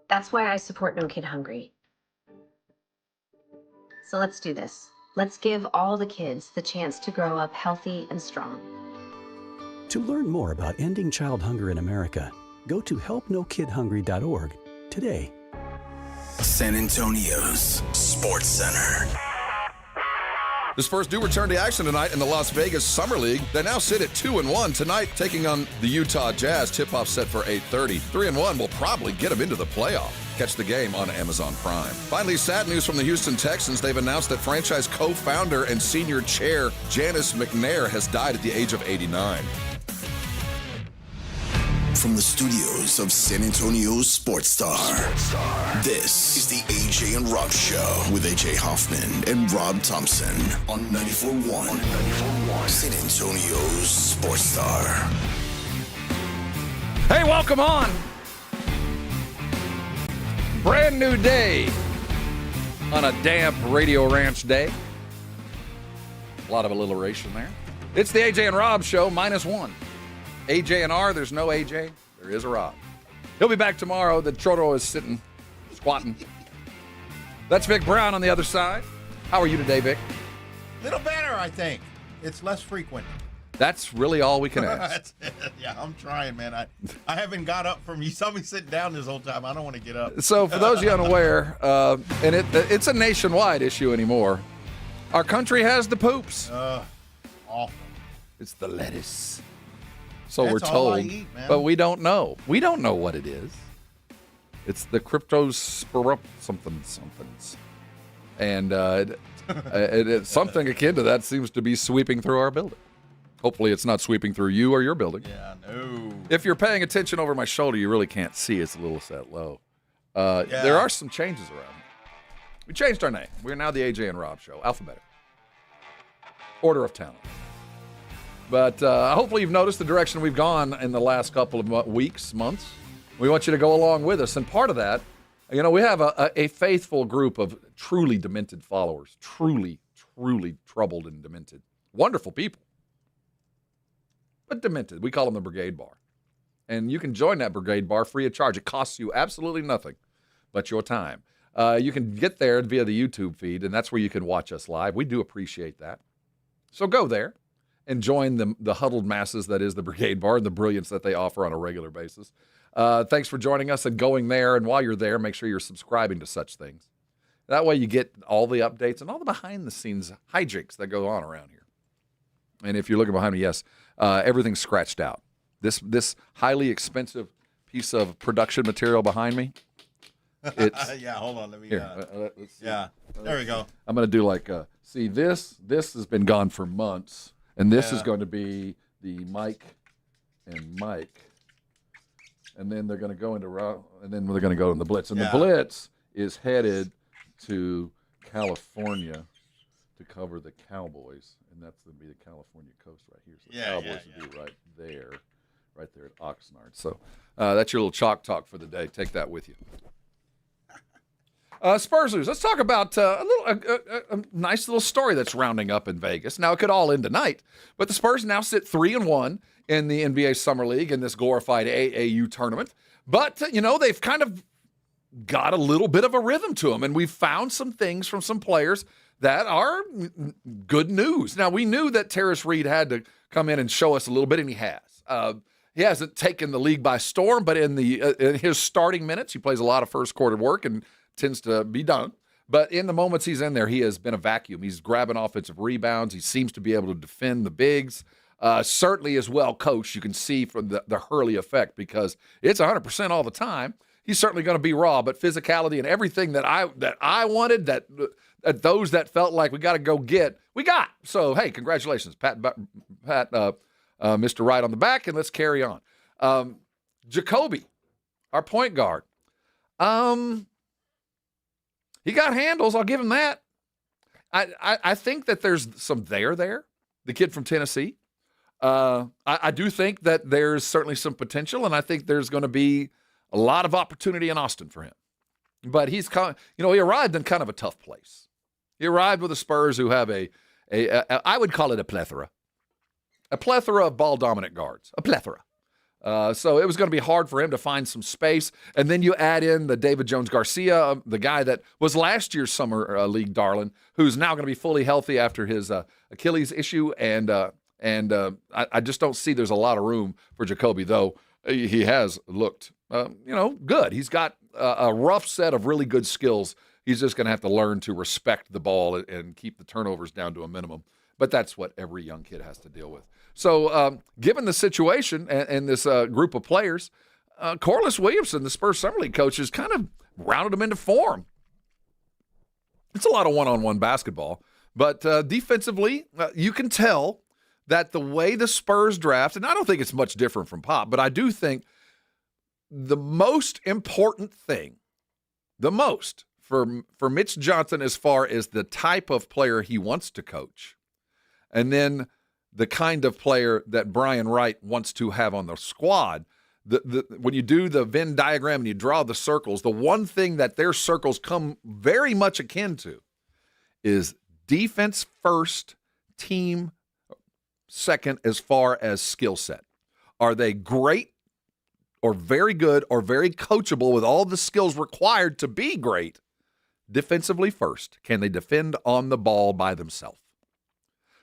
That's why I support No Kid Hungry. So let's do this. Let's give all the kids the chance to grow up healthy and strong. To learn more about ending child hunger in America, go to helpnokidhungry.org today. San Antonio's Sports Center. The Spurs do return to action tonight in the Las Vegas Summer League. They now sit at 2-1 tonight, taking on the Utah Jazz. Tip-off set for 8:30. 3-1 will probably get them into the playoff. Catch the game on Amazon Prime. Finally, sad news from the Houston Texans. They've announced that franchise co-founder and senior chair Janice McNair has died at the age of 89. From the studios of San Antonio's Sports Star, this is the AJ and Rob Show with AJ Hoffman and Rob Thompson on 94.1 San Antonio's Sports Star. Hey, welcome on. Brand new day on a damp Radio Ranch day. A lot of alliteration there. It's the AJ and Rob Show, -1. AJ and R, there's no AJ. There is a Rob. He'll be back tomorrow. The Trotto is sitting, squatting. That's Vic Brown on the other side. How are you today, Vic? Little better, I think. It's less frequent. That's really all we can ask. Yeah, I'm trying, man. I haven't got up from, you saw me sitting down this whole time. I don't want to get up. So for those of you unaware, and it's a nationwide issue anymore, our country has the poops. Awful. It's the lettuce. So That's we're told, all I eat, man. but we don't know. We don't know what it is. It's the cryptosporum somethings. And it's something akin to that seems to be sweeping through our building. Hopefully it's not sweeping through you or your building. Yeah, no. If you're paying attention over my shoulder, you really can't see. It's a little set low. There are some changes around. We changed our name. We're now the AJ and Rob Show, alphabetical. Order of talent. But hopefully you've noticed the direction we've gone in the last couple of weeks, months. We want you to go along with us. And part of that, you know, we have a faithful group of truly demented followers, truly troubled and demented. Wonderful people, but demented. We call them the Brigade Bar. And you can join that Brigade Bar free of charge. It costs you absolutely nothing but your time. You can get there via the YouTube feed, and that's where you can watch us live. We do appreciate that. So go there and join the huddled masses that is the Brigade Bar and the brilliance that they offer on a regular basis. Thanks for joining us and going there. And while you're there, make sure you're subscribing to such things. That way you get all the updates and all the behind-the-scenes hijinks that go on around here. And if you're looking behind me, yes, everything's scratched out. This highly expensive piece of production material behind me, it's... Yeah, hold on. Let me... Here, let's see. Yeah, there we go. I'm going to do like... see, this has been gone for months. And this is going to be the Mike and Mike. And then they're going to go into and then they're going to go in the Blitz. And the Blitz is headed to California to cover the Cowboys. And that's going to be the California coast right here. So the Cowboys will be right there at Oxnard. So that's your little chalk talk for the day. Take that with you. Spurs lose. Let's talk about a nice little story that's rounding up in Vegas. Now, it could all end tonight, but the Spurs now sit 3-1 in the NBA Summer League in this glorified AAU tournament. But, they've kind of got a little bit of a rhythm to them, and we've found some things from some players that are good news. Now, we knew that Terrace Reed had to come in and show us a little bit, and he has. He hasn't taken the league by storm, but in his starting minutes, he plays a lot of first quarter work and tends to be done. But in the moments he's in there, he has been a vacuum. He's grabbing offensive rebounds. He seems to be able to defend the bigs. Certainly is well coached. You can see from the Hurley effect because it's 100% all the time. He's certainly going to be raw, but physicality and everything that I wanted, that those that felt like we got to go get, we got. So, hey, congratulations, Pat, Mr. Right on the back, and let's carry on. Jacoby, our point guard. He got handles. I'll give him that. I think that there's some there. The kid from Tennessee. I do think that there's certainly some potential, and I think there's going to be a lot of opportunity in Austin for him. But he arrived in kind of a tough place. He arrived with the Spurs who have I would call it a plethora of ball-dominant guards, a plethora. So it was going to be hard for him to find some space. And then you add in the David Jones-Garcia, the guy that was last year's Summer League darling, who's now going to be fully healthy after his Achilles issue. And I just don't see there's a lot of room for Jacoby, though he has looked, good. He's got a rough set of really good skills. He's just going to have to learn to respect the ball and keep the turnovers down to a minimum. But that's what every young kid has to deal with. So given the situation and this group of players, Corliss Williamson, the Spurs Summer League coach, has kind of rounded them into form. It's a lot of one-on-one basketball. But defensively, you can tell that the way the Spurs draft, and I don't think it's much different from Pop, but I do think the most important thing, for Mitch Johnson as far as the type of player he wants to coach, and then the kind of player that Brian Wright wants to have on the squad, when you do the Venn diagram and you draw the circles, the one thing that their circles come very much akin to is defense first, team second as far as skill set. Are they great or very good or very coachable with all the skills required to be great? Defensively first, can they defend on the ball by themselves?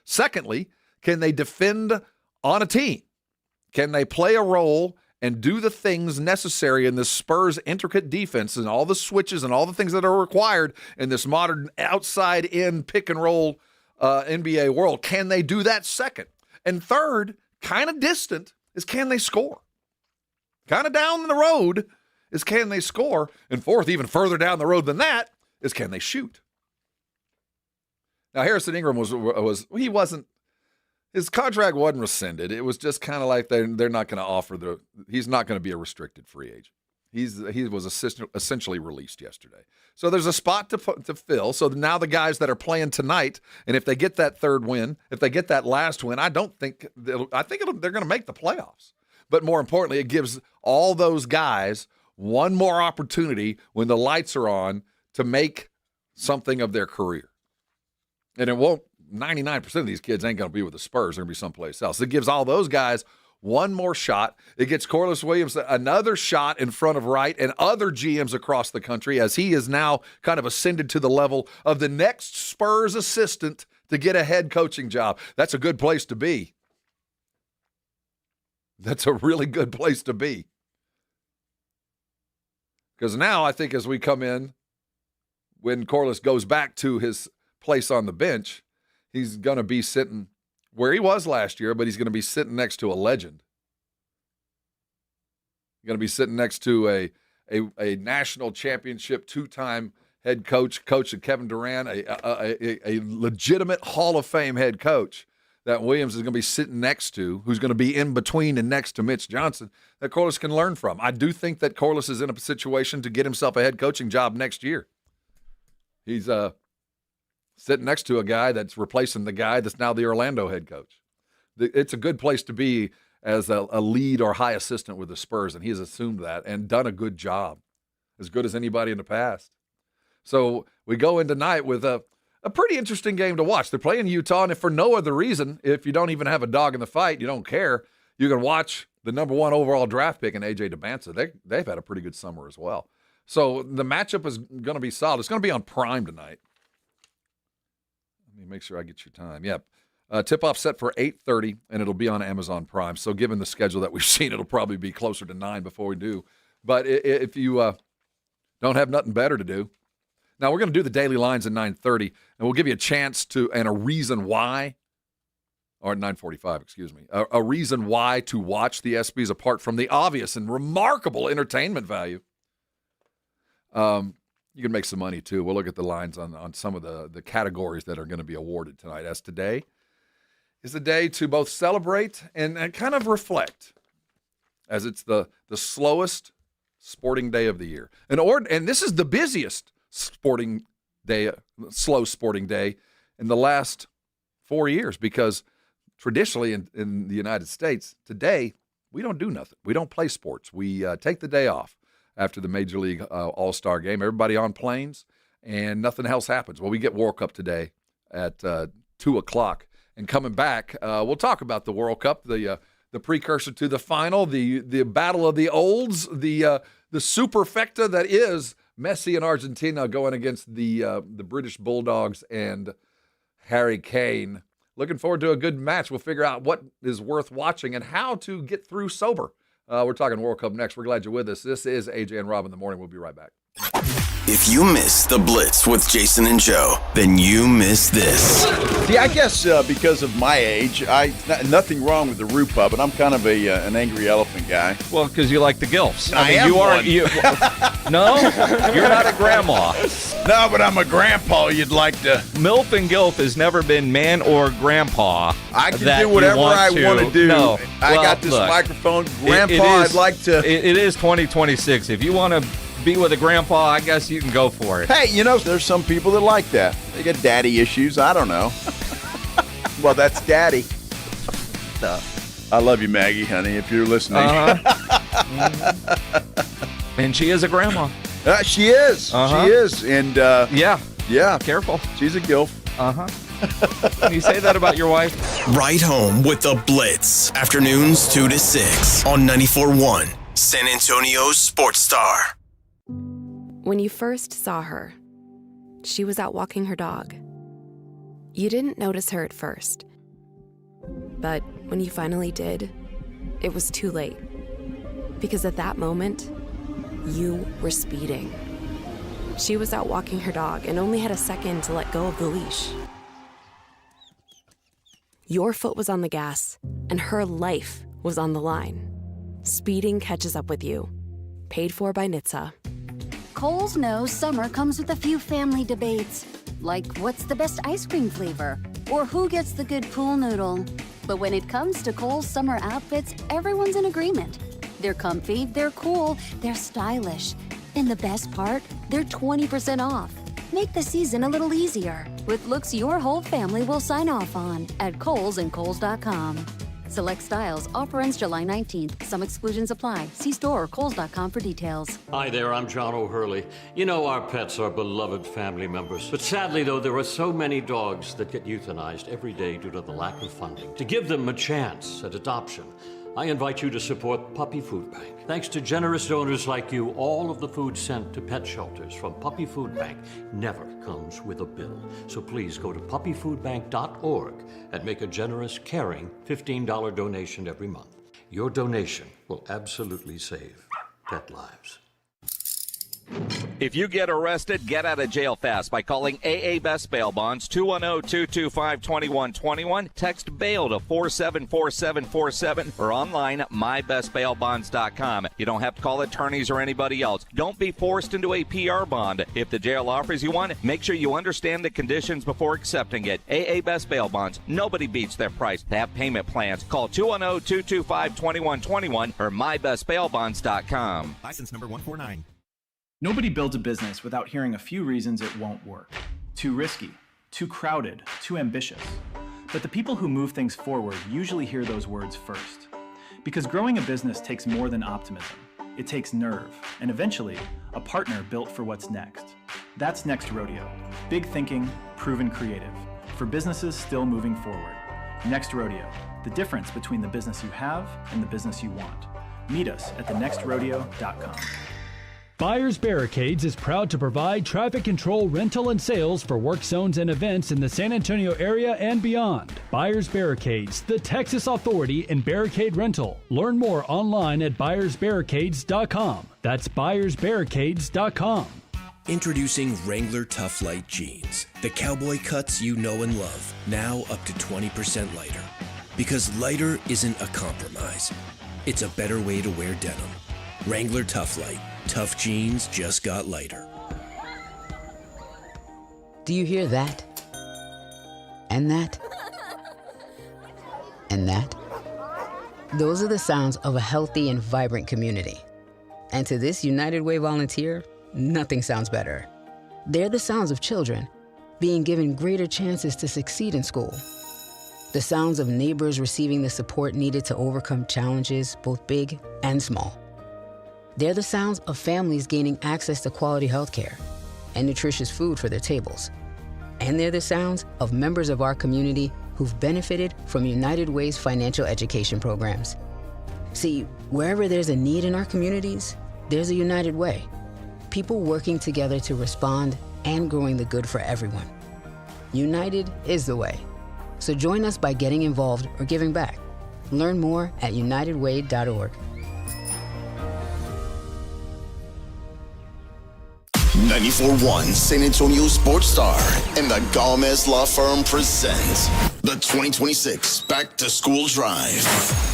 Secondly, can they defend on a team? Can they play a role and do the things necessary in the Spurs' intricate defense and all the switches and all the things that are required in this modern outside-in pick-and-roll NBA world? Can they do that second? And third, kind of distant, is can they score? Kind of down the road is can they score? And fourth, even further down the road than that, is can they shoot? Now, Harrison Ingram his contract wasn't rescinded. It was just kind of like they're not going to offer he's not going to be a restricted free agent. He was essentially released yesterday. So there's a spot to fill. So now the guys that are playing tonight, and if they get that third win, if they get that last win, I think they're going to make the playoffs. But more importantly, it gives all those guys one more opportunity when the lights are on to make something of their career. And it won't. 99% of these kids ain't going to be with the Spurs. They're going to be someplace else. It gives all those guys one more shot. It gets Corliss Williams another shot in front of Wright and other GMs across the country as he is now kind of ascended to the level of the next Spurs assistant to get a head coaching job. That's a good place to be. That's a really good place to be. Because now I think as we come in, when Corliss goes back to his place on the bench, he's going to be sitting where he was last year, but he's going to be sitting next to a legend. He's going to be sitting next to a national championship two-time head coach of Kevin Durant, a legitimate Hall of Fame head coach that Williams is going to be sitting next to, who's going to be in between and next to Mitch Johnson, that Corliss can learn from. I do think that Corliss is in a situation to get himself a head coaching job next year. He's sitting next to a guy that's replacing the guy that's now the Orlando head coach. It's a good place to be as a lead or high assistant with the Spurs, and he has assumed that and done a good job, as good as anybody in the past. So we go in tonight with a pretty interesting game to watch. They're playing Utah, and if for no other reason, if you don't even have a dog in the fight, you don't care, you can watch the number 1 overall draft pick in A.J. Demancia. They've had a pretty good summer as well. So the matchup is going to be solid. It's going to be on Prime tonight. Let me make sure I get your time. Yep. Tip-off set for 8:30, and it'll be on Amazon Prime. So given the schedule that we've seen, it'll probably be closer to 9 before we do. But if you don't have nothing better to do, now we're going to do the daily lines at 9:30, and we'll give you a chance to, and a reason why, or at 9:45, excuse me, a reason why to watch the ESPYs apart from the obvious and remarkable entertainment value. You can make some money, too. We'll look at the lines on some of the categories that are going to be awarded tonight, as today is the day to both celebrate and kind of reflect, as it's the slowest sporting day of the year. And this is the busiest sporting day, slow sporting day in the last 4 years, because traditionally in the United States, today, we don't do nothing. We don't play sports. We take the day off after the Major League All-Star game. Everybody on planes, and nothing else happens. Well, we get World Cup today at 2 o'clock. And coming back, we'll talk about the World Cup, the precursor to the final, the battle of the olds, the superfecta that is Messi and Argentina going against the British Bulldogs and Harry Kane. Looking forward to a good match. We'll figure out what is worth watching and how to get through sober. We're talking World Cup next. We're glad you're with us. This is AJ and Rob in the morning. We'll be right back. If you miss the Blitz with Jason and Joe, then you miss this. See, I guess because of my age, nothing wrong with the Roo Pub, but I'm kind of an angry elephant guy. Well, because you like the gilfs. I am one. No, you're not a grandma. No, but I'm a grandpa. You'd like to. MILF and GILF has never been man or grandpa. I can do whatever I want to do. No. I got this microphone. Grandpa, I'd like to. It is 2026. If you want to be with a grandpa, I guess you can go for it. Hey, there's some people that like that. They got daddy issues. I don't know. Well, that's daddy. I love you, Maggie, honey, if you're listening. And she is a grandma. She is. She is. And yeah. Careful. She's a gilf. Can you say that about your wife? Right home with the Blitz. Afternoons 2 to 6 on 94.1 San Antonio's Sports Star. When you first saw her, she was out walking her dog. You didn't notice her at first. But when you finally did, it was too late. Because at that moment, you were speeding. She was out walking her dog and only had a second to let go of the leash. Your foot was on the gas, and her life was on the line. Speeding catches up with you. Paid for by NHTSA. Kohl's knows summer comes with a few family debates, like what's the best ice cream flavor, or who gets the good pool noodle. But when it comes to Kohl's summer outfits, everyone's in agreement. They're comfy, they're cool, they're stylish. And the best part, they're 20% off. Make the season a little easier with looks your whole family will sign off on at Kohl's and Kohls.com. Select styles. Offer ends July 19th. Some exclusions apply. See store or Kohls.com for details. Hi there, I'm John O'Hurley. You know our pets are beloved family members. But sadly, though, there are so many dogs that get euthanized every day due to the lack of funding. To give them a chance at adoption, I invite you to support Puppy Food Bank. Thanks to generous donors like you, all of the food sent to pet shelters from Puppy Food Bank never comes with a bill. So please go to puppyfoodbank.org and make a generous, caring $15 donation every month. Your donation will absolutely save pet lives. If you get arrested, get out of jail fast by calling AA Best Bail Bonds, 210-225-2121. Text bail to 474747 or online at mybestbailbonds.com. You don't have to call attorneys or anybody else. Don't be forced into a PR bond. If the jail offers you one, make sure you understand the conditions before accepting it. AA Best Bail Bonds. Nobody beats their price. They have payment plans. Call 210-225-2121 or mybestbailbonds.com. License number 149. Nobody builds a business without hearing a few reasons it won't work. Too risky, too crowded, too ambitious. But the people who move things forward usually hear those words first. Because growing a business takes more than optimism. It takes nerve, and eventually, a partner built for what's next. That's Next Rodeo. Big thinking, proven creative. For businesses still moving forward. Next Rodeo. The difference between the business you have and the business you want. Meet us at thenextrodeo.com. Buyers Barricades is proud to provide traffic control, rental, and sales for work zones and events in the San Antonio area and beyond. Buyers Barricades, the Texas authority in barricade rental. Learn more online at buyersbarricades.com. That's buyersbarricades.com. Introducing Wrangler Tough Light Jeans. The cowboy cuts you know and love, now up to 20% lighter. Because lighter isn't a compromise. It's a better way to wear denim. Wrangler Tough Light. Tough jeans just got lighter. Do you hear that? And that? And that? Those are the sounds of a healthy and vibrant community. And to this United Way volunteer, nothing sounds better. They're the sounds of children being given greater chances to succeed in school. The sounds of neighbors receiving the support needed to overcome challenges, both big and small. They're the sounds of families gaining access to quality healthcare and nutritious food for their tables. And they're the sounds of members of our community who've benefited from United Way's financial education programs. See, wherever there's a need in our communities, there's a United Way. People working together to respond and growing the good for everyone. United is the way. So join us by getting involved or giving back. Learn more at unitedway.org. 94.1 San Antonio Sports Star and the Gomez Law Firm present the 2026 Back to School Drive.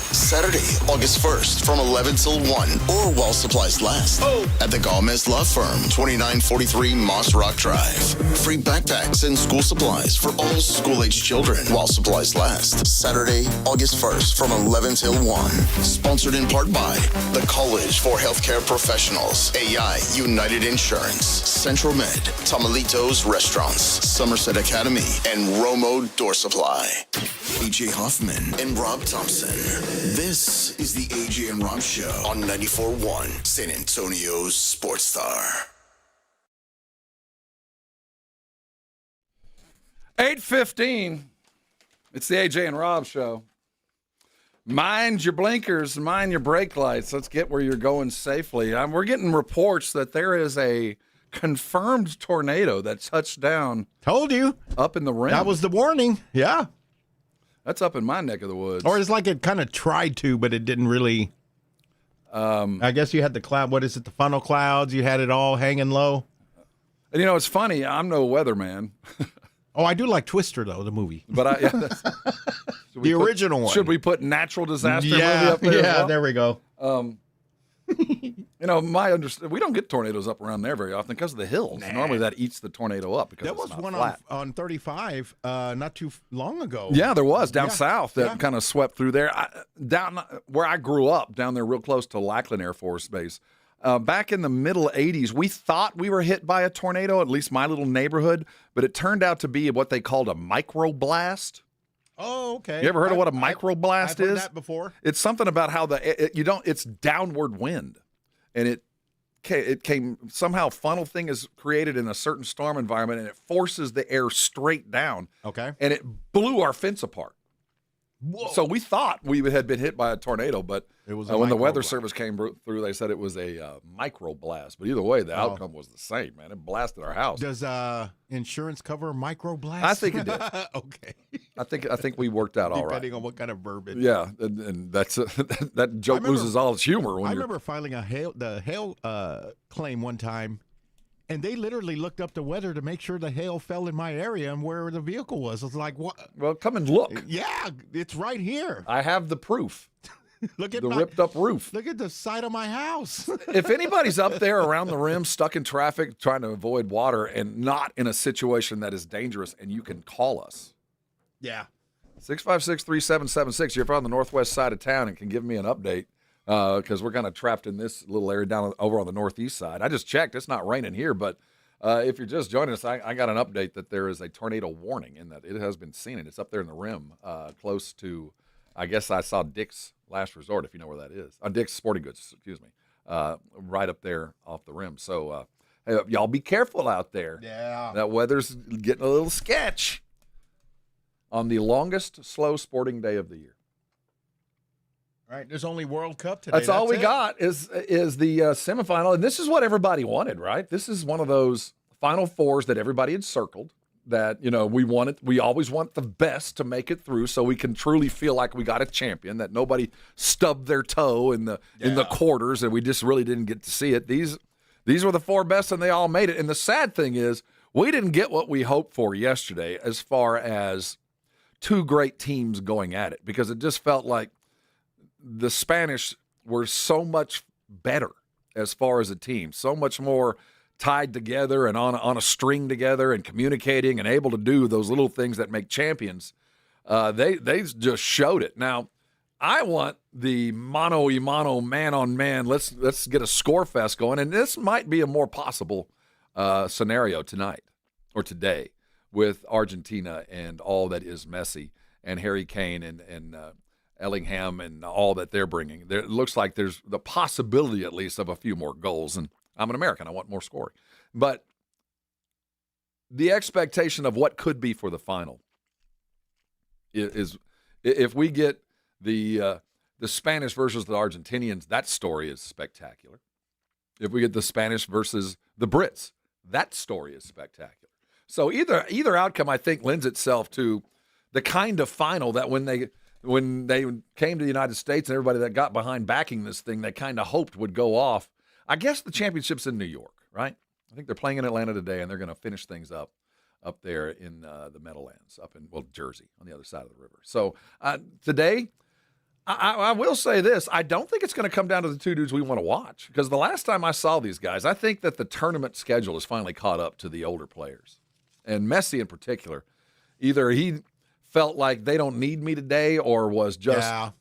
Saturday, August 1st from 11 till 1 or while supplies last at the Gomez Law Firm, 2943 Moss Rock Drive. Free backpacks and school supplies for all school-age children while supplies last. Saturday, August 1st from 11 till 1. Sponsored in part by the College for Healthcare Professionals, AI United Insurance, Central Med, Tamalitos Restaurants, Somerset Academy, and Romo Door Supply. AJ Hoffman and Rob Thompson. This is the AJ and Rob Show on 94.1 San Antonio's Sports Star. 8:15. It's the AJ and Rob Show. Mind your blinkers, mind your brake lights. Let's get where you're going safely. We're getting reports that there is a confirmed tornado that touched down. Told you. Up in the rim. That was the warning. Yeah. That's up in my neck of the woods. Or it's like it kind of tried to, but it didn't really. I guess you had the cloud. What is it? The funnel clouds. You had it all hanging low. And it's funny. I'm no weatherman. Oh, I do like Twister though, the movie. But the original one. Should we put natural disaster movie up there? Yeah, as well? there we go. We don't get tornadoes up around there very often because of the hills. Nah. Normally that eats the tornado up because there was one on 35 not too long ago. Yeah, there was down south that kind of swept through there. Down where I grew up, down there real close to Lackland Air Force Base. Back in the middle 80s, we thought we were hit by a tornado, at least my little neighborhood, but it turned out to be what they called a microblast. Oh, okay. You ever heard of what a microblast I've heard is? that before. It's something about how it's downward wind, and it came somehow funnel thing is created in a certain storm environment, and it forces the air straight down. Okay. And it blew our fence apart. Whoa. So we thought we had been hit by a tornado, but it was when the weather service came through, they said it was a microblast. But either way, the outcome was the same, man. It blasted our house. Does insurance cover microblast? I think it did. Okay. I think we worked out all right. Depending on what kind of verbiage. Yeah, and that's that joke loses all its humor. I remember filing the hail claim one time. And they literally looked up the weather to make sure the hail fell in my area and where the vehicle was. It's like, what? Well, come and look. Yeah, it's right here. I have the proof. Look at the ripped up roof. Look at the side of my house. If anybody's up there around the rim, stuck in traffic, trying to avoid water, and not in a situation that is dangerous, and you can call us. Yeah. 656-3776. You're on the northwest side of town and can give me an update. Because we're kind of trapped in this little area down over on the northeast side. I just checked. It's not raining here, but if you're just joining us, I got an update that there is a tornado warning and that it has been seen, and it's up there in the rim close to, I guess I saw Dick's Last Resort, if you know where that is. Dick's Sporting Goods, excuse me, right up there off the rim. So, Hey, y'all be careful out there. Yeah. That weather's getting a little sketch on the longest slow sporting day of the year. All right, there's only World Cup today. That's all we it. got is the semifinal, and this is what everybody wanted, right? This is one of those Final Fours that everybody had circled. That we always want the best to make it through, so we can truly feel like we got a champion. That nobody stubbed their toe in the quarters, and we just really didn't get to see it. These were the 4 best, and they all made it. And the sad thing is, we didn't get what we hoped for yesterday, as far as 2 great teams going at it, because it just felt like the Spanish were so much better as far as a team, so much more tied together and on a string together and communicating and able to do those little things that make champions. They just showed it. Now, I want the mano-y-mano, man-on-man, let's get a score fest going, and this might be a more possible scenario tonight or today with Argentina and all that is Messi and Harry Kane and Ellingham and all that they're bringing. It looks like there's the possibility, at least, of a few more goals. And I'm an American. I want more scoring. But the expectation of what could be for the final is if we get the Spanish versus the Argentinians, that story is spectacular. If we get the Spanish versus the Brits, that story is spectacular. So either outcome, I think, lends itself to the kind of final that when they came to the United States and everybody that got behind backing this thing, they kind of hoped would go off. I guess the championship's in New York, right? I think they're playing in Atlanta today, and they're going to finish things up there in the Meadowlands, up in, Jersey, on the other side of the river. So today, I will say this. I don't think it's going to come down to the 2 dudes we want to watch, because the last time I saw these guys, I think that the tournament schedule has finally caught up to the older players. And Messi in particular, either he felt like they don't need me today, or was just, I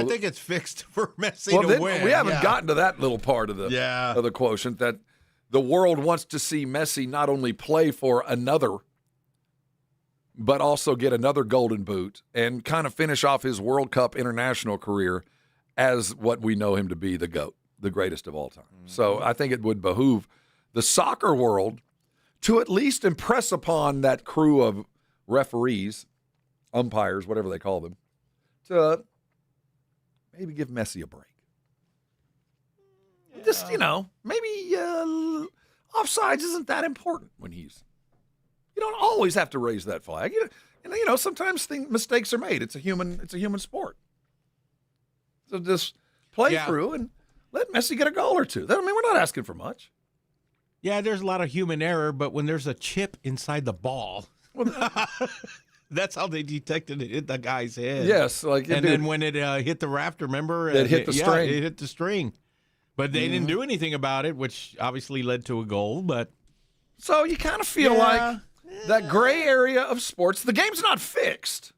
think it's fixed for Messi to win. We haven't gotten to that little part of the quotient, that the world wants to see Messi not only play for another, but also get another golden boot and kind of finish off his World Cup international career as what we know him to be, the GOAT, the greatest of all time. So I think it would behoove the soccer world to at least impress upon that crew of referees, umpires, whatever they call them, to maybe give Messi a break. Yeah. Just, maybe offsides isn't that important when you don't always have to raise that flag. Sometimes mistakes are made. It's a human sport. So just play through and let Messi get a goal or two. We're not asking for much. Yeah, there's a lot of human error, but when there's a chip inside the ball, that's how they detected it hit the guy's head. Yes, then when it hit the rafter, remember? It hit the string. It hit the string. But they didn't do anything about it, which obviously led to a goal. But so you kind of feel like that gray area of sports, the game's not fixed.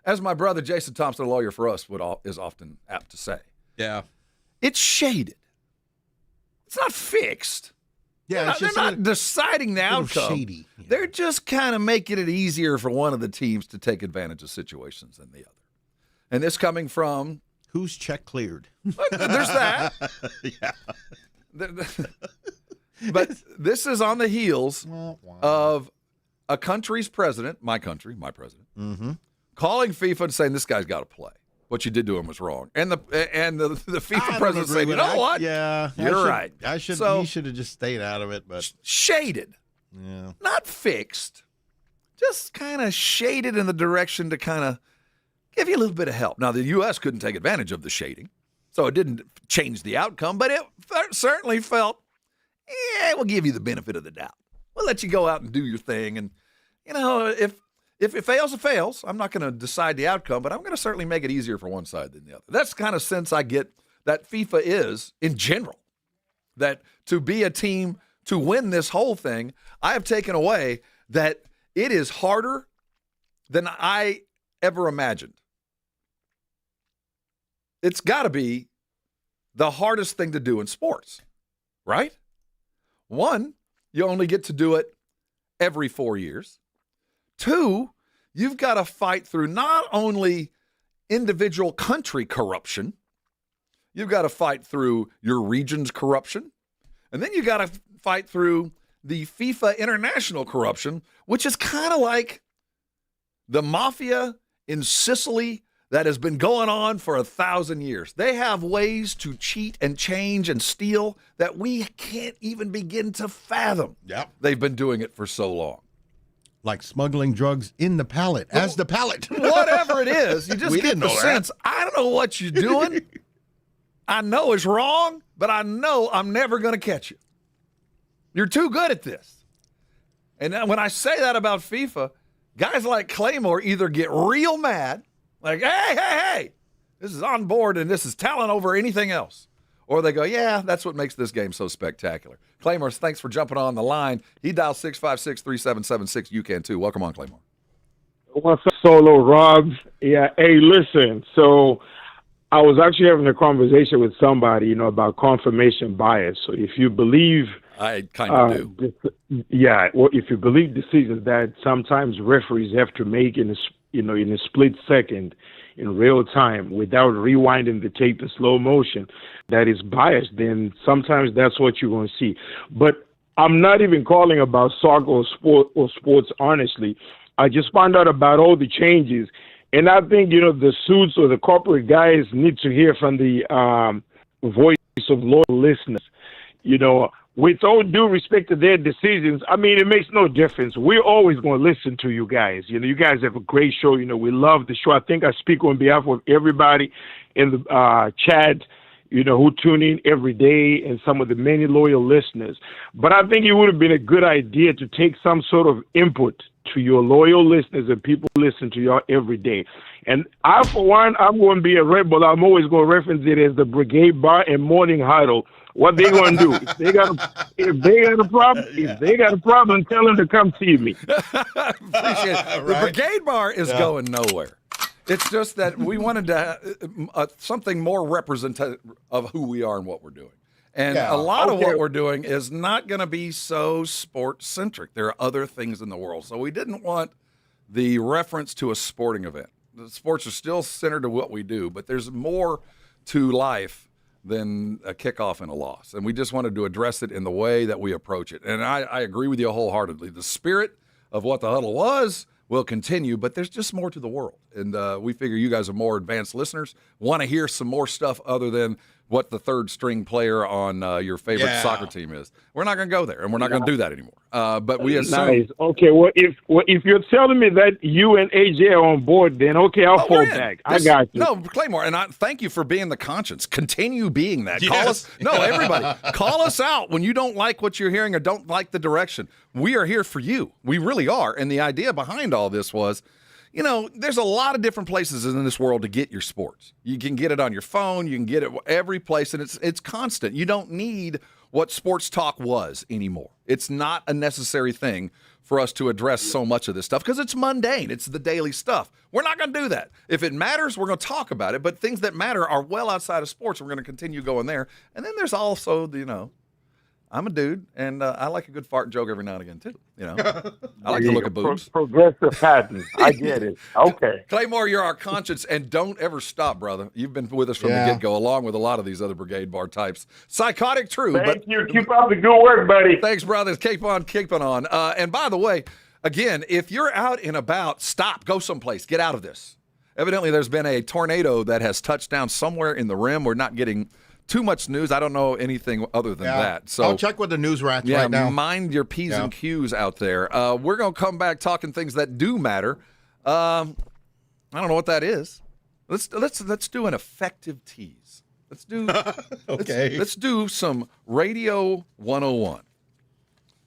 As my brother Jason Thompson, a lawyer for us, is often apt to say. Yeah. It's shaded. It's not fixed. Yeah, they're not deciding the outcome. Shady. Yeah. They're just kind of making it easier for one of the teams to take advantage of situations than the other. And this coming from... Who's check cleared? There's that. Yeah. But this is on the heels of a country's president, my country, my president, calling FIFA and saying this guy's got to play. What you did to him was wrong. And the FIFA president saying, you know what? Yeah. You're right. He should have just stayed out of it. But shaded. Yeah. Not fixed. Just kind of shaded in the direction to kind of give you a little bit of help. Now, the U.S. couldn't take advantage of the shading, so it didn't change the outcome, but it certainly felt, we'll give you the benefit of the doubt. We'll let you go out and do your thing. And, if it fails, it fails. I'm not going to decide the outcome, but I'm going to certainly make it easier for one side than the other. That's the kind of sense I get that FIFA is in general, that to be a team to win this whole thing, I have taken away that it is harder than I ever imagined. It's got to be the hardest thing to do in sports, right? One, you only get to do it every 4 years. Two, you've got to fight through not only individual country corruption, you've got to fight through your region's corruption, and then you got to fight through the FIFA international corruption, which is kind of like the mafia in Sicily that has been going on for 1,000 years. They have ways to cheat and change and steal that we can't even begin to fathom. Yep. They've been doing it for so long. Like smuggling drugs in the pallet, as the pallet. Whatever it is, you just We get didn't the know that. sense, I don't know what you're doing. I know it's wrong, but I know I'm never going to catch you. You're too good at this. And then when I say that about FIFA, guys like Claymore either get real mad, like, hey, this is on board and this is talent over anything else. Or they go, yeah, that's what makes this game so spectacular. Claymore, thanks for jumping on the line. He dialed 656-3776. You can too. Welcome on, Claymore. What's up, Solo Rob? Yeah, hey, listen. So I was actually having a conversation with somebody, about confirmation bias. So if you believe... I kind of do. If you believe decisions that sometimes referees have to make in a split second, in real time, without rewinding the tape in slow motion, that is biased, then sometimes that's what you're going to see. But I'm not even calling about soccer or sports, honestly. I just found out about all the changes, and I think, the suits or the corporate guys need to hear from the voice of loyal listeners. With all due respect to their decisions, I mean, it makes no difference. We're always going to listen to you guys. You guys have a great show. We love the show. I think I speak on behalf of everybody in the chat, who tune in every day, and some of the many loyal listeners. But I think it would have been a good idea to take some sort of input to your loyal listeners and people who listen to y'all every day. And I, for one, I'm going to be a rebel. I'm always going to reference it as the Brigade Bar and Morning Huddle. What they going to do? If they got a problem, tell them to come see me. Appreciate it. The Brigade Bar is going nowhere. It's just that we wanted to something more representative of who we are and what we're doing. And a lot of what we're doing is not going to be so sports-centric. There are other things in the world. So we didn't want the reference to a sporting event. The sports are still centered to what we do, but there's more to life than a kickoff and a loss. And we just wanted to address it in the way that we approach it. And I agree with you wholeheartedly. The spirit of what the huddle was will continue, but there's just more to the world. And we figure you guys are more advanced listeners, want to hear some more stuff other than what the third string player on your favorite soccer team is. We're not going to go there, and we're not going to do that anymore. But we assume. Nice. Okay, well, if you're telling me that you and AJ are on board, then okay, I'll fall back. I got you. No, Claymore, and I thank you for being the conscience. Continue being that. Yes. Call us. No, everybody, call us out when you don't like what you're hearing or don't like the direction. We are here for you. We really are. And the idea behind all this was, there's a lot of different places in this world to get your sports. You can get it on your phone. You can get it every place, and it's constant. You don't need what sports talk was anymore. It's not a necessary thing for us to address so much of this stuff because it's mundane. It's the daily stuff. We're not going to do that. If it matters, we're going to talk about it, but things that matter are well outside of sports, and we're going to continue going there. And then there's also, I'm a dude, and I like a good fart joke every now and again, too. I like to look at boobs. Progressive pattern. I get it. Okay. Claymore, you're our conscience, and don't ever stop, brother. You've been with us from the get-go, along with a lot of these other Brigade Bar types. Psychotic, true. Thank you. Keep up the good work, buddy. Thanks, brothers. Keep on keeping on. And by the way, again, if you're out and about, stop. Go someplace. Get out of this. Evidently, there's been a tornado that has touched down somewhere in the rim. We're not getting too much news. I don't know anything other than that. So I'll check with the news rats right now. Mind your P's and Q's out there. We're going to come back talking things that do matter. I don't know what that is. Let's do an effective tease. Let's do let's do some Radio 101.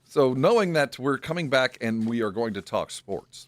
So knowing that we're coming back and we are going to talk sports.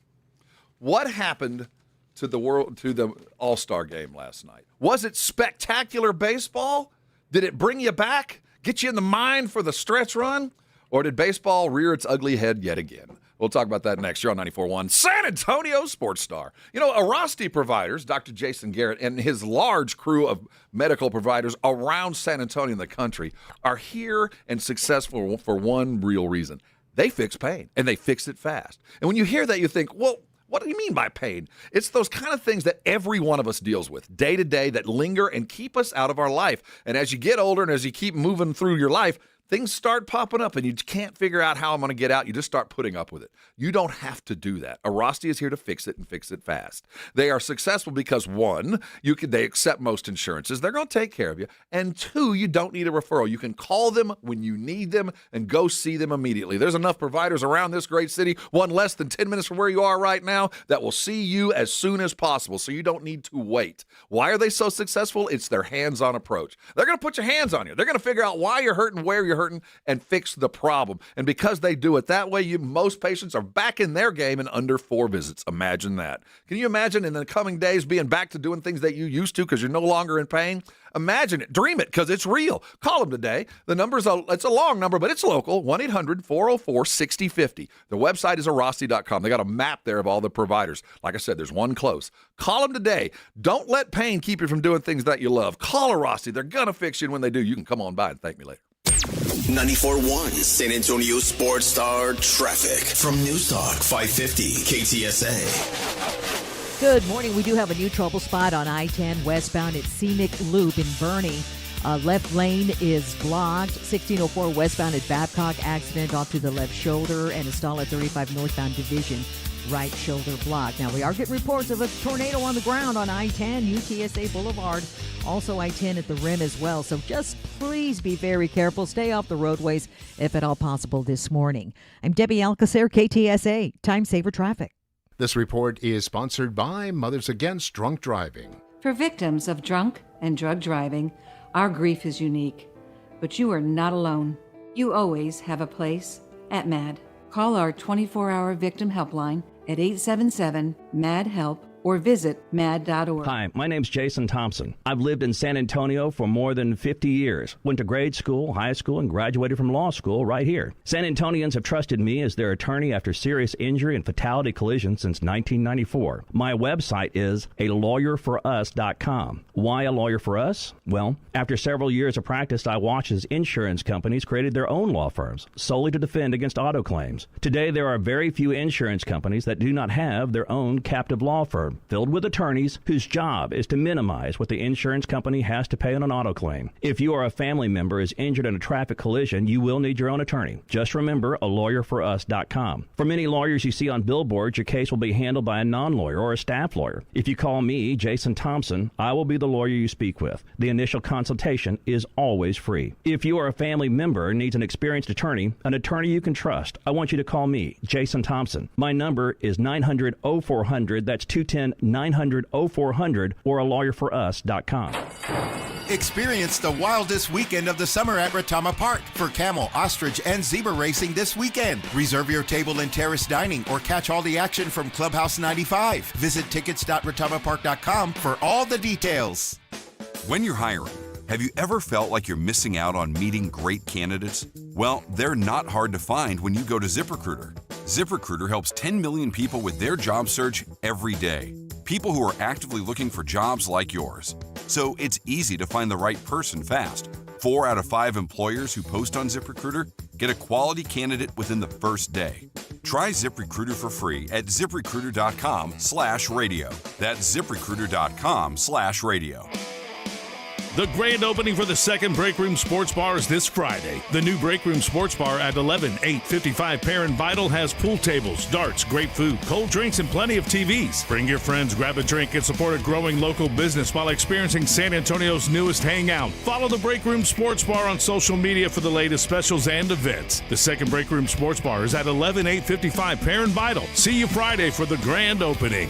What happened to the All-Star game last night? Was it spectacular baseball? Did it bring you back? Get you in the mind for the stretch run? Or did baseball rear its ugly head yet again? We'll talk about that next. You're on 94.1 San Antonio Sports Star. Arasti Providers, Dr. Jason Garrett, and his large crew of medical providers around San Antonio and the country are here and successful for one real reason. They fix pain, and they fix it fast. And when you hear that, you think, well, what do you mean by pain? It's those kind of things that every one of us deals with day to day that linger and keep us out of our life. And as you get older and as you keep moving through your life, things start popping up and you can't figure out how I'm going to get out, you just start putting up with it. You don't have to do that. Arasti is here to fix it and fix it fast. They are successful because, one, they accept most insurances. They're going to take care of you. And two, you don't need a referral. You can call them when you need them and go see them immediately. There's enough providers around this great city, one less than 10 minutes from where you are right now, that will see you as soon as possible, so you don't need to wait. Why are they so successful? It's their hands-on approach. They're going to put your hands on you. They're going to figure out why you're hurting, where you're hurting, and fix the problem. And because they do it that way, most patients are back in their game in under 4 visits. Imagine that. Can you imagine in the coming days being back to doing things that you used to because you're no longer in pain? Imagine it. Dream it, because it's real. Call them today. The number's it's a long number, but it's local. 1-800-404-6050. The website is arasti.com. They got a map there of all the providers. Like I said, there's one close. Call them today. Don't let pain keep you from doing things that you love. Call Arasti. They're going to fix you, and when they do, you can come on by and thank me later. 94.1 San Antonio Sports Star Traffic from News Talk 550 KTSA. Good morning. We do have a new trouble spot on I-10 westbound at Scenic Loop in Bernie. Left lane is blocked. 1604 westbound at Babcock, accident off to the left shoulder, and a stall at 35 northbound Division, right shoulder block. Now, we are getting reports of a tornado on the ground on I-10, UTSA Boulevard. Also I-10 at the rim as well. So just please be very careful. Stay off the roadways if at all possible this morning. I'm Debbie Alcacer, KTSA, Time Saver Traffic. This report is sponsored by Mothers Against Drunk Driving. For victims of drunk and drug driving, our grief is unique. But you are not alone. You always have a place at MAD. Call our 24-hour victim helpline at 877-MAD-HELP or visit mad.org. Hi, my name's Jason Thompson. I've lived in San Antonio for more than 50 years. Went to grade school, high school, and graduated from law school right here. San Antonians have trusted me as their attorney after serious injury and fatality collisions since 1994. My website is alawyerforus.com. Why a lawyer for us? Well, after several years of practice, I watched as insurance companies created their own law firms solely to defend against auto claims. Today, there are very few insurance companies that do not have their own captive law firm filled with attorneys whose job is to minimize what the insurance company has to pay on an auto claim. If you or a family member is injured in a traffic collision, you will need your own attorney. Just remember alawyerforus.com. For many lawyers you see on billboards, your case will be handled by a non-lawyer or a staff lawyer. If you call me, Jason Thompson, I will be the lawyer you speak with. The initial consultation is always free. If you or a family member needs an experienced attorney, an attorney you can trust, I want you to call me, Jason Thompson. My number is 900-0400. That's 210-900-0400 or alawyerforus.com. Experience the wildest weekend of the summer at Retama Park for camel, ostrich, and zebra racing this weekend. Reserve your table in terrace dining or catch all the action from Clubhouse 95. Visit tickets.retamapark.com for all the details. When you're hiring, have you ever felt like you're missing out on meeting great candidates? Well, they're not hard to find when you go to ZipRecruiter. ZipRecruiter helps 10 million people with their job search every day. People who are actively looking for jobs like yours. So it's easy to find the right person fast. 4 out of 5 employers who post on ZipRecruiter get a quality candidate within the first day. Try ZipRecruiter for free at ZipRecruiter.com/radio. That's ZipRecruiter.com/radio. The grand opening for the second Break Room Sports Bar is this Friday. The new Break Room Sports Bar at 11855 Perrin Vital has pool tables, darts, great food, cold drinks, and plenty of TVs. Bring your friends, grab a drink, and support a growing local business while experiencing San Antonio's newest hangout. Follow the Break Room Sports Bar on social media for the latest specials and events. The second Break Room Sports Bar is at 11855 Perrin Vital. See you Friday for the grand opening.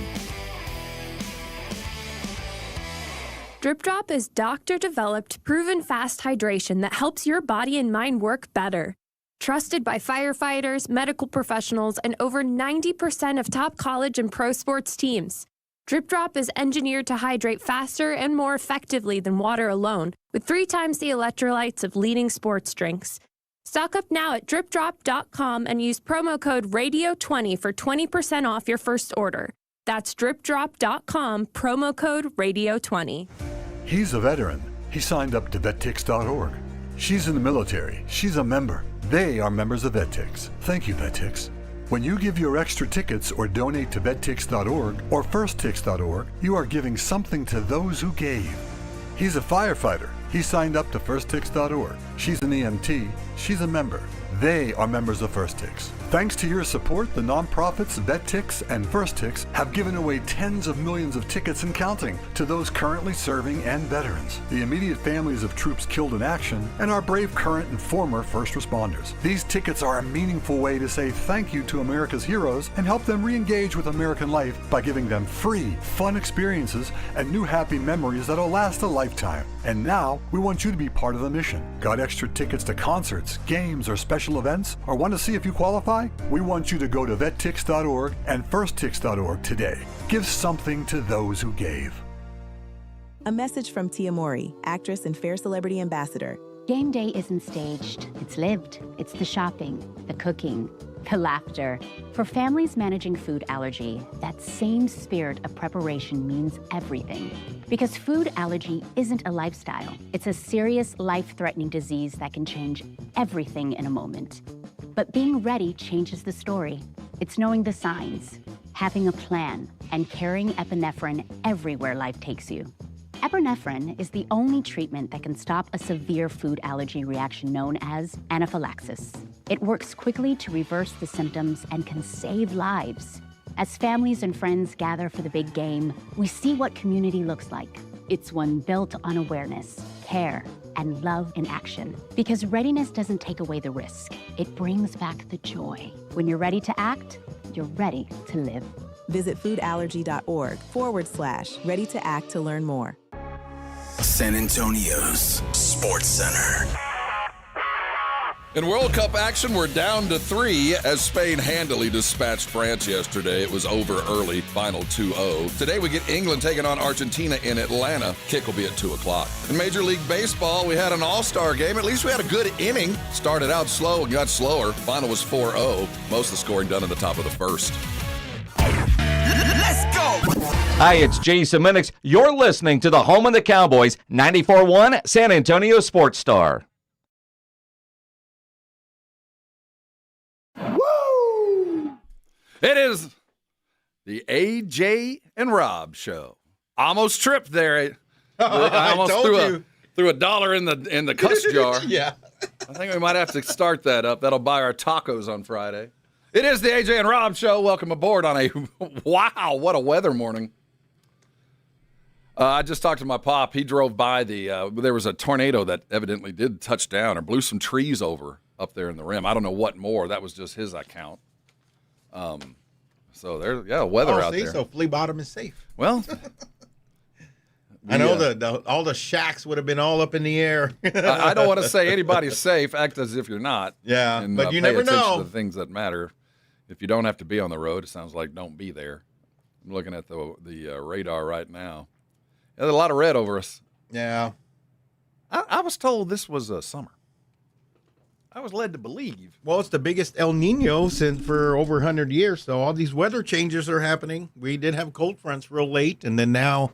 Drip Drop is doctor-developed, proven fast hydration that helps your body and mind work better. Trusted by firefighters, medical professionals, and over 90% of top college and pro sports teams. Drip Drop is engineered to hydrate faster and more effectively than water alone, with 3 times the electrolytes of leading sports drinks. Stock up now at dripdrop.com and use promo code RADIO20 for 20% off your first order. That's dripdrop.com, promo code RADIO20. He's a veteran. He signed up to VetTix.org. She's in the military. She's a member. They are members of VetTix. Thank you, VetTix. When you give your extra tickets or donate to VetTix.org or FirstTix.org, you are giving something to those who gave. He's a firefighter. He signed up to FirstTix.org. She's an EMT. She's a member. They are members of FirstTix. Thanks to your support, the nonprofits VetTix and FirstTix have given away tens of millions of tickets and counting to those currently serving and veterans, the immediate families of troops killed in action, and our brave current and former first responders. These tickets are a meaningful way to say thank you to America's heroes and help them re-engage with American life by giving them free, fun experiences and new happy memories that'll last a lifetime. And now, we want you to be part of the mission. Got extra tickets to concerts, games, or special events? Or want to see if you qualify? We want you to go to vettix.org and firsttix.org today. Give something to those who gave. A message from Tia Mori, actress and Fair Celebrity Ambassador. Game day isn't staged. It's lived. It's the shopping, the cooking, the laughter. For families managing food allergy, that same spirit of preparation means everything. Because food allergy isn't a lifestyle. It's a serious, life-threatening disease that can change everything in a moment. But being ready changes the story. It's knowing the signs, having a plan, and carrying epinephrine everywhere life takes you. Epinephrine is the only treatment that can stop a severe food allergy reaction known as anaphylaxis. It works quickly to reverse the symptoms and can save lives. As families and friends gather for the big game, we see what community looks like. It's one built on awareness, care, and love in action. Because readiness doesn't take away the risk. It brings back the joy. When you're ready to act, you're ready to live. Visit foodallergy.org/ready to act to learn more. San Antonio's Sports Center. In World Cup action, we're down to 3 as Spain handily dispatched France yesterday. It was over early, final 2-0. Today we get England taking on Argentina in Atlanta. Kick will be at 2 o'clock. In Major League Baseball, we had an all-star game. At least we had a good inning. Started out slow and got slower. Final was 4-0. Most of the scoring done in the top of the first. Let's go! Hi, it's Jason Minix. You're listening to the home of the Cowboys, 94.1 San Antonio Sports Star. It is the AJ and Rob show. Almost tripped there. I almost threw $1 in the cuss jar. Yeah. I think we might have to start that up. That'll buy our tacos on Friday. It is the AJ and Rob show. Welcome aboard on a wow, what a weather morning. I just talked to my pop. He drove by there was a tornado that evidently did touch down or blew some trees over up there in the rim. I don't know what more. That was just his account. So there's weather out there. So Flea Bottom is safe. Well, I know all the shacks would have been all up in the air. I don't want to say anybody's safe. Act as if you're not. Yeah, and, but you pay never attention know. to the things that matter. If you don't have to be on the road, it sounds like don't be there. I'm looking at the radar right now. There's a lot of red over us. Yeah. I was told this was summer. I was led to believe. Well, it's the biggest El Nino for over 100 years, so all these weather changes are happening. We did have cold fronts real late, and then now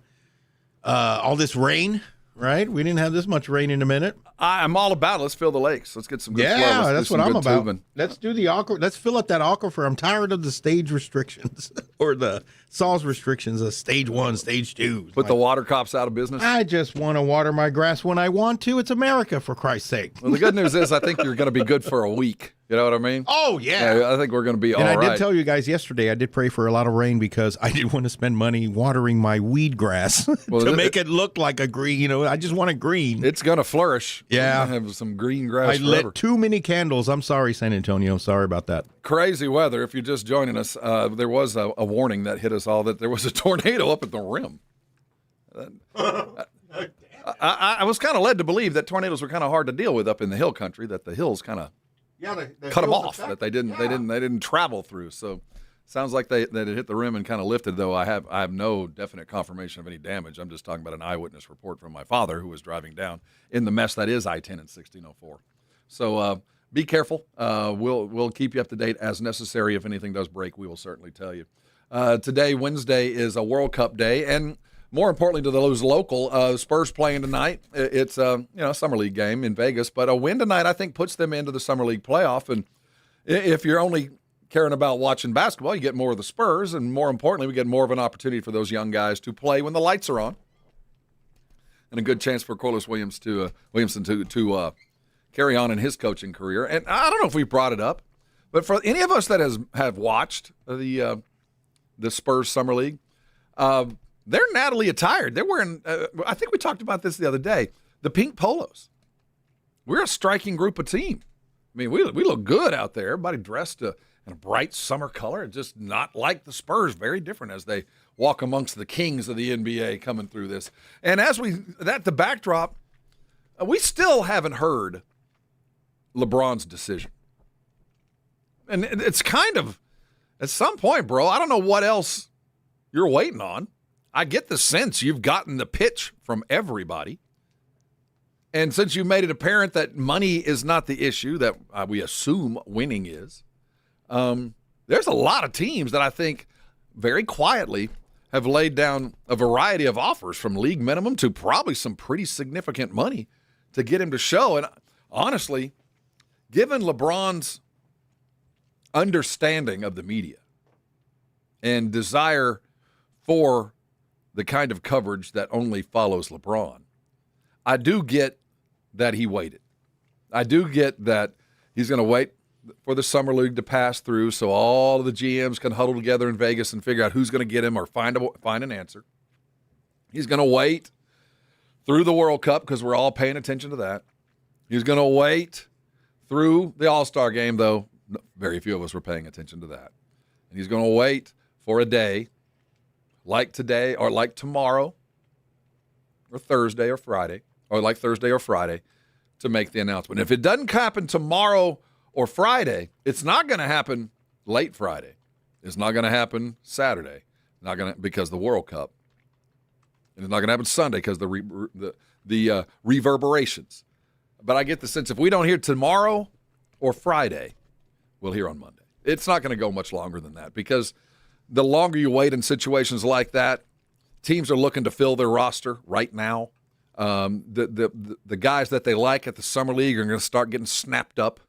all this rain, right? We didn't have this much rain in a minute. I'm all about it. Let's fill the lakes. Let's get some good flow. Yeah, that's what I'm about. Tubing. Let's do the aquifer. Let's fill up that aquifer. I'm tired of the stage restrictions or the SAWS restrictions of stage 1, stage 2. Put the water cops out of business. I just want to water my grass when I want to. It's America, for Christ's sake. Well, the good news is I think you're going to be good for a week. You know what I mean? Oh, yeah. I think we're going to be all right. right. And I did tell you guys yesterday, I did pray for a lot of rain because I didn't want to spend money watering my weed grass to make it look like a green. I just want it green. It's going to flourish. Yeah. Have some green grass I forever. lit too many candles. I'm sorry, San Antonio. Sorry about that. Crazy weather. If you're just joining us, there was a warning that hit us all that there was a tornado up at the rim. I was kind of led to believe that tornadoes were kind of hard to deal with up in the hill country, that the hills kind of cut them off, that they didn't travel through. So sounds like that it hit the rim and kind of lifted, though I have no definite confirmation of any damage. I'm just talking about an eyewitness report from my father who was driving down in the mess that is I-10 and 1604. So be careful. We'll keep you up to date as necessary. If anything does break, we will certainly tell you. Today, Wednesday, is a World Cup day, and more importantly to those local, Spurs playing tonight. It's a summer league game in Vegas, but a win tonight I think puts them into the summer league playoff. And if you're only caring about watching basketball, you get more of the Spurs, and more importantly, we get more of an opportunity for those young guys to play when the lights are on. and a good chance for Corliss Williamson to carry on in his coaching career. And I don't know if we brought it up, but for any of us that have watched the Spurs Summer League, they're Natalie attired. They're wearing, I think we talked about this the other day, the pink polos. We're a striking group of team. I mean, we look good out there. Everybody dressed in a bright summer color, just not like the Spurs, very different as they walk amongst the kings of the NBA coming through this. And as the backdrop, we still haven't heard LeBron's decision. And it's kind of, at some point, bro, I don't know what else you're waiting on. I get the sense you've gotten the pitch from everybody. And since you made it apparent that money is not the issue, that we assume winning is, there's a lot of teams that I think very quietly have laid down a variety of offers from league minimum to probably some pretty significant money to get him to show. And honestly, given LeBron's understanding of the media and desire for the kind of coverage that only follows LeBron, I do get that he waited. I do get that he's going to wait for the Summer League to pass through so all of the GMs can huddle together in Vegas and figure out who's going to get him or find an answer. He's going to wait through the World Cup because we're all paying attention to that. He's going to wait through the All-Star game, though very few of us were paying attention to that. And he's going to wait for a day like today or like tomorrow or Thursday or Friday, or like Thursday or Friday to make the announcement. If it doesn't happen tomorrow or Friday, it's not going to happen late Friday. It's not going to happen Saturday. Because the World Cup. And it's not going to happen Sunday because the reverberations. But I get the sense if we don't hear tomorrow or Friday, we'll hear on Monday. It's not going to go much longer than that because the longer you wait in situations like that, teams are looking to fill their roster right now. The guys that they like at the Summer League are going to start getting snapped up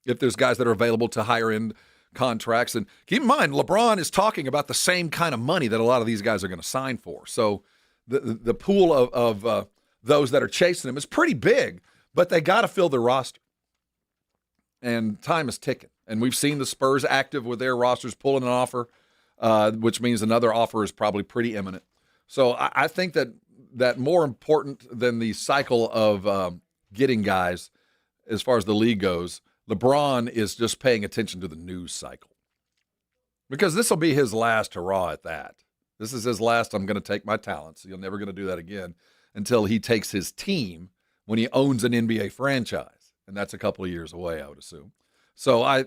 if there's guys that are available to higher-end contracts. And keep in mind, LeBron is talking about the same kind of money that a lot of these guys are going to sign for. So the pool of those that are chasing him is pretty big, but they got to fill their roster. And time is ticking. And we've seen the Spurs active with their rosters pulling an offer, which means another offer is probably pretty imminent. So I think that more important than the cycle of getting guys as far as the league goes, LeBron is just paying attention to the news cycle. Because this will be his last hurrah at that. This is his last, I'm going to take my talents. You're never going to do that again until he takes his team when he owns an NBA franchise. And that's a couple of years away, I would assume. So I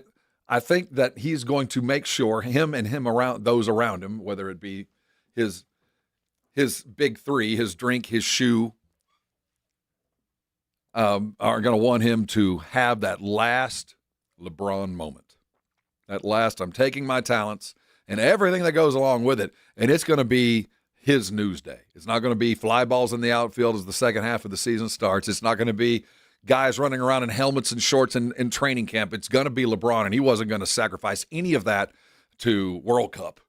think that he's going to make sure him around those around him, whether it be his big three, his drink, his shoe, are going to want him to have that last LeBron moment. That last, I'm taking my talents and everything that goes along with it, and it's going to be his news day. It's not going to be fly balls in the outfield as the second half of the season starts. It's not going to be guys running around in helmets and shorts in training camp. It's going to be LeBron, and he wasn't going to sacrifice any of that to World Cup.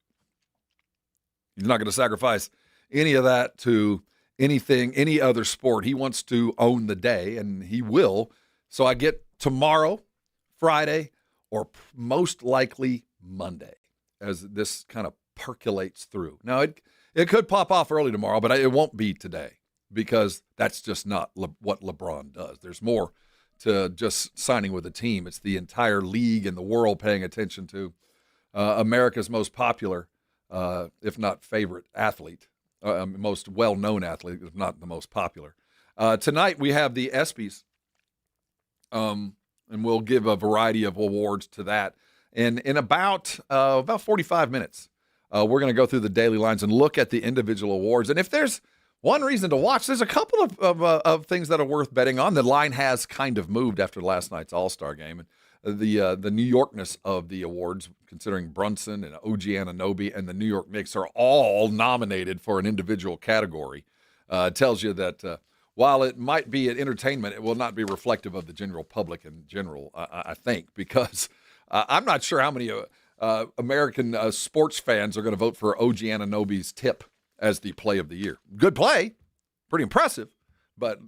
He's not going to sacrifice any of that to anything, any other sport. He wants to own the day, and he will. So I get tomorrow, Friday, or most likely Monday as this kind of percolates through. Now, it could pop off early tomorrow, but it won't be today because that's just not what LeBron does. There's more to just signing with a team. It's the entire league and the world paying attention to America's most popular, if not favorite athlete. Most well-known athlete, if not the most popular. Tonight we have the ESPYs, and we'll give a variety of awards to that. And in about 45 minutes, we're going to go through the daily lines and look at the individual awards. And if there's one reason to watch, there's a couple of things that are worth betting on. The line has kind of moved after last night's All-Star game. And the New Yorkness of the awards, considering Brunson and OG Anunoby and the New York Knicks are all nominated for an individual category, tells you that while it might be an entertainment, it will not be reflective of the general public in general, I think, because I'm not sure how many American sports fans are going to vote for OG Anunoby's tip as the play of the year. Good play, pretty impressive, but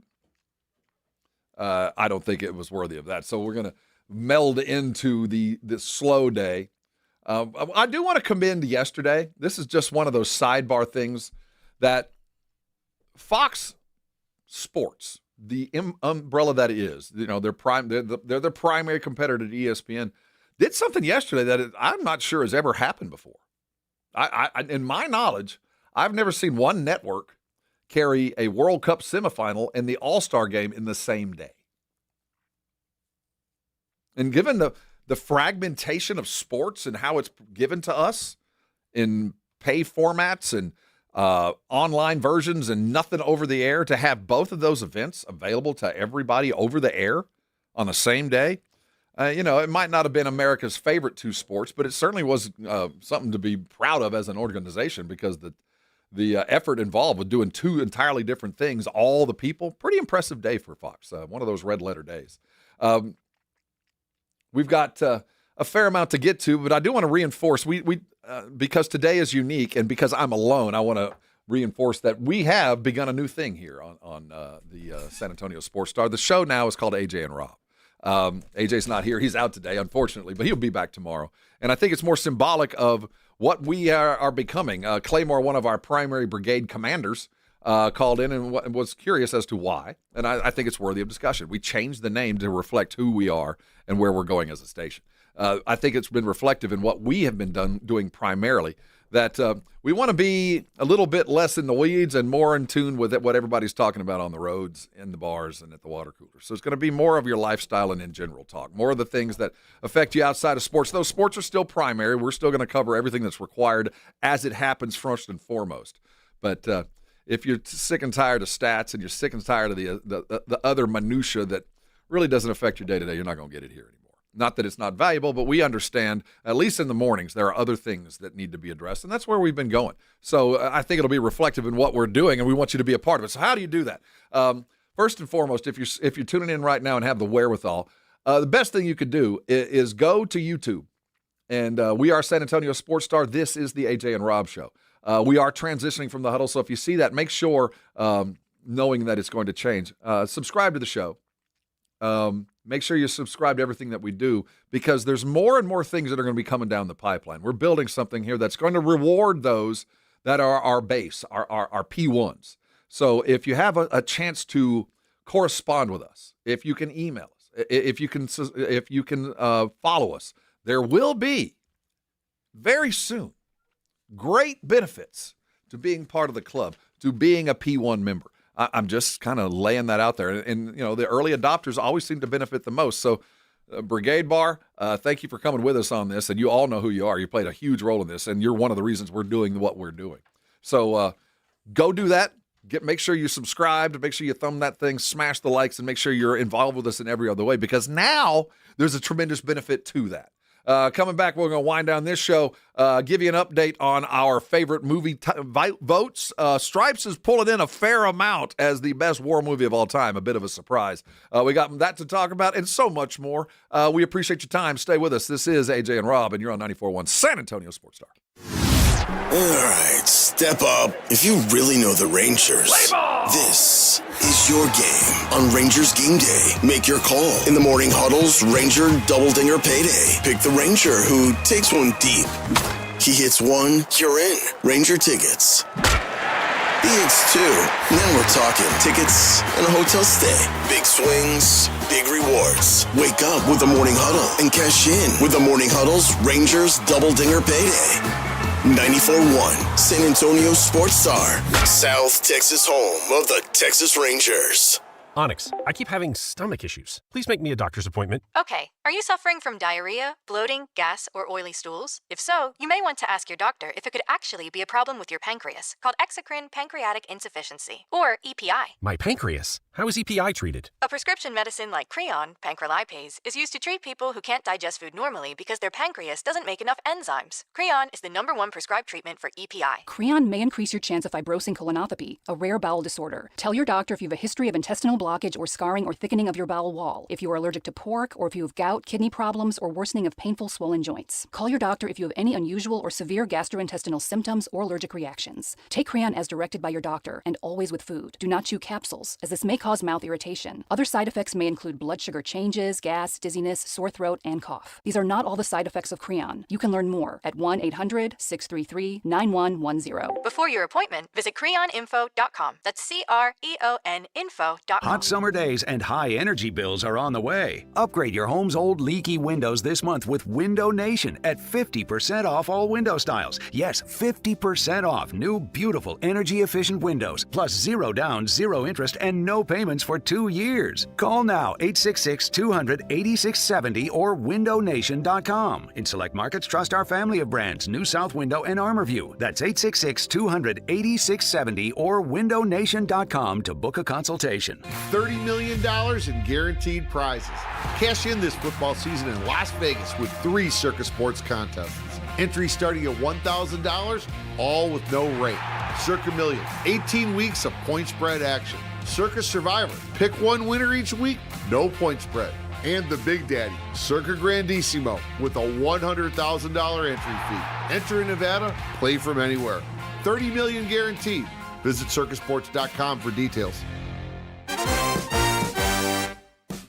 I don't think it was worthy of that. So we're going to meld into the slow day. I do want to commend yesterday. This is just one of those sidebar things that Fox Sports, the umbrella that is, they're the primary competitor to ESPN, did something yesterday that I'm not sure has ever happened before. I in my knowledge, I've never seen one network carry a World Cup semifinal and the All-Star game in the same day. And given the fragmentation of sports and how it's given to us in pay formats and online versions and nothing over the air, to have both of those events available to everybody over the air on the same day, it might not have been America's favorite two sports, but it certainly was something to be proud of as an organization, because the effort involved with doing two entirely different things, all the people, pretty impressive day for Fox. One of those red letter days. We've got a fair amount to get to, but I do want to reinforce, because today is unique and because I'm alone, I want to reinforce that we have begun a new thing here on the San Antonio Sports Star. The show now is called AJ and Rob. AJ's not here. He's out today, unfortunately, but he'll be back tomorrow. And I think it's more symbolic of what we are becoming. Claymore, one of our primary brigade commanders, called in and was curious as to why. And I think it's worthy of discussion. We changed the name to reflect who we are and where we're going as a station. I think it's been reflective in what we have been doing primarily, that we want to be a little bit less in the weeds and more in tune with what everybody's talking about on the roads, in the bars, and at the water cooler. So it's going to be more of your lifestyle and in general talk, more of the things that affect you outside of sports. Those sports are still primary. We're still going to cover everything that's required as it happens first and foremost. But if you're sick and tired of stats and you're sick and tired of the other minutia that really doesn't affect your day-to-day, you're not going to get it here anymore. Not that it's not valuable, but we understand, at least in the mornings, there are other things that need to be addressed, and that's where we've been going. So I think it'll be reflective in what we're doing, and we want you to be a part of it. So how do you do that? First and foremost, if you're tuning in right now and have the wherewithal, the best thing you could do is go to YouTube. And we are San Antonio Sports Star. This is the AJ and Rob Show. We are transitioning from the huddle, so if you see that, make sure, knowing that it's going to change, subscribe to the show. Make sure you subscribe to everything that we do, because there's more and more things that are going to be coming down the pipeline. We're building something here that's going to reward those that are our base, our P1s. So if you have a chance to correspond with us, if you can email us, if you can follow us, there will be very soon great benefits to being part of the club, to being a P1 member. I'm just kind of laying that out there. And the early adopters always seem to benefit the most. So, Brigade Bar, thank you for coming with us on this. And you all know who you are. You played a huge role in this, and you're one of the reasons we're doing what we're doing. So, go do that. Make sure you subscribe, make sure you thumb that thing, smash the likes, and make sure you're involved with us in every other way, because now there's a tremendous benefit to that. Coming back, we're going to wind down this show, give you an update on our favorite movie votes. Stripes is pulling in a fair amount as the best war movie of all time. A bit of a surprise. We got that to talk about and so much more. We appreciate your time. Stay with us. This is AJ and Rob, and you're on 94.1 San Antonio Sports Star. All right, step up if you really know the Rangers. This is your game on Rangers Game Day. Make your call in the morning huddles, Ranger Double Dinger Payday. Pick the Ranger who takes one deep. He hits one, you're in. Ranger tickets. He hits two. Now we're talking tickets and a hotel stay. Big swings, big rewards. Wake up with the morning huddle and cash in with the morning huddles, Rangers Double Dinger Payday. 94.1 San Antonio Sports Star, South Texas home of the Texas Rangers. Onyx, I keep having stomach issues. Please make me a doctor's appointment. Okay, are you suffering from diarrhea, bloating, gas, or oily stools? If so, you may want to ask your doctor if it could actually be a problem with your pancreas, called exocrine pancreatic insufficiency, or EPI. My pancreas? How is EPI treated? A prescription medicine like Creon, pancrelipase, is used to treat people who can't digest food normally because their pancreas doesn't make enough enzymes. Creon is the #1 prescribed treatment for EPI. Creon may increase your chance of fibrosing colonopathy, a rare bowel disorder. Tell your doctor if you have a history of intestinal blockage or scarring or thickening of your bowel wall, if you are allergic to pork, or if you have gout, kidney problems, or worsening of painful swollen joints. Call your doctor if you have any unusual or severe gastrointestinal symptoms or allergic reactions. Take Creon as directed by your doctor and always with food. Do not chew capsules, as this may cause mouth irritation. Other side effects may include blood sugar changes, gas, dizziness, sore throat, and cough. These are not all the side effects of Creon. You can learn more at 1-800-633-9110. Before your appointment, visit creoninfo.com. That's CREON info.com. Hot summer days and high energy bills are on the way. Upgrade your home's old leaky windows this month with Window Nation at 50% off all window styles. Yes, 50% off new, beautiful, energy-efficient windows, plus 0 down, 0 interest, and no payments for 2 years. Call now, 866-200-8670 or windownation.com. In select markets, trust our family of brands, New South Window and ArmorView. That's 866-200-8670 or windownation.com to book a consultation. $30 million in guaranteed prizes. Cash in this football season in Las Vegas with 3 Circus Sports contests. Entry starting at $1,000, all with no rate. Circa Million, 18 weeks of point spread action. Circus Survivor, pick one winner each week, no point spread. And the Big Daddy, Circa Grandissimo, with a $100,000 entry fee. Enter in Nevada, play from anywhere. $30 million guaranteed. Visit circusports.com for details.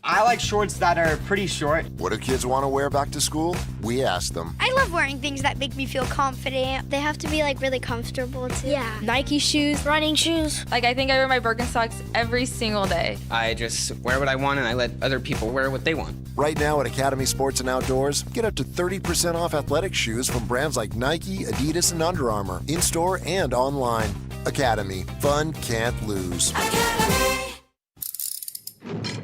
I like shorts that are pretty short. What do kids want to wear back to school? We ask them. I love wearing things that make me feel confident. They have to be like really comfortable too. Yeah. Nike shoes, running shoes. Like I think I wear my Birkenstocks every single day. I just wear what I want and I let other people wear what they want. Right now at Academy Sports and Outdoors, get up to 30% off athletic shoes from brands like Nike, Adidas, and Under Armour, in-store and online. Academy. Fun can't lose.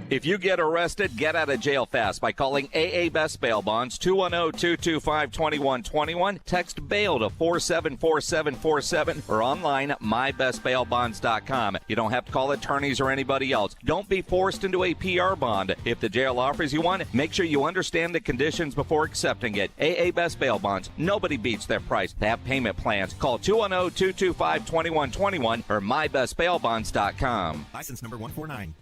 If you get arrested, get out of jail fast by calling AA Best Bail Bonds, 210-225-2121. Text BAIL to 474747 or online at mybestbailbonds.com. You don't have to call attorneys or anybody else. Don't be forced into a PR bond. If the jail offers you one, make sure you understand the conditions before accepting it. AA Best Bail Bonds. Nobody beats their price. They have payment plans. Call 210-225-2121 or mybestbailbonds.com. License number 149.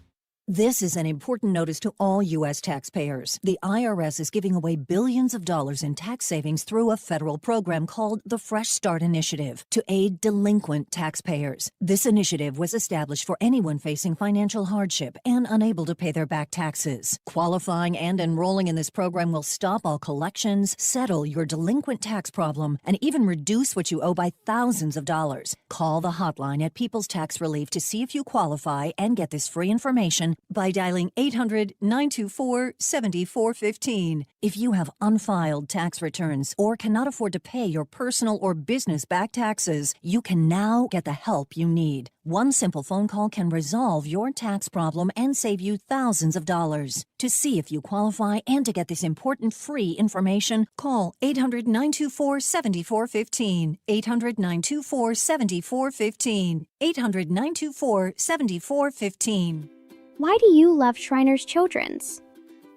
This is an important notice to all U.S. taxpayers. The IRS is giving away billions of dollars in tax savings through a federal program called the Fresh Start Initiative to aid delinquent taxpayers. This initiative was established for anyone facing financial hardship and unable to pay their back taxes. Qualifying and enrolling in this program will stop all collections, settle your delinquent tax problem, and even reduce what you owe by thousands of dollars. Call the hotline at People's Tax Relief to see if you qualify and get this free information by dialing 800-924-7415. If you have unfiled tax returns or cannot afford to pay your personal or business back taxes, you can now get the help you need. One simple phone call can resolve your tax problem and save you thousands of dollars. To see if you qualify and to get this important free information, call 800-924-7415. 800-924-7415. 800-924-7415. Why do you love Shriners Children's?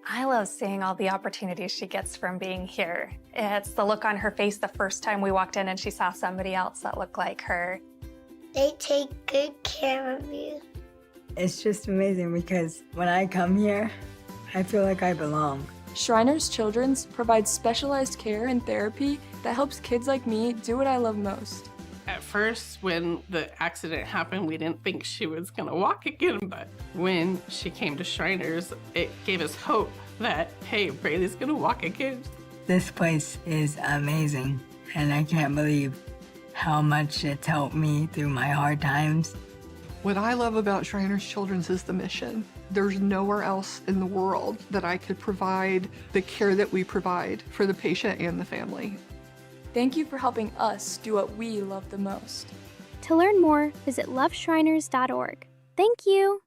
I love seeing all the opportunities she gets from being here. It's the look on her face the first time we walked in and she saw somebody else that looked like her. They take good care of you. It's just amazing because when I come here, I feel like I belong. Shriners Children's provides specialized care and therapy that helps kids like me do what I love most. At first, when the accident happened, we didn't think she was gonna walk again, but when she came to Shriners, it gave us hope that, hey, Braylee's gonna walk again. This place is amazing, and I can't believe how much it's helped me through my hard times. What I love about Shriners Children's is the mission. There's nowhere else in the world that I could provide the care that we provide for the patient and the family. Thank you for helping us do what we love the most. To learn more, visit loveshriners.org. Thank you.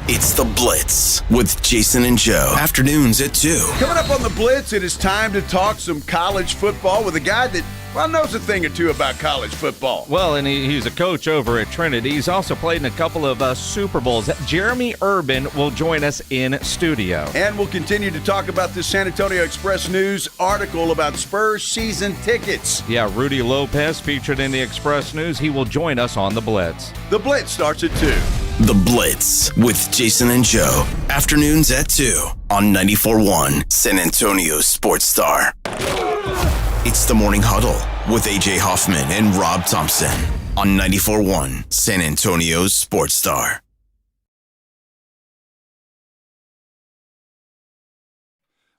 It's The Blitz with Jason and Joe. Afternoons at 2. Coming up on The Blitz, it is time to talk some college football with a guy that Well, knows a thing or two about college football. Well, and he's a coach over at Trinity. He's also played in a couple of Super Bowls. Jeremy Urban will join us in studio. And we'll continue to talk about this San Antonio Express News article about Spurs season tickets. Yeah, Rudy Lopez featured in the Express News. He will join us on The Blitz. The Blitz starts at 2. The Blitz with Jason and Joe. Afternoons at 2 on 94.1 San Antonio Sports Star. It's the Morning Huddle with AJ Hoffman and Rob Thompson on 94.1 San Antonio Sports Star.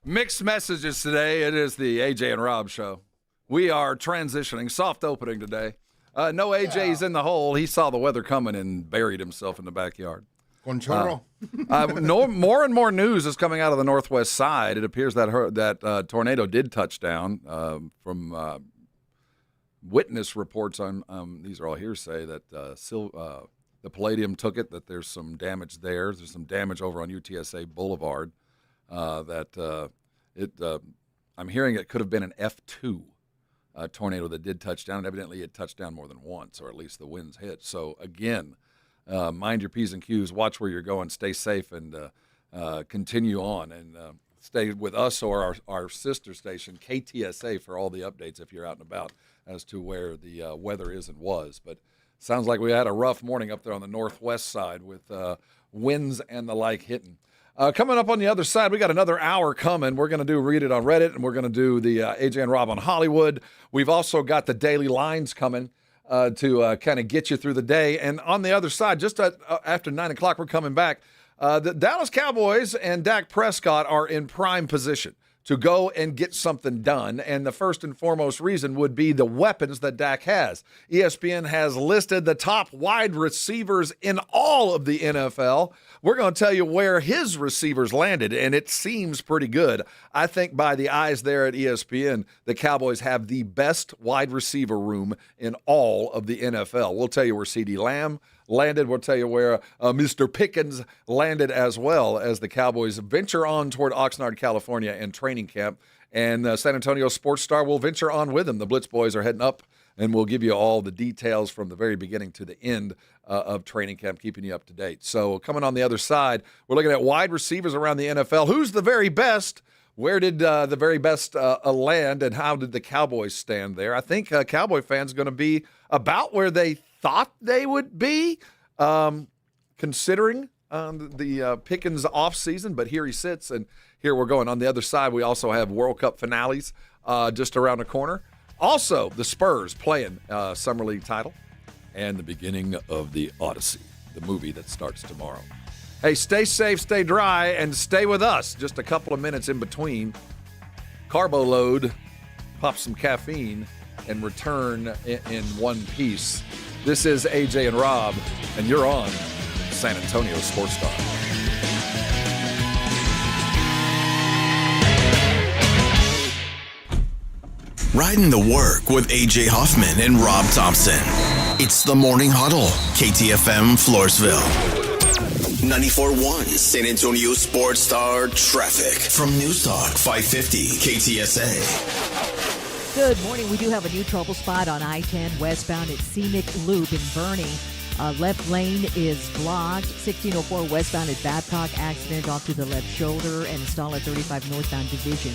Mixed messages today. It is the AJ and Rob show. We are transitioning, soft opening today. No AJ's in the hole. He saw the weather coming and buried himself in the backyard. Conchorro. More and more news is coming out of the northwest side. It appears that tornado did touch down from witness reports on these are all hearsay that the Palladium took it, that there's some damage there. There's some damage over on UTSA Boulevard I'm hearing it could have been an F2 tornado that did touch down, and evidently it touched down more than once, or at least the winds hit. So again, mind your P's and Q's, watch where you're going, stay safe, and continue on, and stay with us or our sister station, KTSA, for all the updates if you're out and about as to where the weather is and was. But sounds like we had a rough morning up there on the northwest side with winds and the like hitting. Coming up on the other side, we got another hour coming. We're going to Read It on Reddit, and we're going to do the AJ and Rob on Hollywood. We've also got the daily lines coming to kind of get you through the day. And on the other side, just after 9 o'clock, we're coming back. The Dallas Cowboys and Dak Prescott are in prime position to go and get something done. And the first and foremost reason would be the weapons that Dak has. ESPN has listed the top wide receivers in all of the NFL. We're going to tell you where his receivers landed, and it seems pretty good. I think by the eyes there at ESPN, the Cowboys have the best wide receiver room in all of the NFL. We'll tell you where CeeDee Lamb landed. We'll tell you where Mr. Pickens landed, as well as the Cowboys venture on toward Oxnard, California, and training camp. And San Antonio Sports Star will venture on with them. The Blitz boys are heading up, and we'll give you all the details from the very beginning to the end of training camp, keeping you up to date. So coming on the other side, we're looking at wide receivers around the NFL. Who's the very best? Where did the very best land, and how did the Cowboys stand there? I think Cowboy fans are going to be about where they thought they would be, considering the Pickens offseason, but here he sits, and here we're going. On the other side, we also have World Cup finales just around the corner. Also, the Spurs playing Summer League title, and the beginning of the Odyssey, the movie that starts tomorrow. Hey, stay safe, stay dry, and stay with us. Just a couple of minutes in between. Carbo load, pop some caffeine, and return in one piece. This is AJ and Rob, and you're on San Antonio Sports Star. Riding the work with AJ Hoffman and Rob Thompson. It's the Morning Huddle, KTFM Floresville. 94.1 San Antonio Sports Star traffic from News Talk 550 KTSA. Good morning. We do have a new trouble spot on I-10 westbound at Scenic Loop in Bernie. Left lane is blocked. 1604 westbound at Babcock, accident off to the left shoulder, and install at 35 northbound Division,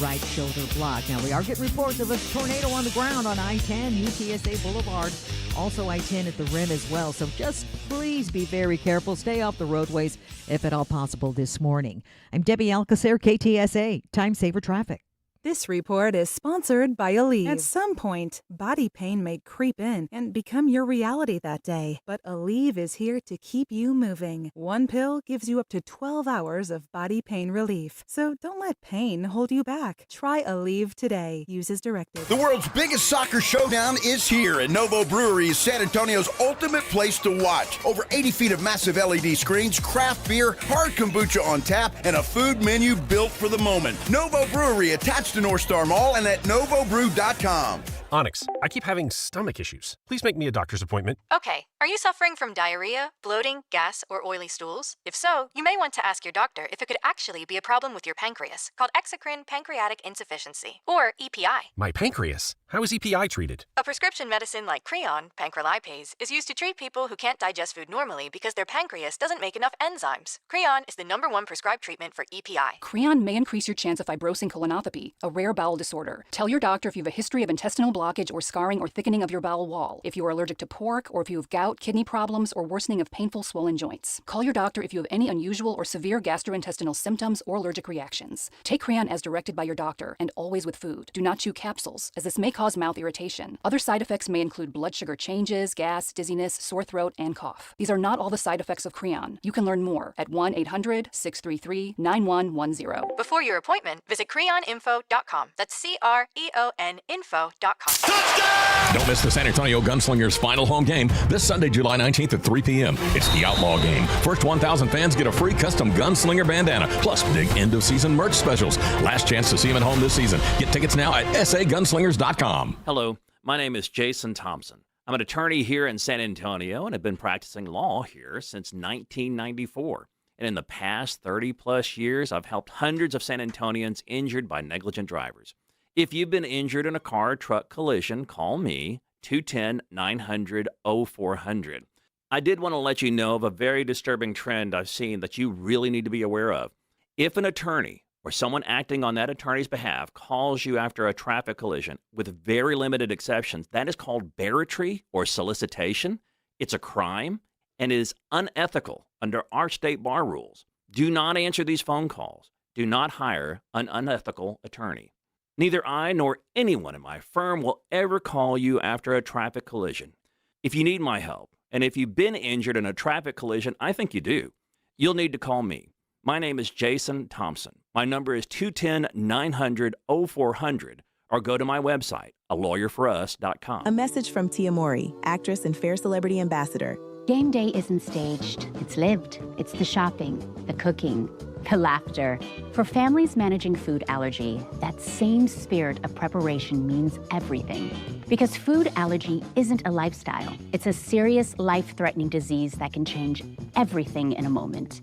right shoulder block. Now, we are getting reports of a tornado on the ground on I-10, UTSA Boulevard, also I-10 at the rim as well. So just please be very careful. Stay off the roadways if at all possible this morning. I'm Debbie Alcacer, KTSA, Time Saver Traffic. This report is sponsored by Aleve. At some point, body pain may creep in and become your reality that day. But Aleve is here to keep you moving. One pill gives you up to 12 hours of body pain relief. So don't let pain hold you back. Try Aleve today. Use as directed. The world's biggest soccer showdown is here, and Novo Brewery is San Antonio's ultimate place to watch. Over 80 feet of massive LED screens, craft beer, hard kombucha on tap, and a food menu built for the moment. Novo Brewery, attached to North Star Mall and at novobrew.com. Onyx, I keep having stomach issues. Please make me a doctor's appointment. Okay, are you suffering from diarrhea, bloating, gas, or oily stools? If so, you may want to ask your doctor if it could actually be a problem with your pancreas, called exocrine pancreatic insufficiency, or EPI. My pancreas? How is EPI treated? A prescription medicine like Creon, pancrelipase, is used to treat people who can't digest food normally because their pancreas doesn't make enough enzymes. Creon is the #1 prescribed treatment for EPI. Creon may increase your chance of fibrosing colonopathy, a rare bowel disorder. Tell your doctor if you have a history of intestinal blockage or scarring or thickening of your bowel wall, if you are allergic to pork, or if you have gout, kidney problems, or worsening of painful swollen joints. Call your doctor if you have any unusual or severe gastrointestinal symptoms or allergic reactions. Take Creon as directed by your doctor and always with food. Do not chew capsules, as this may cause mouth irritation. Other side effects may include blood sugar changes, gas, dizziness, sore throat, and cough. These are not all the side effects of Creon. You can learn more at 1-800-633-9110. Before your appointment, visit creoninfo.com. That's CREON info.com. Don't miss the San Antonio Gunslingers final home game this Sunday, July 19th at 3 p.m. It's the Outlaw Game. First 1,000 fans get a free custom Gunslinger bandana, plus big end-of-season merch specials. Last chance to see them at home this season. Get tickets now at sagunslingers.com. Hello, my name is Jason Thompson. I'm an attorney here in San Antonio and have been practicing law here since 1994. And in the past 30-plus years, I've helped hundreds of San Antonians injured by negligent drivers. If you've been injured in a car or truck collision, call me, 210-900-0400. I did want to let you know of a very disturbing trend I've seen that you really need to be aware of. If an attorney or someone acting on that attorney's behalf calls you after a traffic collision, with very limited exceptions, that is called barratry or solicitation. It's a crime and is unethical under our state bar rules. Do not answer these phone calls. Do not hire an unethical attorney. Neither I nor anyone in my firm will ever call you after a traffic collision. If you need my help, and if you've been injured in a traffic collision, I think you do, you'll need to call me. My name is Jason Thompson. My number is 210-900-0400, or go to my website, alawyerforus.com. A message from Tia Mori, actress and Fair Celebrity Ambassador. Game day isn't staged. It's lived. It's the shopping, the cooking, the laughter. For families managing food allergy, that same spirit of preparation means everything. Because food allergy isn't a lifestyle. It's a serious, life-threatening disease that can change everything in a moment.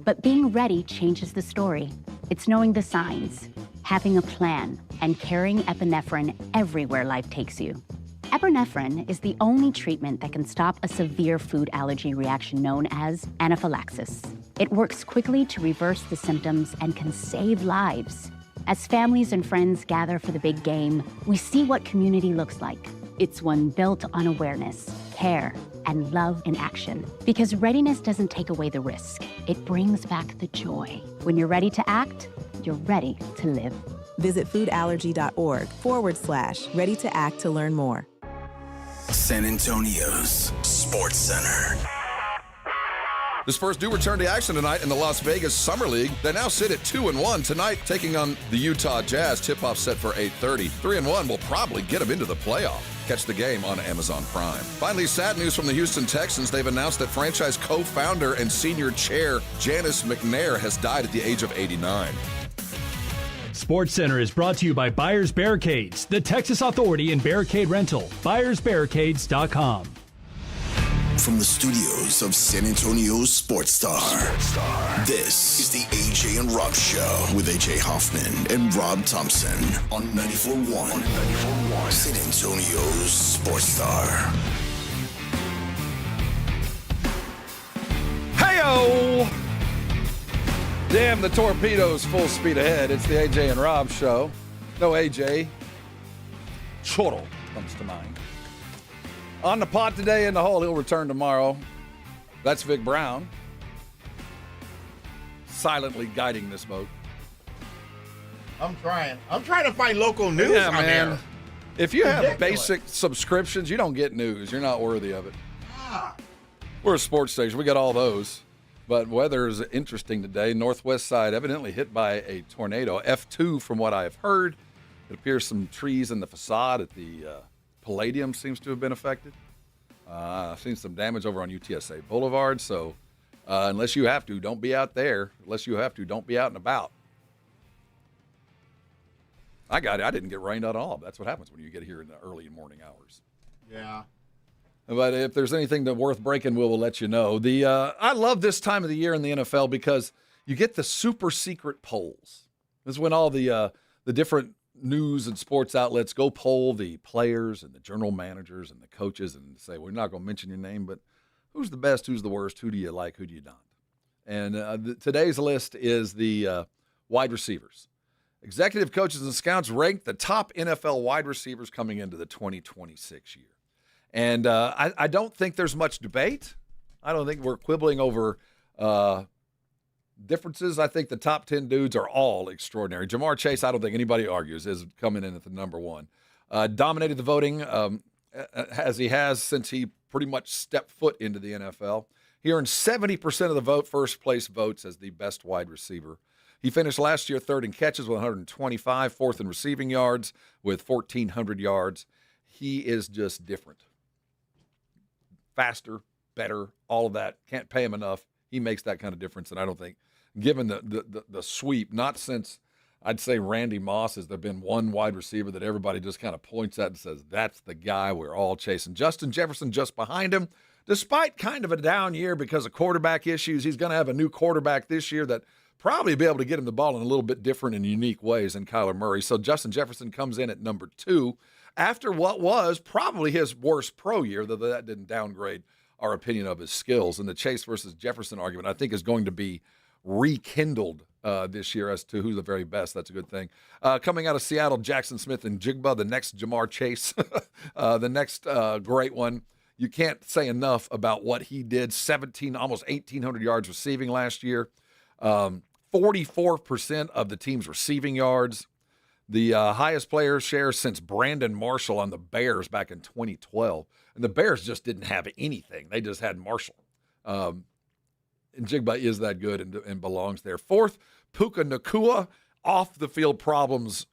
But being ready changes the story. It's knowing the signs, having a plan, and carrying epinephrine everywhere life takes you. Epinephrine is the only treatment that can stop a severe food allergy reaction known as anaphylaxis. It works quickly to reverse the symptoms and can save lives. As families and friends gather for the big game, we see what community looks like. It's one built on awareness, care, and love in action. Because readiness doesn't take away the risk. It brings back the joy. When you're ready to act, you're ready to live. Visit foodallergy.org/ready to act to learn more. San Antonio's Sports Center. The Spurs do return to action tonight in the Las Vegas Summer League. They now sit at 2-1 tonight, taking on the Utah Jazz. Tip-off set for 8:30. 3-1 will probably get them into the playoff. Catch the game on Amazon Prime. Finally, sad news from the Houston Texans. They've announced that franchise co-founder and senior chair Janice McNair has died at the age of 89. Sports Center is brought to you by Buyers Barricades, the Texas authority in barricade rental. BuyersBarricades.com. From the studios of San Antonio's Sports Star, this is the AJ and Rob Show with AJ Hoffman and Rob Thompson on 94.1 San Antonio's Sports Star. Hey-o! Damn the torpedoes full speed ahead. It's the AJ and Rob Show. No AJ. Choro comes to mind. On the pot today in the hole, he'll return tomorrow. That's Vic Brown. Silently guiding this boat. I'm trying to find local news on there. If you have basic subscriptions, you don't get news. You're not worthy of it. We're a sports station. We got all those. But weather is interesting today. Northwest side evidently hit by a tornado. F2 from what I've heard. It appears some trees in the facade at the Palladium seems to have been affected. I've seen some damage over on UTSA Boulevard. So unless you have to, don't be out there. Unless you have to, don't be out and about. I got it. I didn't get rained out at all. That's what happens when you get here in the early morning hours. Yeah. But if there's anything that worth breaking, we'll let you know. I love this time of the year in the NFL because you get the super secret polls. This is when all the different news and sports outlets go poll the players and the general managers and the coaches and say, we're not going to mention your name, but who's the best, who's the worst, who do you like, who do you not? And today's list is the wide receivers. Executive coaches and scouts ranked the top NFL wide receivers coming into the 2026 year. And I don't think there's much debate. I don't think we're quibbling over differences. I think the top 10 dudes are all extraordinary. Jamar Chase, I don't think anybody argues, is coming in at the number one. Dominated the voting as he has since he pretty much stepped foot into the NFL. He earned 70% of the first-place votes as the best wide receiver. He finished last year third in catches with 125, fourth in receiving yards with 1,400 yards. He is just different. Faster, better, all of that. Can't pay him enough. He makes that kind of difference, and I don't think, given the sweep, not since I'd say Randy Moss, has there been one wide receiver that everybody just kind of points at and says, that's the guy we're all chasing. Justin Jefferson just behind him. Despite kind of a down year because of quarterback issues, he's going to have a new quarterback this year that probably be able to get him the ball in a little bit different and unique ways than Kyler Murray. So Justin Jefferson comes in at number 2 after what was probably his worst pro year, though that didn't downgrade our opinion of his skills. And the Chase versus Jefferson argument, I think, is going to be rekindled this year as to who's the very best. That's a good thing. Coming out of Seattle, Jackson Smith and Jigba, the next Jamar Chase, the next great one. You can't say enough about what he did. 17, almost 1,800 yards receiving last year. 44% of the team's receiving yards. The highest player share since Brandon Marshall on the Bears back in 2012. And the Bears just didn't have anything. They just had Marshall. And Jigba is that good and belongs there. Fourth, Puka Nacua, off-the-field problems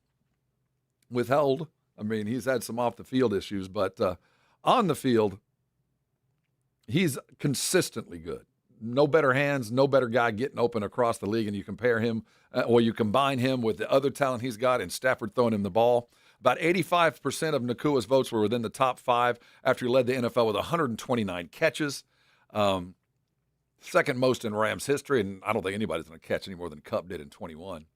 withheld. I mean, he's had some off-the-field issues, but on the field, he's consistently good. No better hands, no better guy getting open across the league, and you compare him or you combine him with the other talent he's got in Stafford throwing him the ball. About 85% of Nakua's votes were within the top 5 after he led the NFL with 129 catches. Second most in Rams history, and I don't think anybody's going to catch any more than Kupp did in 21.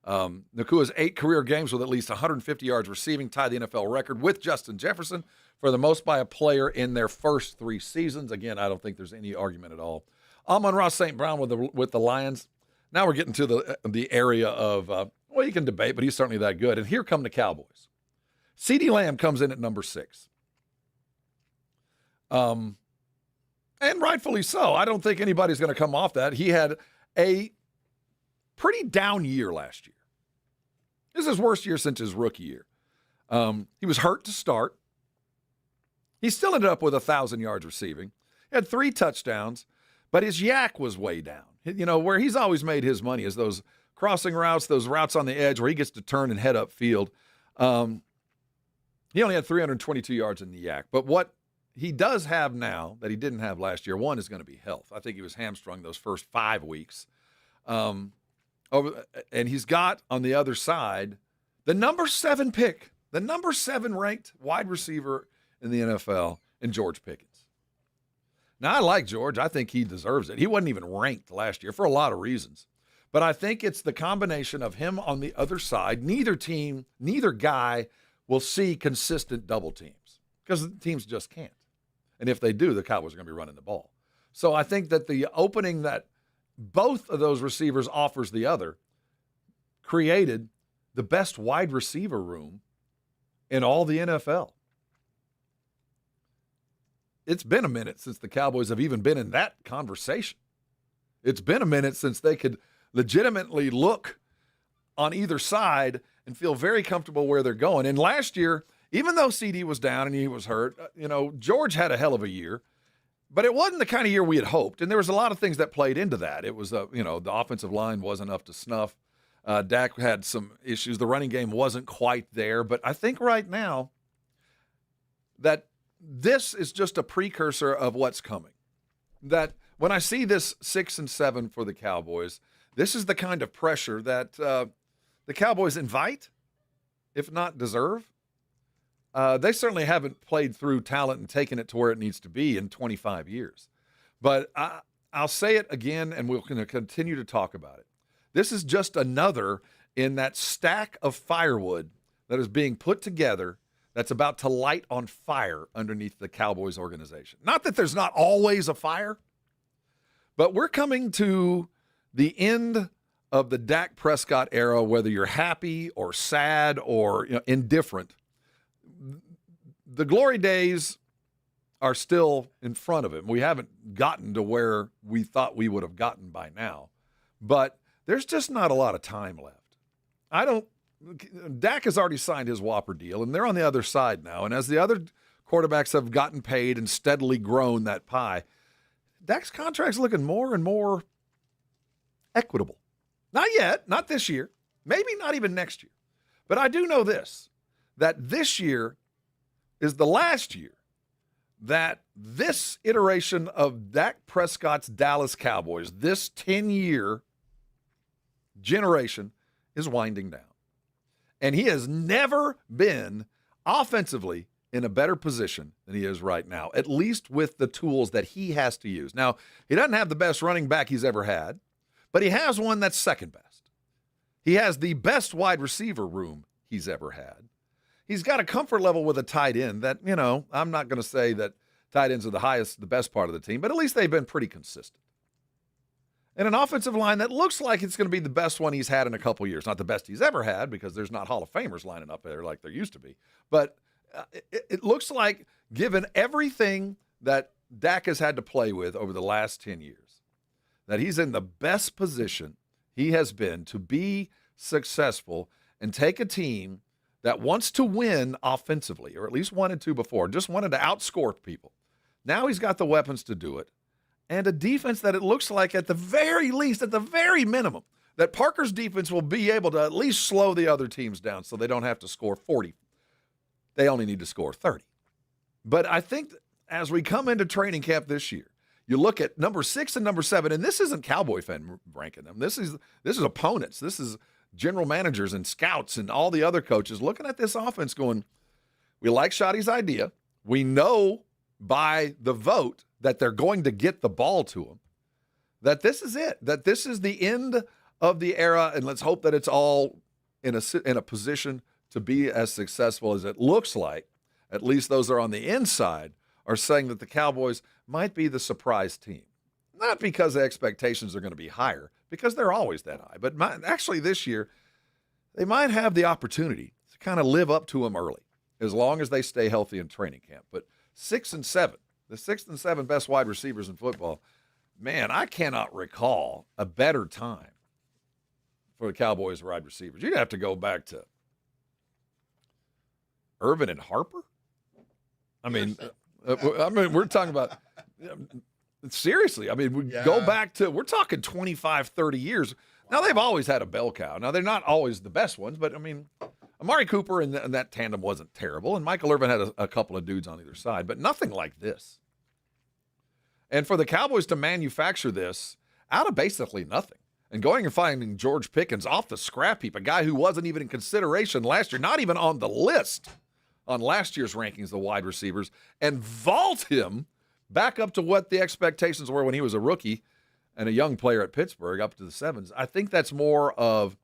Nakua's 8 career games with at least 150 yards receiving tied the NFL record with Justin Jefferson for the most by a player in their first 3 seasons. Again, I don't think there's any argument at all. Amon-Ra St. Brown with the Lions. Now we're getting to the area of, well, you can debate, but he's certainly that good. And here come the Cowboys. CeeDee Lamb comes in at number 6. And rightfully so. I don't think anybody's going to come off that. He had a pretty down year last year. This is his worst year since his rookie year. He was hurt to start. He still ended up with 1,000 yards receiving. He had 3 touchdowns. But his yak was way down. You know, where he's always made his money is those crossing routes, those routes on the edge where he gets to turn and head upfield. He only had 322 yards in the yak. But what he does have now that he didn't have last year, one is going to be health. I think he was hamstrung those first 5 weeks. And he's got on the other side the number 7 pick, the number 7 ranked wide receiver in the NFL, in George Pickens. Now, I like George. I think he deserves it. He wasn't even ranked last year for a lot of reasons. But I think it's the combination of him on the other side. Neither guy will see consistent double teams because the teams just can't. And if they do, the Cowboys are going to be running the ball. So I think that the opening that both of those receivers offers the other created the best wide receiver room in all the NFL. It's been a minute since the Cowboys have even been in that conversation. It's been a minute since they could legitimately look on either side and feel very comfortable where they're going. And last year, even though CD was down and he was hurt, George had a hell of a year, but it wasn't the kind of year we had hoped. And there was a lot of things that played into that. It was, the offensive line wasn't up to snuff. Dak had some issues. The running game wasn't quite there. But I think right now that this is just a precursor of what's coming. That when I see this 6 and 7 for the Cowboys, this is the kind of pressure that the Cowboys invite, if not deserve. They certainly haven't played through talent and taken it to where it needs to be in 25 years. But I'll say it again, and we're going to continue to talk about it. This is just another in that stack of firewood that is being put together that's about to light on fire underneath the Cowboys organization. Not that there's not always a fire, but we're coming to the end of the Dak Prescott era, whether you're happy or sad or indifferent. The glory days are still in front of him. We haven't gotten to where we thought we would have gotten by now, but there's just not a lot of time left. Dak has already signed his Whopper deal, and they're on the other side now. And as the other quarterbacks have gotten paid and steadily grown that pie, Dak's contract's looking more and more equitable. Not yet, not this year, maybe not even next year. But I do know this, that this year is the last year that this iteration of Dak Prescott's Dallas Cowboys, this 10-year generation, is winding down. And he has never been offensively in a better position than he is right now, at least with the tools that he has to use. Now, he doesn't have the best running back he's ever had, but he has one that's second best. He has the best wide receiver room he's ever had. He's got a comfort level with a tight end that, I'm not going to say that tight ends are the best part of the team, but at least they've been pretty consistent. And an offensive line that looks like it's going to be the best one he's had in a couple years. Not the best he's ever had, because there's not Hall of Famers lining up there like there used to be. But it looks like, given everything that Dak has had to play with over the last 10 years, that he's in the best position he has been to be successful and take a team that wants to win offensively, or at least wanted to before, just wanted to outscore people. Now he's got the weapons to do it. And a defense that it looks like, at the very least, at the very minimum, that Parker's defense will be able to at least slow the other teams down so they don't have to score 40. They only need to score 30. But I think as we come into training camp this year, you look at number 6 and number 7, and this isn't Cowboy fan ranking them. This is opponents. This is general managers and scouts and all the other coaches looking at this offense going, we like Shoddy's idea. We know by the vote that they're going to get the ball to him, that this is it, that this is the end of the era, and let's hope that it's all in a position to be as successful as it looks like. At least those that are on the inside are saying that the Cowboys might be the surprise team. Not because the expectations are going to be higher, because they're always that high, but actually this year they might have the opportunity to kind of live up to them early, as long as they stay healthy in training camp. But 6 and 7, the 6th and 7th best wide receivers in football, man, I cannot recall a better time for the Cowboys wide receivers. You'd have to go back to Irvin and Harper. I mean, we're talking about seriously. I mean, we go back to, we're talking 25, 30 years. Now, they've always had a bell cow. Now, they're not always the best ones, but I mean, Amari Cooper and that tandem wasn't terrible, and Michael Irvin had a couple of dudes on either side, but nothing like this. And for the Cowboys to manufacture this out of basically nothing, and going and finding George Pickens off the scrap heap, a guy who wasn't even in consideration last year, not even on the list on last year's rankings, the wide receivers, and vault him back up to what the expectations were when he was a rookie and a young player at Pittsburgh, up to the 7s. I think that's more of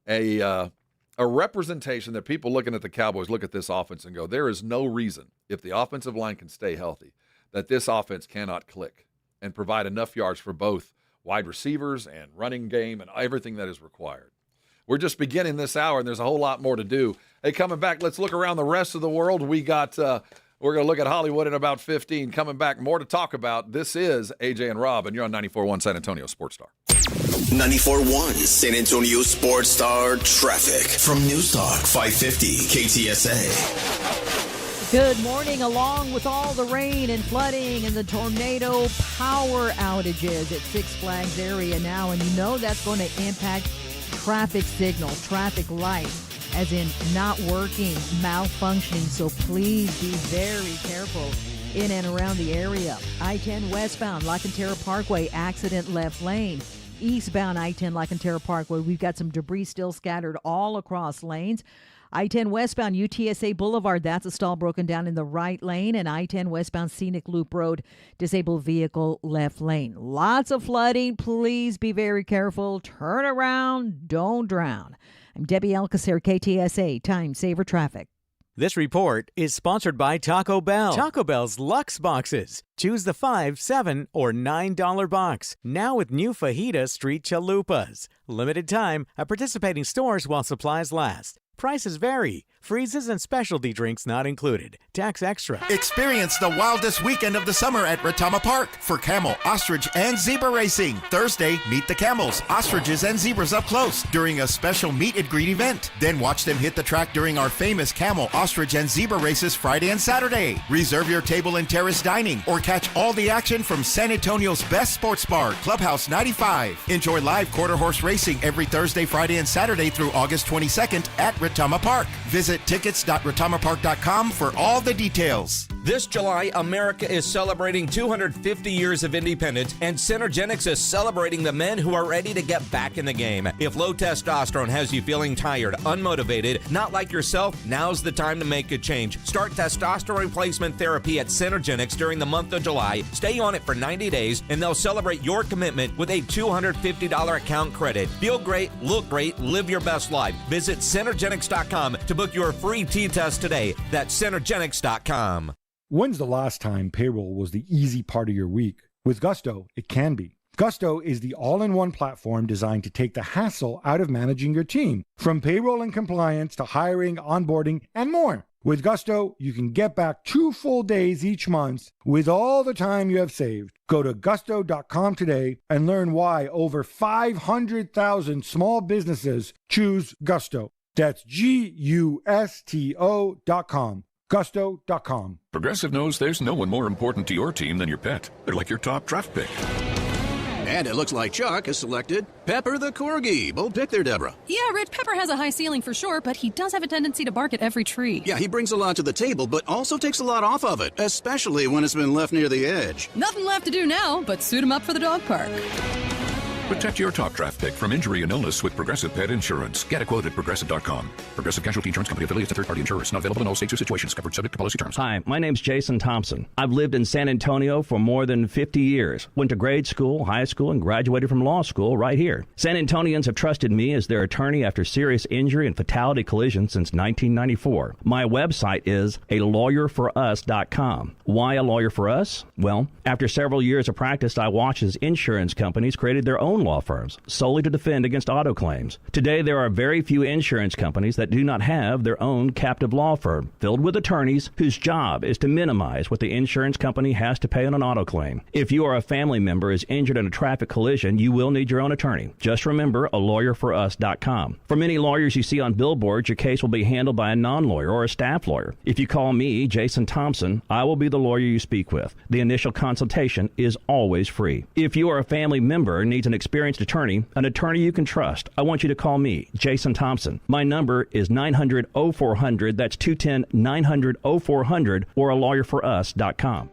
a representation that people looking at the Cowboys look at this offense and go, there is no reason, if the offensive line can stay healthy, that this offense cannot click and provide enough yards for both wide receivers and running game and everything that is required. We're just beginning this hour, and there's a whole lot more to do. Hey, coming back, let's look around the rest of the world. We're going to look at Hollywood in about 15. Coming back, more to talk about. This is AJ and Rob, and you're on 94.1 San Antonio Sports Star. 94.1 San Antonio Sports Star traffic from News Talk 550 KTSA. Good morning. Along with all the rain and flooding and the tornado power outages at Six Flags area now, and you know that's going to impact traffic signals, traffic lights, as in not working, malfunctioning. So please be very careful in and around the area. I-10 westbound, La Cantera Parkway, accident left lane. Eastbound I-10 La Cantera Parkway, we've got some debris still scattered all across lanes. I-10 westbound UTSA Boulevard, that's a stall broken down in the right lane. And I-10 westbound Scenic Loop Road, disabled vehicle left lane. Lots of flooding. Please be very careful. Turn around. Don't drown. I'm Debbie Alcacer, KTSA Time Saver Traffic. This report is sponsored by Taco Bell. Taco Bell's Luxe Boxes. Choose the $5, $7, or $9 box. Now with new Fajita Street Chalupas. Limited time at participating stores while supplies last. Prices vary. Freezes and specialty drinks not included. Tax extra. Experience the wildest weekend of the summer at Retama Park for camel, ostrich, and zebra racing. Thursday, meet the camels, ostriches, and zebras up close during a special meet and greet event. Then watch them hit the track during our famous camel, ostrich, and zebra races Friday and Saturday. Reserve your table in terrace dining or catch all the action from San Antonio's best sports bar, Clubhouse 95. Enjoy live quarter horse racing every Thursday, Friday, and Saturday through August 22nd at Retama Park. Visit tickets.retamapark.com for all the details. This July, America is celebrating 250 years of independence, and Synergenics is celebrating the men who are ready to get back in the game. If low testosterone has you feeling tired, unmotivated, not like yourself, now's the time to make a change. Start testosterone replacement therapy at Synergenics during the month of July. Stay on it for 90 days, and they'll celebrate your commitment with a $250 account credit. Feel great, look great, live your best life. Visit Synergenics.com to book your free T-test today. That's Synergenics.com. When's the last time payroll was the easy part of your week? With Gusto, it can be. Gusto is the all-in-one platform designed to take the hassle out of managing your team, from payroll and compliance to hiring, onboarding, and more. With Gusto, you can get back 2 full days each month with all the time you have saved. Go to gusto.com today and learn why over 500,000 small businesses choose Gusto. That's GUSTO.com. Gusto.com. Progressive knows there's no one more important to your team than your pet. They're like your top draft pick. And it looks like Chuck has selected Pepper the Corgi. Bold pick there, Deborah. Yeah, Red Pepper has a high ceiling for sure, but he does have a tendency to bark at every tree. Yeah, he brings a lot to the table, but also takes a lot off of it, especially when it's been left near the edge. Nothing left to do now but suit him up for the dog park. Protect your top draft pick from injury and illness with Progressive Pet Insurance. Get a quote at Progressive.com. Progressive Casualty Insurance Company affiliates and third-party insurers. Not available in all states or situations. Covered subject to policy terms. Hi, my name's Jason Thompson. I've lived in San Antonio for more than 50 years. Went to grade school, high school, and graduated from law school right here. San Antonians have trusted me as their attorney after serious injury and fatality collisions since 1994. My website is alawyerforus.com. Why a lawyer for us? Well, after several years of practice, I watched as insurance companies created their own law firms solely to defend against auto claims. Today, there are very few insurance companies that do not have their own captive law firm filled with attorneys whose job is to minimize what the insurance company has to pay on an auto claim. If you or a family member is injured in a traffic collision, you will need your own attorney. Just remember alawyerforus.com. For many lawyers you see on billboards, your case will be handled by a non-lawyer or a staff lawyer. If you call me, Jason Thompson, I will be the lawyer you speak with. The initial consultation is always free. If you or a family member needs an experienced attorney you can trust, I want you to call me, Jason Thompson. My number is 900-0400. That's 210-900-0400 or alawyerforus.com.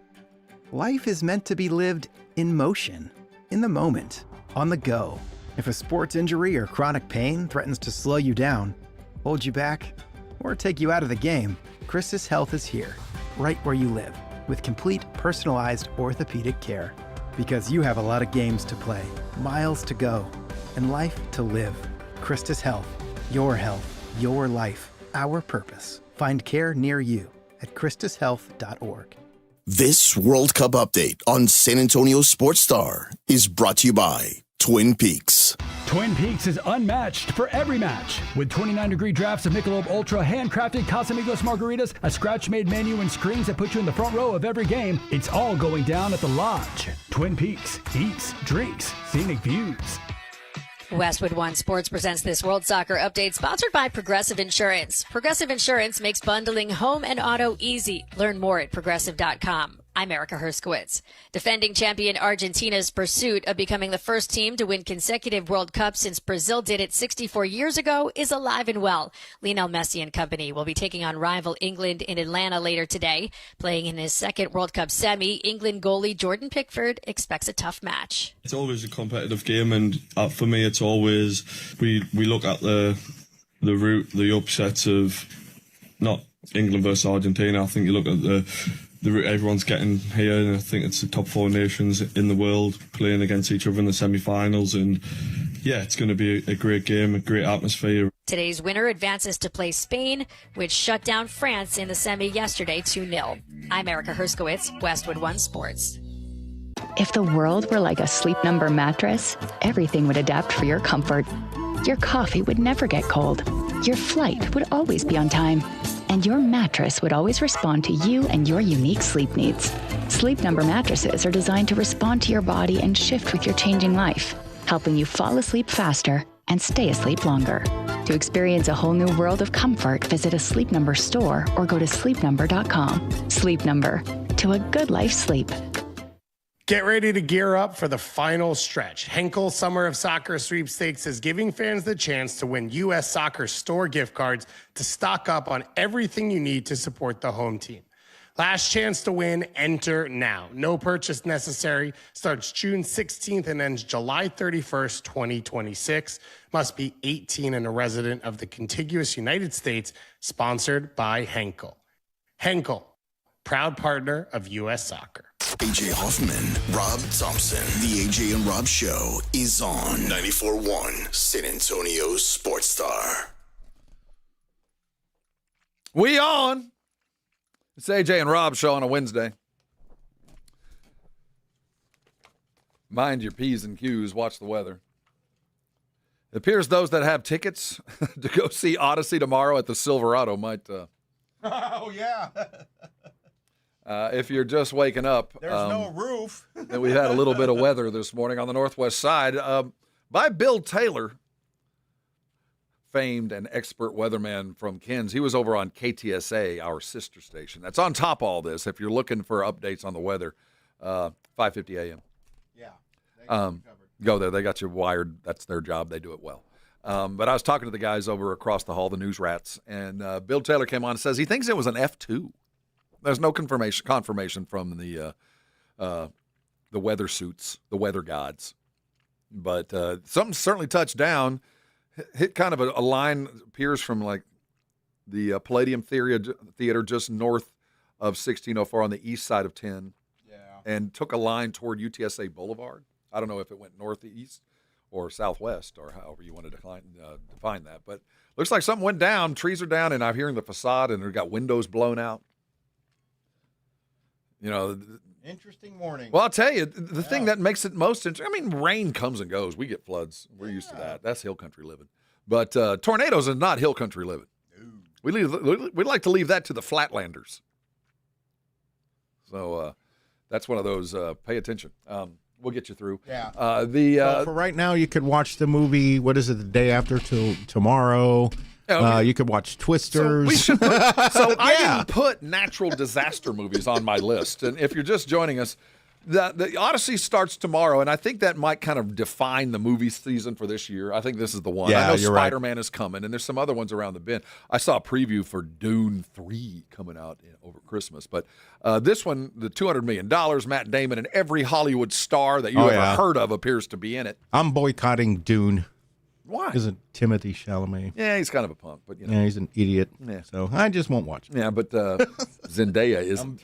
Life is meant to be lived in motion, in the moment, on the go. If a sports injury or chronic pain threatens to slow you down, hold you back, or take you out of the game, Christus Health is here, right where you live, with complete personalized orthopedic care. Because you have a lot of games to play, miles to go, and life to live. Christus Health, your life, our purpose. Find care near you at ChristusHealth.org. This World Cup update on San Antonio Sports Star is brought to you by Twin Peaks. Twin Peaks is unmatched for every match. With 29-degree drafts of Michelob Ultra, handcrafted Casamigos margaritas, a scratch-made menu, and screens that put you in the front row of every game, it's all going down at the Lodge. Twin Peaks. Eats, drinks, scenic views. Westwood One Sports presents this World Soccer update sponsored by Progressive Insurance. Progressive Insurance makes bundling home and auto easy. Learn more at progressive.com. I'm Erica Herskowitz. Defending champion Argentina's pursuit of becoming the first team to win consecutive World Cups since Brazil did it 64 years ago is alive and well. Lionel Messi and company will be taking on rival England in Atlanta later today. Playing in his second World Cup semi, England goalie Jordan Pickford expects a tough match. It's always a competitive game, and for me it's always, we look at the route, the upsets of not England versus Argentina. I think you look at the route everyone's getting here, and I think it's the top 4 nations in the world playing against each other in the semi-finals, and yeah, it's going to be a great game, a great atmosphere. Today's winner advances to play Spain, which shut down France in the semi yesterday 2-0. I'm Erica Herskowitz, Westwood One Sports. If the world were like a Sleep Number mattress, everything would adapt for your comfort. Your coffee would never get cold. Your flight would always be on time. And your mattress would always respond to you and your unique sleep needs. Sleep Number mattresses are designed to respond to your body and shift with your changing life, helping you fall asleep faster and stay asleep longer. To experience a whole new world of comfort, visit a Sleep Number store or go to sleepnumber.com. Sleep Number, to a good life sleep. Get ready to gear up for the final stretch. Henkel Summer of Soccer Sweepstakes is giving fans the chance to win U.S. Soccer store gift cards to stock up on everything you need to support the home team. Last chance to win, enter now. No purchase necessary. Starts June 16th and ends July 31st, 2026. Must be 18 and a resident of the contiguous United States. Sponsored by Henkel. Henkel, proud partner of U.S. Soccer. AJ Hoffman, Rob Thompson. The AJ and Rob Show is on 94.1 San Antonio Sports Star. We on. It's AJ and Rob Show on a Wednesday. Mind your P's and Q's. Watch the weather. It appears those that have tickets to go see Odyssey tomorrow at the Silverado might... Oh, yeah. If you're just waking up. There's no roof. And we had a little bit of weather this morning on the northwest side. By Bill Taylor, famed and expert weatherman from Ken's. He was over on KTSA, our sister station. That's on top of all this. If you're looking for updates on the weather, 5:50 a.m. Yeah. Go there. They got you wired. That's their job. They do it well. But I was talking to the guys over across the hall, the news rats, and Bill Taylor came on and says he thinks it was an F2. There's no confirmation from the weather suits, the weather gods. But something certainly touched down, hit kind of a line, appears from like the Palladium Theater just north of 1604 on the east side of 10. Yeah. And took a line toward UTSA Boulevard. I don't know if it went northeast or southwest or however you want to define that. But looks like something went down. Trees are down, and I'm hearing the facade, and they've got windows blown out. You know, interesting morning. Well, I'll tell you, the thing that makes it most interesting, I mean, rain comes and goes. We get floods. We're used to that. That's hill country living. But tornadoes is not hill country living. We'd like to leave that to the flatlanders. So that's one of those, pay attention. We'll get you through. Yeah. So for right now, you could watch the movie, what is it, the day after till tomorrow. You could watch Twisters. I didn't put natural disaster movies on my list. And if you're just joining us, the Odyssey starts tomorrow, and I think that might kind of define the movie season for this year. I think this is the one. Yeah, I know you're Spider-Man is coming, and there's some other ones around the bend. I saw a preview for Dune 3 coming out over Christmas. But this one, the $200 million, Matt Damon, and every Hollywood star that you ever heard of appears to be in it. I'm boycotting Dune. Why? Isn't Timothy Chalamet? Yeah, he's kind of a punk, but you know. Yeah, he's an idiot. Yeah. So I just won't watch it. Yeah, but Zendaya isn't.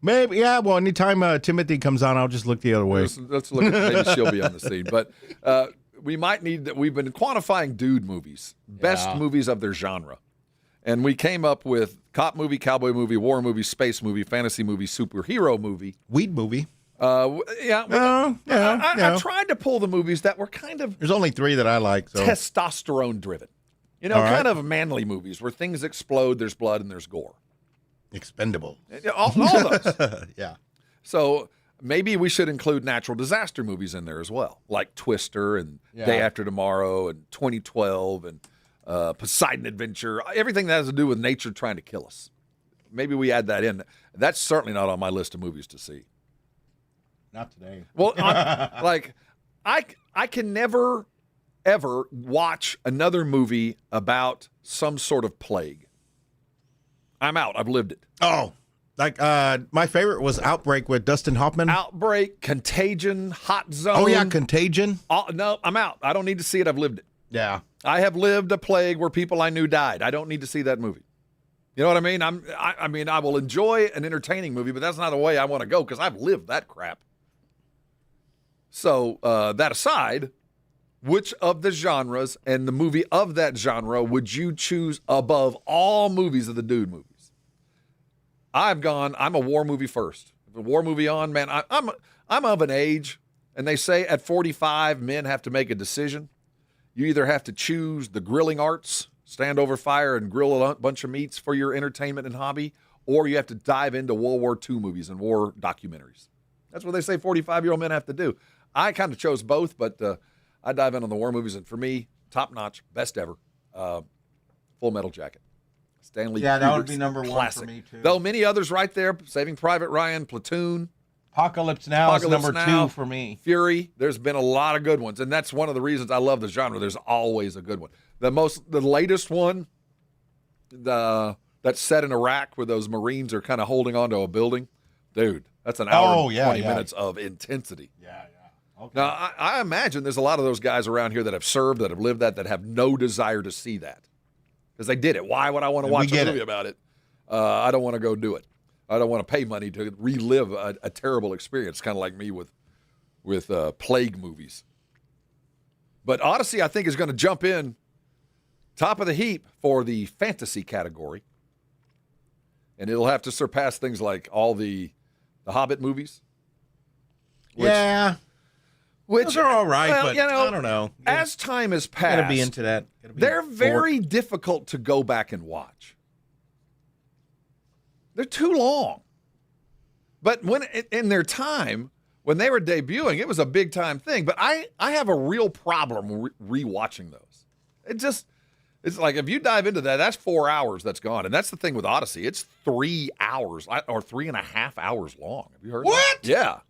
Maybe, yeah. Well, anytime Timothy comes on, I'll just look the other way. Let's look at maybe she'll be on the scene. But we might need that. We've been quantifying dude movies, best movies of their genre. And we came up with cop movie, cowboy movie, war movie, space movie, fantasy movie, superhero movie. Weed movie. I tried to pull the movies that were kind of... There's only 3 that I like. So. Testosterone-driven. You know, kind of manly movies where things explode, there's blood, and there's gore. Expendable. All those. Yeah. So maybe we should include natural disaster movies in there as well, like Twister and Day After Tomorrow and 2012 and Poseidon Adventure, everything that has to do with nature trying to kill us. Maybe we add that in. That's certainly not on my list of movies to see. Not today. Well, I can never, ever watch another movie about some sort of plague. I'm out. I've lived it. Oh, like my favorite was Outbreak with Dustin Hoffman. Outbreak, Contagion, Hot Zone. Oh, yeah, Contagion. No, I'm out. I don't need to see it. I've lived it. Yeah. I have lived a plague where people I knew died. I don't need to see that movie. You know what I mean? I mean, I will enjoy an entertaining movie, but that's not the way I want to go because I've lived that crap. So that aside, which of the genres and the movie of that genre would you choose above all movies of the dude movies? I'm a war movie first. If a war movie on, man, I'm of an age, and they say at 45, men have to make a decision. You either have to choose the grilling arts, stand over fire and grill a bunch of meats for your entertainment and hobby, or you have to dive into World War II movies and war documentaries. That's what they say 45-year-old men have to do. I kind of chose both, but I dive in on the war movies, and for me, top-notch, best ever, Full Metal Jacket. Stanley that Kubrick's would be number classic. one for me, too. Though many others right there, Saving Private Ryan, Platoon. Apocalypse Now is number Now, 2 for me. Fury. There's been a lot of good ones, and that's one of the reasons I love the genre. There's always a good one. The latest one, that's set in Iraq where those Marines are kind of holding onto a building. Dude, that's an hour and 20 minutes of intensity. Yeah. Okay. Now, I imagine there's a lot of those guys around here that have served, that have lived that have no desire to see that. Because they did it. Why would I want to watch a movie about it? I don't want to go do it. I don't want to pay money to relive a terrible experience, kind of like me with plague movies. But Odyssey, I think, is going to jump in top of the heap for the fantasy category. And it'll have to surpass things like all the Hobbit movies. Which those are all right, but I don't know. As time has passed, gotta be into that. They're very difficult to go back and watch. They're too long. But when in their time, when they were debuting, it was a big time thing. But I have a real problem rewatching those. It's like if you dive into that, that's 4 hours that's gone. And that's the thing with Odyssey. It's 3 hours or 3.5 hours long. Have you heard what? That? Yeah.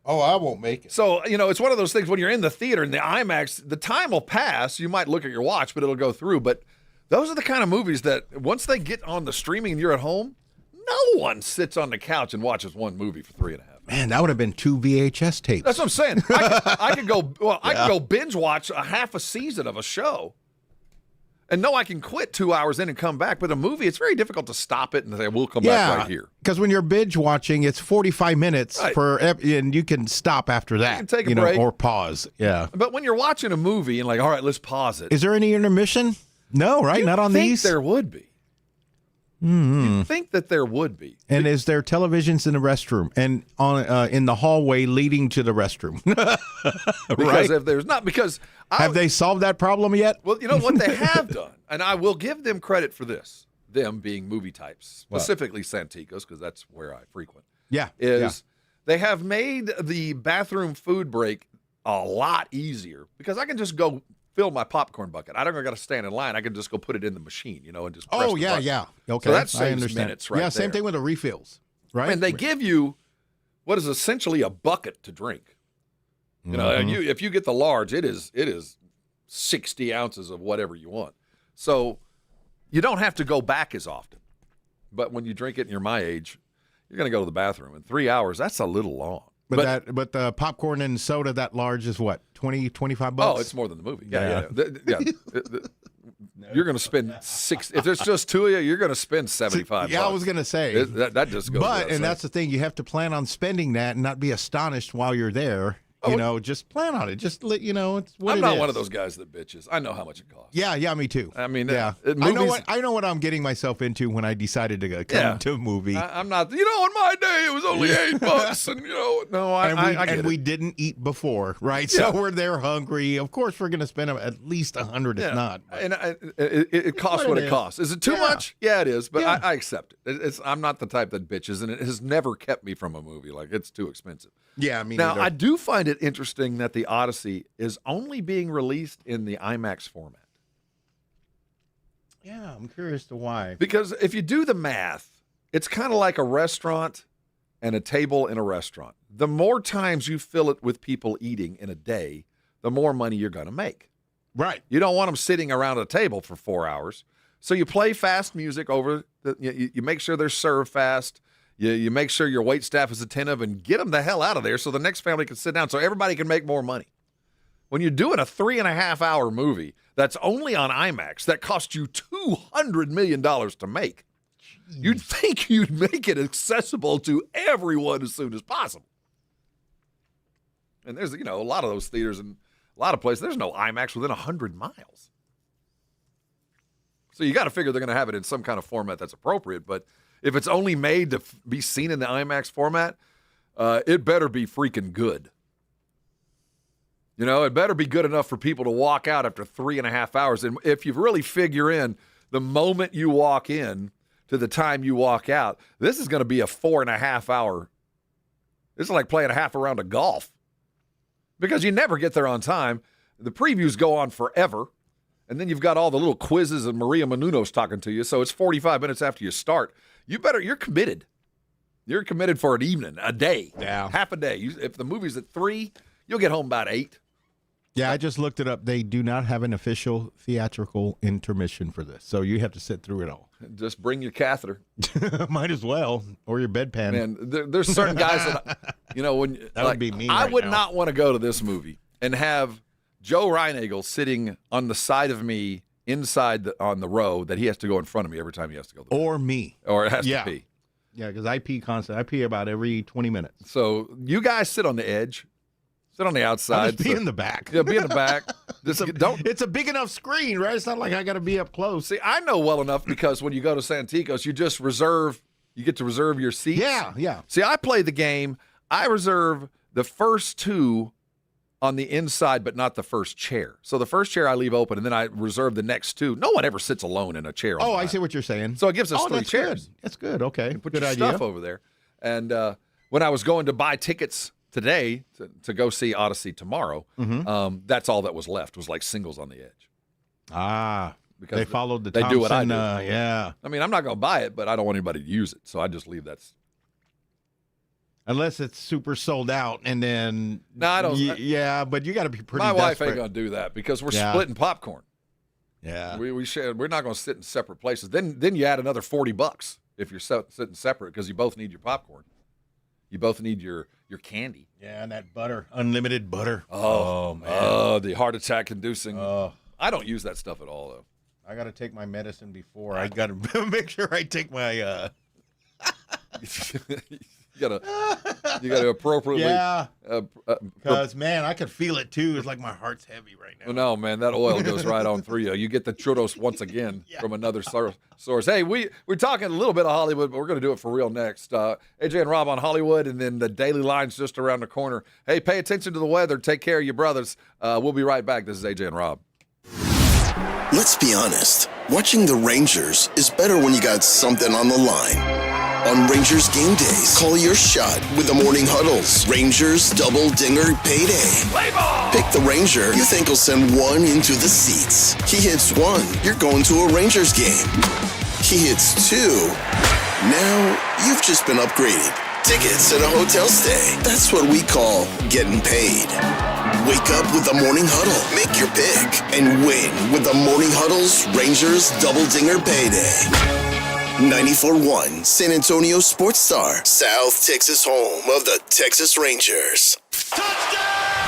Oh, I won't make it. So, it's one of those things when you're in the theater and the IMAX, the time will pass. You might look at your watch, but it'll go through. But those are the kind of movies that once they get on the streaming and you're at home, no one sits on the couch and watches one movie for 3.5 hours. Man, that would have been 2 VHS tapes. That's what I'm saying. I could go binge watch a half a season of a show. And I can quit 2 hours in and come back. But a movie, it's very difficult to stop it and say, we'll come back right here. Because when you're binge watching, it's 45 minutes and you can stop after that. You can take a break. Or pause. Yeah. But when you're watching a movie and all right, let's pause it. Is there any intermission? No, right? Not on these? There would be. Mm-hmm. You'd think that there would be. And is there televisions in the restroom and on in the hallway leading to the restroom? Because if there's not, have they solved that problem yet? Well, you know what they have done, and I will give them credit for this. Them being movie types, specifically Santikos, because that's where I frequent. They have made the bathroom food break a lot easier because I can just go fill my popcorn bucket. I don't got to stand in line. I can just go put it in the machine, and just press the button. Okay, so that saves minutes right there. Yeah, same thing with the refills, right? And they give you what is essentially a bucket to drink. If you get the large, it is 60 ounces of whatever you want. So you don't have to go back as often. But when you drink it and you're my age, you're going to go to the bathroom. In 3 hours, that's a little long. But the popcorn and soda that large is what, $20-25? Oh, it's more than the movie. Yeah. You're going to spend if there's just two of you, you're going to spend $75. Yeah, I was going to say. That just goes But, and that's the thing, you have to plan on spending that and not be astonished while you're there. Just plan on it. Just let it's what I'm not one of those guys that bitches. I know how much it costs. Yeah, me too. I mean, I know what I'm getting myself into when I decided to come to a movie. I'm not. In my day, it was only $8, and we didn't eat before, right? So we're there hungry. Of course, we're going to spend at least $100, if not. And it costs what it costs. Is it too much? Yeah, it is. But I accept it. I'm not the type that bitches, and it has never kept me from a movie. Like it's too expensive. Yeah, I mean. Now I do find it interesting that the Odyssey is only being released in the IMAX format. Yeah, I'm curious to why. Because if you do the math, it's kind of like a restaurant and a table in a restaurant. The more times you fill it with people eating in a day, the more money you're going to make. Right. You don't want them sitting around a table for 4 hours. So you play fast music over. You make sure they're served fast. You make sure your wait staff is attentive and get them the hell out of there so the next family can sit down so everybody can make more money. When you're doing a 3.5 hour movie that's only on IMAX that costs you $200 million to make, you'd think you'd make it accessible to everyone as soon as possible. And there's, a lot of those theaters, and A lot of places, there's no IMAX within 100 miles. So you got to figure they're going to have it in some kind of format that's appropriate. But if it's only made to be seen in the IMAX format, it better be freaking good. You know, it better be good enough for people to walk out after 3.5 hours. And if you really figure in the moment you walk in to the time you walk out, this is going to be a 4.5 hour. This is like playing a half a round of golf because you never get there on time. The previews go on forever. And then you've got all the little quizzes and Maria Menounos talking to you. So it's 45 minutes after you start. You're committed. You're committed for an evening, a day, half a day. If the movie's at 3, you'll get home about 8. Yeah, I just looked it up. They do not have an official theatrical intermission for this, so you have to sit through it all. Just bring your catheter. Might as well, or your bedpan. Man, there's certain guys that, when that would be me. I would not want to go to this movie and have Joe Reinagel sitting on the side of me inside on the row that he has to go in front of me every time he has to go. Or me. Or it has to pee. Yeah, because I pee constantly. I pee about every 20 minutes. So you guys sit on the edge. Sit on the outside. I'll just be in the back. Yeah, be in the back. It's a big enough screen, right? It's not like I got to be up close. See, I know well enough because when you go to Santikos, you get to reserve your seats. Yeah. See, I play the game. I reserve the first 2 on the inside, but not the first chair. So the first chair I leave open, and then I reserve the next 2. No one ever sits alone in a chair. I see what you're saying. So it gives us 3 chairs. Good. That's good. Okay. Put good your idea. stuff over there. And when I was going to buy tickets today to go see Odyssey tomorrow, that's all that was left was like singles on the edge. Because they followed the They Thompson, do what I do. Yeah. I mean, I'm not going to buy it, but I don't want anybody to use it, so I just leave that. Unless it's super sold out, and then I don't. Yeah, but you got to be pretty. My wife desperate. ain't going to do that because we're splitting popcorn. Yeah, we share. We're not going to sit in separate places. Then you add another $40 if you're sitting separate because you both need your popcorn. You both need your candy. Yeah, and that butter, unlimited butter. Oh man. Oh, the heart attack inducing. I don't use that stuff at all though. I got to take my medicine before. I got to make sure I take my. You gotta appropriately. Yeah. Because man, I could feel it too. It's like my heart's heavy right now. Well, no, man, that oil goes right on through you. You get the churros once again from another source. Hey, we're talking a little bit of Hollywood, but we're gonna do it for real next. AJ and Rob on Hollywood, and then the Daily Line's just around the corner. Hey, pay attention to the weather. Take care of your brothers. We'll be right back. This is AJ and Rob. Let's be honest. Watching the Rangers is better when you got something on the line. On Rangers game days, call your shot with the Morning Huddles. Rangers Double Dinger Payday. Play ball! Pick the Ranger you think will send one into the seats. He hits 1, you're going to a Rangers game. He hits 2. Now you've just been upgraded. Tickets and a hotel stay. That's what we call getting paid. Wake up with the Morning Huddle. Make your pick and win with the Morning Huddle's Rangers Double Dinger Payday. 94.1 San Antonio Sports Star, South Texas home of the Texas Rangers.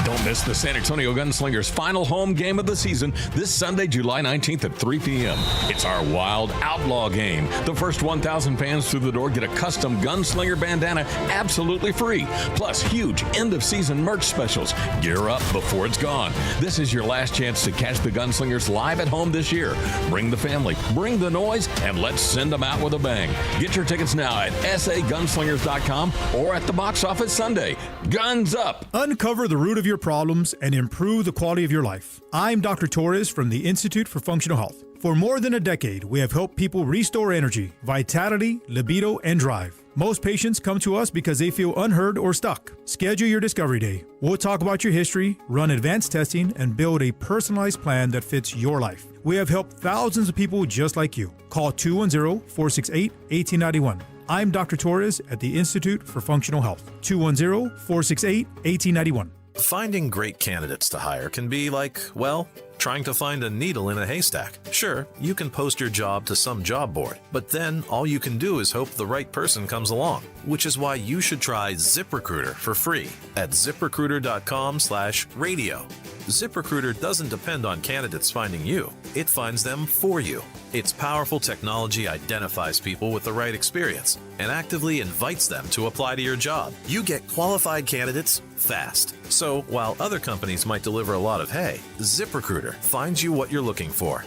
Don't miss the San Antonio Gunslingers' final home game of the season this Sunday, July 19th at 3 p.m. It's our Wild Outlaw game. The first 1,000 fans through the door get a custom Gunslinger bandana absolutely free. Plus, huge end-of-season merch specials. Gear up before it's gone. This is your last chance to catch the Gunslingers live at home this year. Bring the family, bring the noise, and let's send them out with a bang. Get your tickets now at sagunslingers.com or at the box office Sunday. Guns up! Uncover the root of your problems and improve the quality of your life. I'm Dr. Torres from the Institute for Functional Health. For more than a decade, we have helped people restore energy, vitality, libido, and drive. Most patients come to us because they feel unheard or stuck. Schedule your discovery day. We'll talk about your history, run advanced testing, and build a personalized plan that fits your life. We have helped thousands of people just like you. Call 210-468-1891. I'm Dr. Torres at the Institute for Functional Health. 210-468-1891. Finding great candidates to hire can be like, well, trying to find a needle in a haystack. Sure, you can post your job to some job board, but then all you can do is hope the right person comes along, which is why you should try ZipRecruiter for free at ziprecruiter.com/radio. ZipRecruiter doesn't depend on candidates finding you. It finds them for you. Its powerful technology identifies people with the right experience and actively invites them to apply to your job. You get qualified candidates fast. So while other companies might deliver a lot of hay, ZipRecruiter finds you what you're looking for.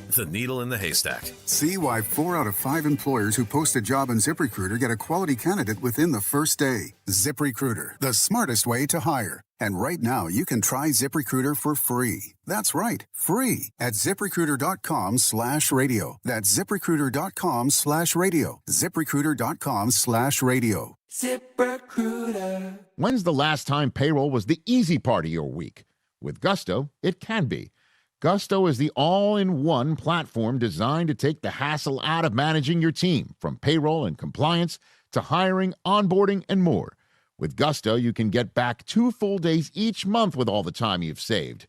The needle in the haystack. See why 4 out of 5 employers who post a job on ZipRecruiter get a quality candidate within the first day. ZipRecruiter, the smartest way to hire. And right now, you can try ZipRecruiter for free. That's right, free at ZipRecruiter.com/radio. That's ZipRecruiter.com/radio. ZipRecruiter.com/radio. ZipRecruiter. When's the last time payroll was the easy part of your week? With Gusto, it can be. Gusto is the all-in-one platform designed to take the hassle out of managing your team, from payroll and compliance to hiring, onboarding, and more. With Gusto, you can get back 2 full days each month with all the time you've saved.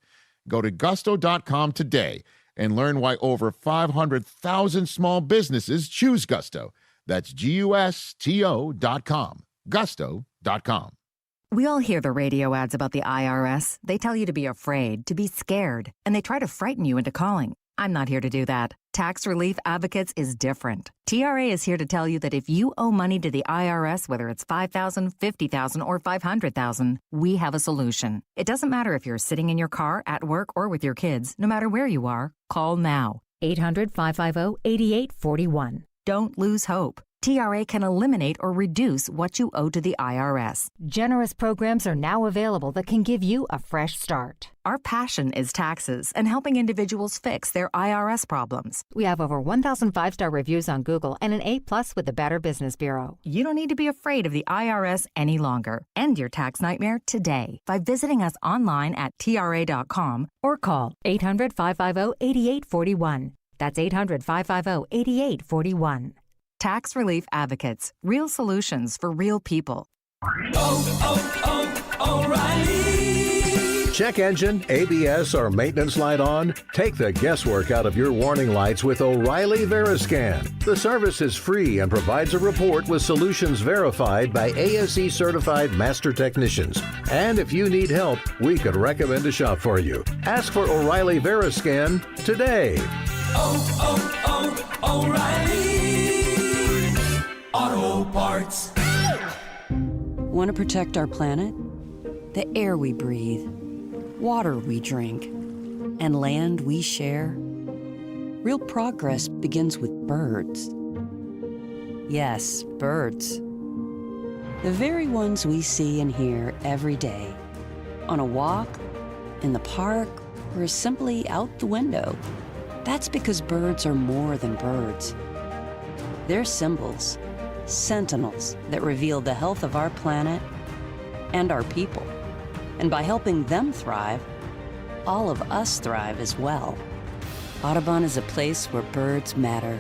Go to gusto.com today and learn why over 500,000 small businesses choose Gusto. That's GUSTO.com. Gusto.com. We all hear the radio ads about the IRS. They tell you to be afraid, to be scared, and they try to frighten you into calling. I'm not here to do that. Tax Relief Advocates is different. TRA is here to tell you that if you owe money to the IRS, whether it's $5,000, $50,000, or $500,000, we have a solution. It doesn't matter if you're sitting in your car, at work, or with your kids. No matter where you are, call now. 800-550-8841. Don't lose hope. TRA can eliminate or reduce what you owe to the IRS. Generous programs are now available that can give you a fresh start. Our passion is taxes and helping individuals fix their IRS problems. We have over 1,000 5-star reviews on Google and an A+ with the Better Business Bureau. You don't need to be afraid of the IRS any longer. End your tax nightmare today by visiting us online at TRA.com or call 800-550-8841. That's 800-550-8841. Tax Relief Advocates. Real solutions for real people. O'Reilly. Check engine, ABS, or maintenance light on? Take the guesswork out of your warning lights with O'Reilly Veriscan. The service is free and provides a report with solutions verified by ASE certified master technicians. And if you need help, we could recommend a shop for you. Ask for O'Reilly Veriscan today. O'Reilly Auto Parts. Want to protect our planet? The air we breathe, water we drink, and land we share? Real progress begins with birds. Yes, birds. The very ones we see and hear every day. On a walk, in the park, or simply out the window. That's because birds are more than birds. They're symbols, sentinels that reveal the health of our planet and our people. And by helping them thrive, all of us thrive as well. Audubon is a place where birds matter,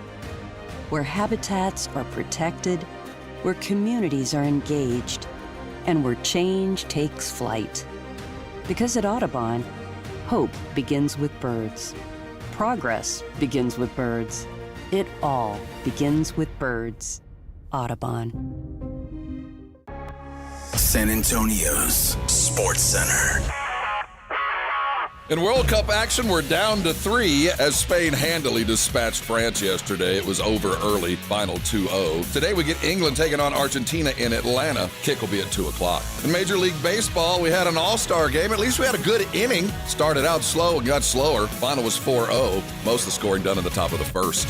where habitats are protected, where communities are engaged, and where change takes flight. Because at Audubon, hope begins with birds. Progress begins with birds. It all begins with birds. Audubon. San Antonio's Sports Center. In World Cup action, we're down to 3 as Spain handily dispatched France yesterday. It was over early, final 2-0. Today we get England taking on Argentina in Atlanta. Kick will be at 2 o'clock. In Major League Baseball, we had an all-star game. At least we had a good inning. Started out slow and got slower. Final was 4-0. Most of the scoring done in the top of the first.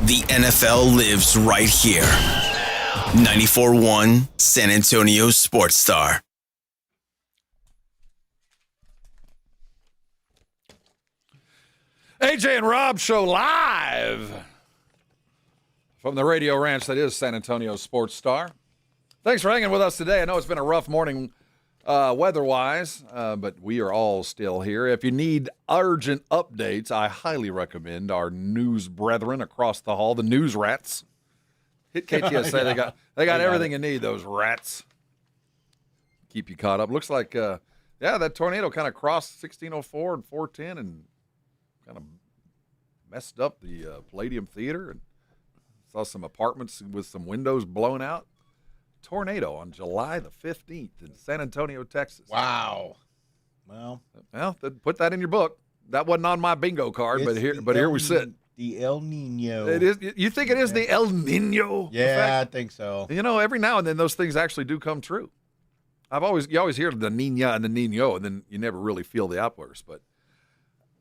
The NFL lives right here. 94.1 San Antonio Sports Star. AJ and Rob show live from the Radio Ranch that is San Antonio Sports Star. Thanks for hanging with us today. I know it's been a rough morning weather-wise, but we are all still here. If you need urgent updates, I highly recommend our news brethren across the hall, the News Rats. Hit KTSA. Yeah. They got everything you need, those rats. Keep you caught up. Looks like, that tornado kind of crossed 1604 and 410 and kind of messed up the Palladium Theater and saw some apartments with some windows blown out. Tornado on July the 15th in San Antonio, Texas. Wow. Well, put that in your book. That wasn't on my bingo card, but here we sit. The El Nino. It is. You think it is the El Nino? Yeah, effect? I think so. Every now and then those things actually do come true. You always hear the Nina and the Nino, and then you never really feel the outburst. But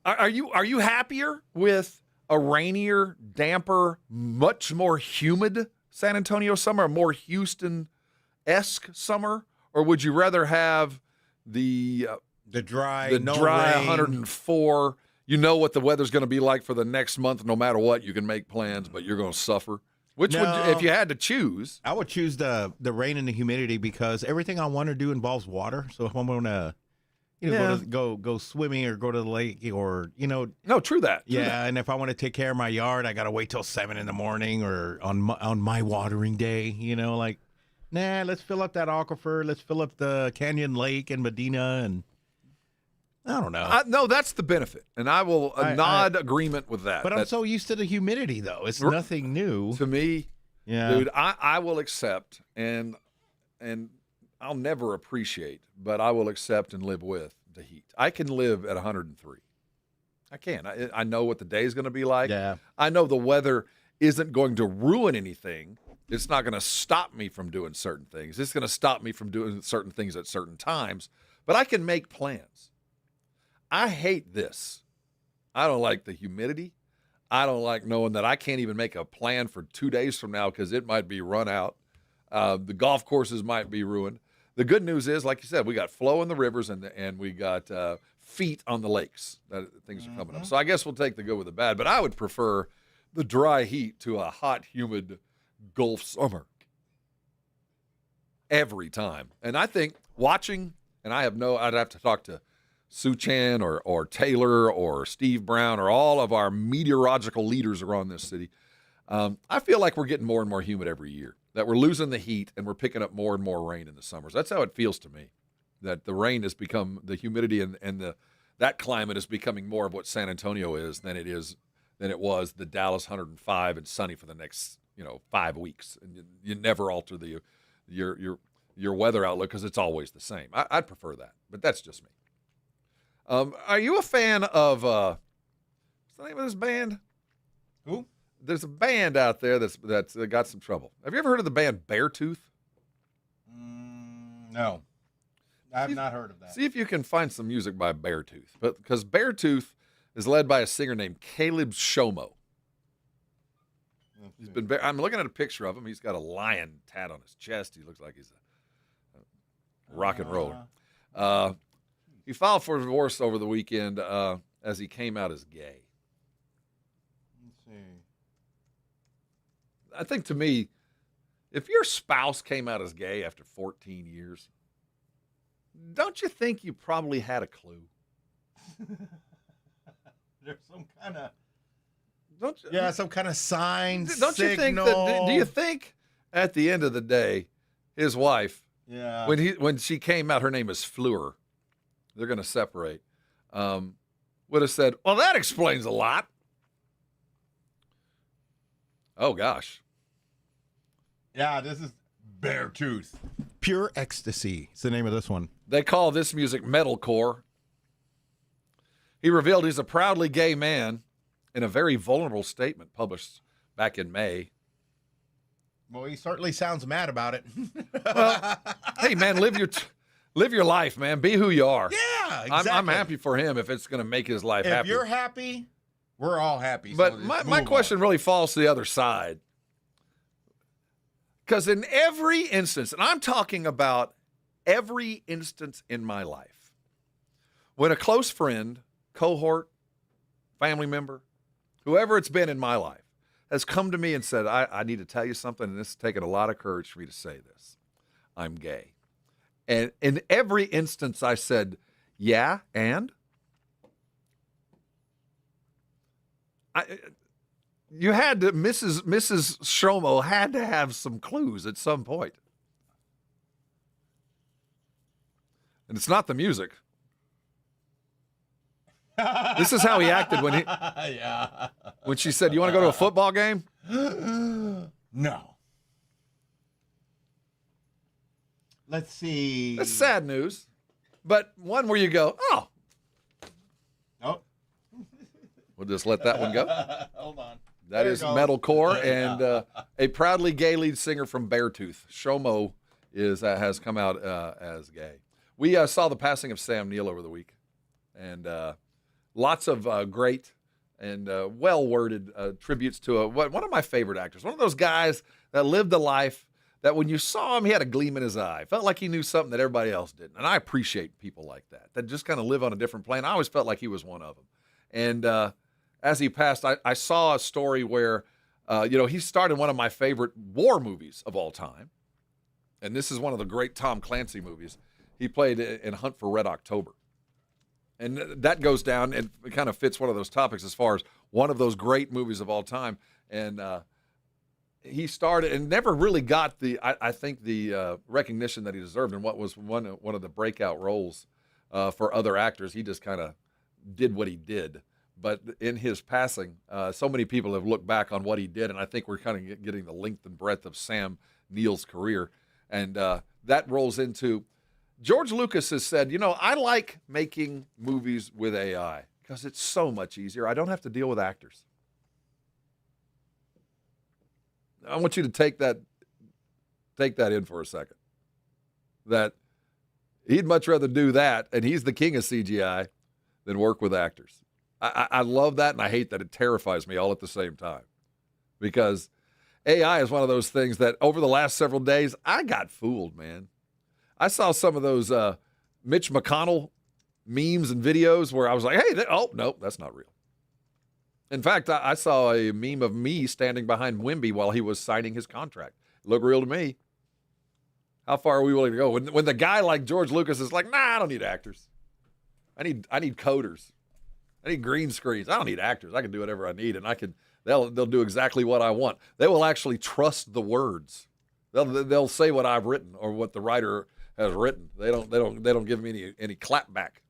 are you happier with a rainier, damper, much more humid San Antonio summer, a more Houston-esque summer, or would you rather have the dry, the no dry rain. 104? You know what the weather's going to be like for the next month. No matter what, you can make plans, but you're going to suffer. Which would, if you had to choose? I would choose the rain and the humidity because everything I want to do involves water. So if I'm going to, go swimming or go to the lake or No, true that. True that. And if I want to take care of my yard, I got to wait till 7 a.m. or on my watering day. Let's fill up that aquifer. Let's fill up the Canyon Lake in Medina and. I don't know. No, that's the benefit, and I will nod agreement with that. But I'm so used to the humidity, though. It's nothing new to me. Yeah, dude, I will accept, and I'll never appreciate, but I will accept and live with the heat. I can live at 103. I can. I know what the day is going to be like. Yeah. I know the weather isn't going to ruin anything. It's not going to stop me from doing certain things. It's going to stop me from doing certain things at certain times, but I can make plans. I hate this. I don't like the humidity. I don't like knowing that I can't even make a plan for 2 days from now because it might be run out. The golf courses might be ruined. The good news is, like you said, we got flow in the rivers and we got feet on the lakes. Things are coming up. So I guess we'll take the good with the bad. But I would prefer the dry heat to a hot, humid Gulf summer every time. And I think watching, and I'd have to talk to Sue Chan or Taylor or Steve Brown or all of our meteorological leaders around this city. I feel like we're getting more and more humid every year, that we're losing the heat and we're picking up more and more rain in the summers. That's how it feels to me, that the rain has become, the humidity and that climate is becoming more of what San Antonio is than it was the Dallas 105 and sunny for the next 5 weeks. And you never alter your weather outlook because it's always the same. I'd prefer that, but that's just me. Are you a fan of what's the name of this band? Who? There's a band out there that's got some trouble. Have you ever heard of the band Beartooth? No. I have not heard of that. See if you can find some music by Beartooth. But because Beartooth is led by a singer named Caleb Shomo. I'm looking at a picture of him. He's got a lion tat on his chest. He looks like he's a rock and roller. He filed for divorce over the weekend as he came out as gay. Let's see. I think to me, if your spouse came out as gay after 14 years, don't you think you probably had a clue? There's some kind of some kind of sign. Don't you think that? Do you think at the end of the day, his wife, when she came out, her name is Fleur. They're going to separate. Would have said, "Well, that explains a lot." Oh gosh. Yeah, this is Beartooth. Pure Ecstasy. It's the name of this one. They call this music metalcore. He revealed he's a proudly gay man in a very vulnerable statement published back in May. Well, he certainly sounds mad about it. Well, hey, man, live your life, man. Be who you are. Yeah, exactly. I'm happy for him if it's going to make his life happy. If you're happy, we're all happy. But so my question really falls to the other side. Because in every instance, and I'm talking about every instance in my life, when a close friend, cohort, family member, whoever it's been in my life, has come to me and said, I need to tell you something, and this has taken a lot of courage for me to say this. I'm gay. And in every instance I said, yeah, and? You had to, Mrs. Shomo had to have some clues at some point. And it's not the music. This is how he acted when she said, "You want to go to a football game?" No. Let's see. That's sad news. but one where you go, oh. Oh. We'll just let that one go. Hold on. That is metalcore, and a proudly gay lead singer from Beartooth, Shomo, has come out as gay. We saw the passing of Sam Neill over the week, and lots of great and well-worded tributes to one of my favorite actors, one of those guys that lived a life that when you saw him, he had a gleam in his eye. Felt like he knew something that everybody else didn't. And I appreciate people like that just kind of live on a different plane. I always felt like he was one of them. And as he passed, I saw a story where, he starred in one of my favorite war movies of all time. And this is one of the great Tom Clancy movies. He played in Hunt for Red October. And that goes down and it kind of fits one of those topics as far as one of those great movies of all time. And he started and never really got the recognition that he deserved in what was one of the breakout roles for other actors. He just kind of did what he did. But in his passing, so many people have looked back on what he did, and I think we're kind of getting the length and breadth of Sam Neill's career. And that rolls into George Lucas has said, I like making movies with AI because it's so much easier. I don't have to deal with actors. I want you to take that in for a second. That he'd much rather do that, and he's the king of CGI, than work with actors. I love that, and I hate that. It terrifies me all at the same time. Because AI is one of those things that over the last several days, I got fooled, man. I saw some of those Mitch McConnell memes and videos where I was like, hey, nope, that's not real. In fact, I saw a meme of me standing behind Wemby while he was signing his contract. It looked real to me. How far are we willing to go? When the guy like George Lucas is like, I don't need actors. I need coders. I need green screens. I don't need actors. I can do whatever I need, and they'll do exactly what I want. They will actually trust the words. They'll say what I've written or what the writer has written. They don't give me any clap back.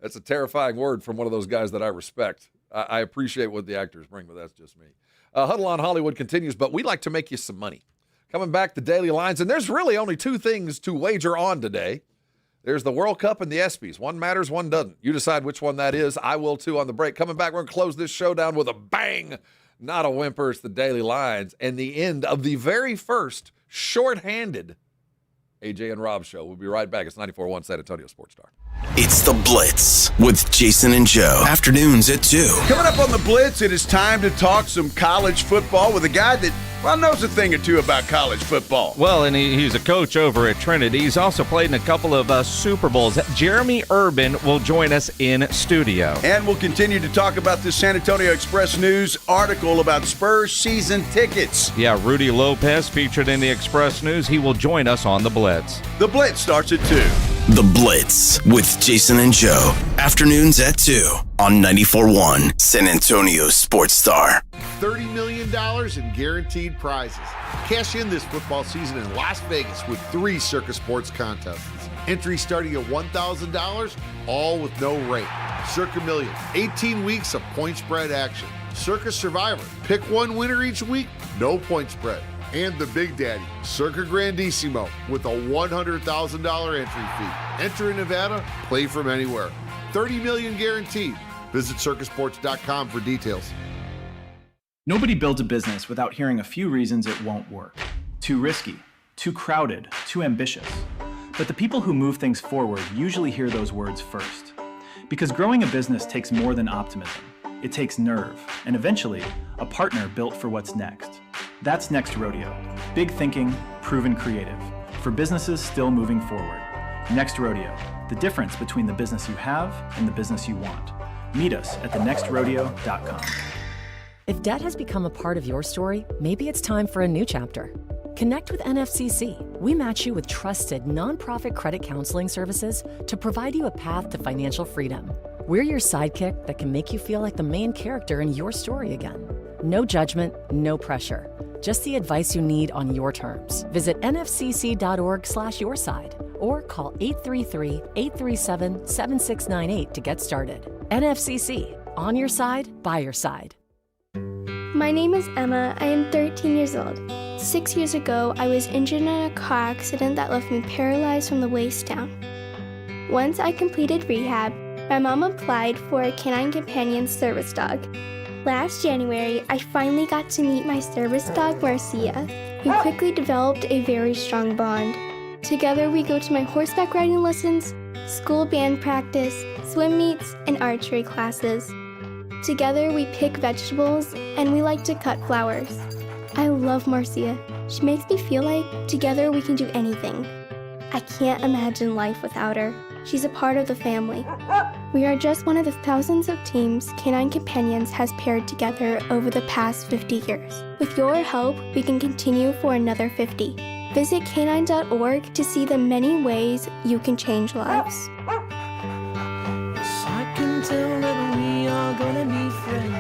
That's a terrifying word from one of those guys that I respect. I appreciate what the actors bring, but that's just me. Huddle on Hollywood continues, but we'd like to make you some money. Coming back to Daily Lines, and there's really only two things to wager on today. There's the World Cup and the ESPYs. One matters, one doesn't. You decide which one that is. I will, too, on the break. Coming back, we're going to close this show down with a bang. Not a whimper. It's the Daily Lines and the end of the very first shorthanded AJ and Rob show. We'll be right back. It's 94.1 San Antonio Sports Star. It's The Blitz with Jason and Joe. Afternoons at 2. Coming up on The Blitz, it is time to talk some college football with a guy that, knows a thing or two about college football. Well, and he's a coach over at Trinity. He's also played in a couple of Super Bowls. Jeremy Urban will join us in studio. And we'll continue to talk about this San Antonio Express News article about Spurs season tickets. Yeah, Rudy Lopez featured in the Express News. He will join us on The Blitz. The Blitz starts at 2. The Blitz with Jason and Joe. Afternoons at 2 on 94.1 San Antonio Sports Star. $30 million in guaranteed prizes. Cash in this football season in Las Vegas with 3 Circus Sports contests. Entry starting at $1,000, all with no rate. Circa Million, 18 weeks of point spread action. Circus Survivor, pick one winner each week, no point spread. And the Big Daddy, Circa Grandissimo, with a $100,000 entry fee. Enter in Nevada, play from anywhere. $30 million guaranteed. Visit circusports.com for details. Nobody builds a business without hearing a few reasons it won't work. Too risky, too crowded, too ambitious. But the people who move things forward usually hear those words first. Because growing a business takes more than optimism. It takes nerve, and eventually, a partner built for what's next. That's Next Rodeo. Big thinking, proven creative. For businesses still moving forward. Next Rodeo. The difference between the business you have and the business you want. Meet us at thenextrodeo.com. If debt has become a part of your story, maybe it's time for a new chapter. Connect with NFCC. We match you with trusted nonprofit credit counseling services to provide you a path to financial freedom. We're your sidekick that can make you feel like the main character in your story again. No judgment, no pressure. Just the advice you need on your terms. Visit nfcc.org/yourside or call 833-837-7698 to get started. NFCC, on your side, by your side. My name is Emma. I am 13 years old. 6 years ago, I was injured in a car accident that left me paralyzed from the waist down. Once I completed rehab, my mom applied for a canine companion service dog. Last January, I finally got to meet my service dog, Marcia. We quickly developed a very strong bond. Together, we go to my horseback riding lessons, school band practice, swim meets, and archery classes. Together, we pick vegetables, and we like to cut flowers. I love Marcia. She makes me feel like together we can do anything. I can't imagine life without her. She's a part of the family. We are just one of the thousands of teams Canine Companions has paired together over the past 50 years. With your help, we can continue for another 50. Visit canine.org to see the many ways you can change lives. I can tell that we are gonna be friends.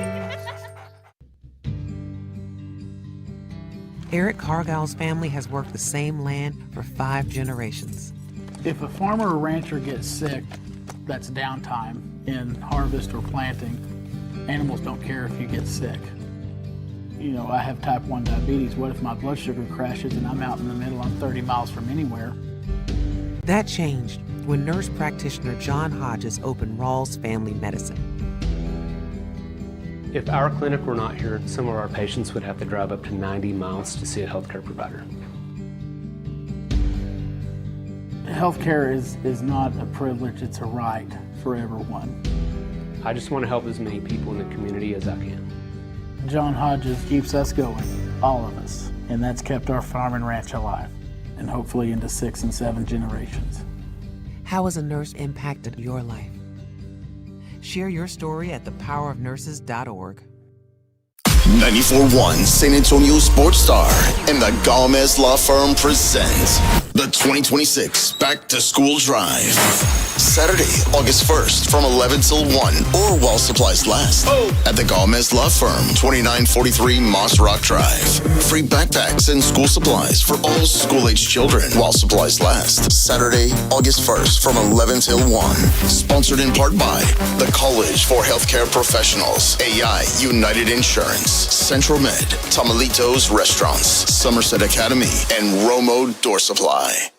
Eric Cargill's family has worked the same land for 5 generations. If a farmer or rancher gets sick, that's downtime in harvest or planting. Animals don't care if you get sick. You know, I have type 1 diabetes. What if my blood sugar crashes and I'm out in the middle, I'm 30 miles from anywhere? That changed when nurse practitioner John Hodges opened Rawls Family Medicine. If our clinic were not here, some of our patients would have to drive up to 90 miles to see a healthcare provider. Healthcare is not a privilege, it's a right for everyone. I just want to help as many people in the community as I can. John Hodges keeps us going, all of us, and that's kept our farm and ranch alive, and hopefully into 6 and 7 generations. How has a nurse impacted your life? Share your story at thepowerofnurses.org. 94.1 San Antonio Sports Star and the Gomez Law Firm present the 2026 Back to School Drive. Saturday, August 1st from 11 till 1 or while supplies last at the Gomez Law Firm, 2943 Moss Rock Drive. Free backpacks and school supplies for all school-age children while supplies last. Saturday, August 1st from 11 till 1. Sponsored in part by the College for Healthcare Professionals, AI United Insurance, Central Med, Tamalitos Restaurants, Somerset Academy, and Romo Door Supply.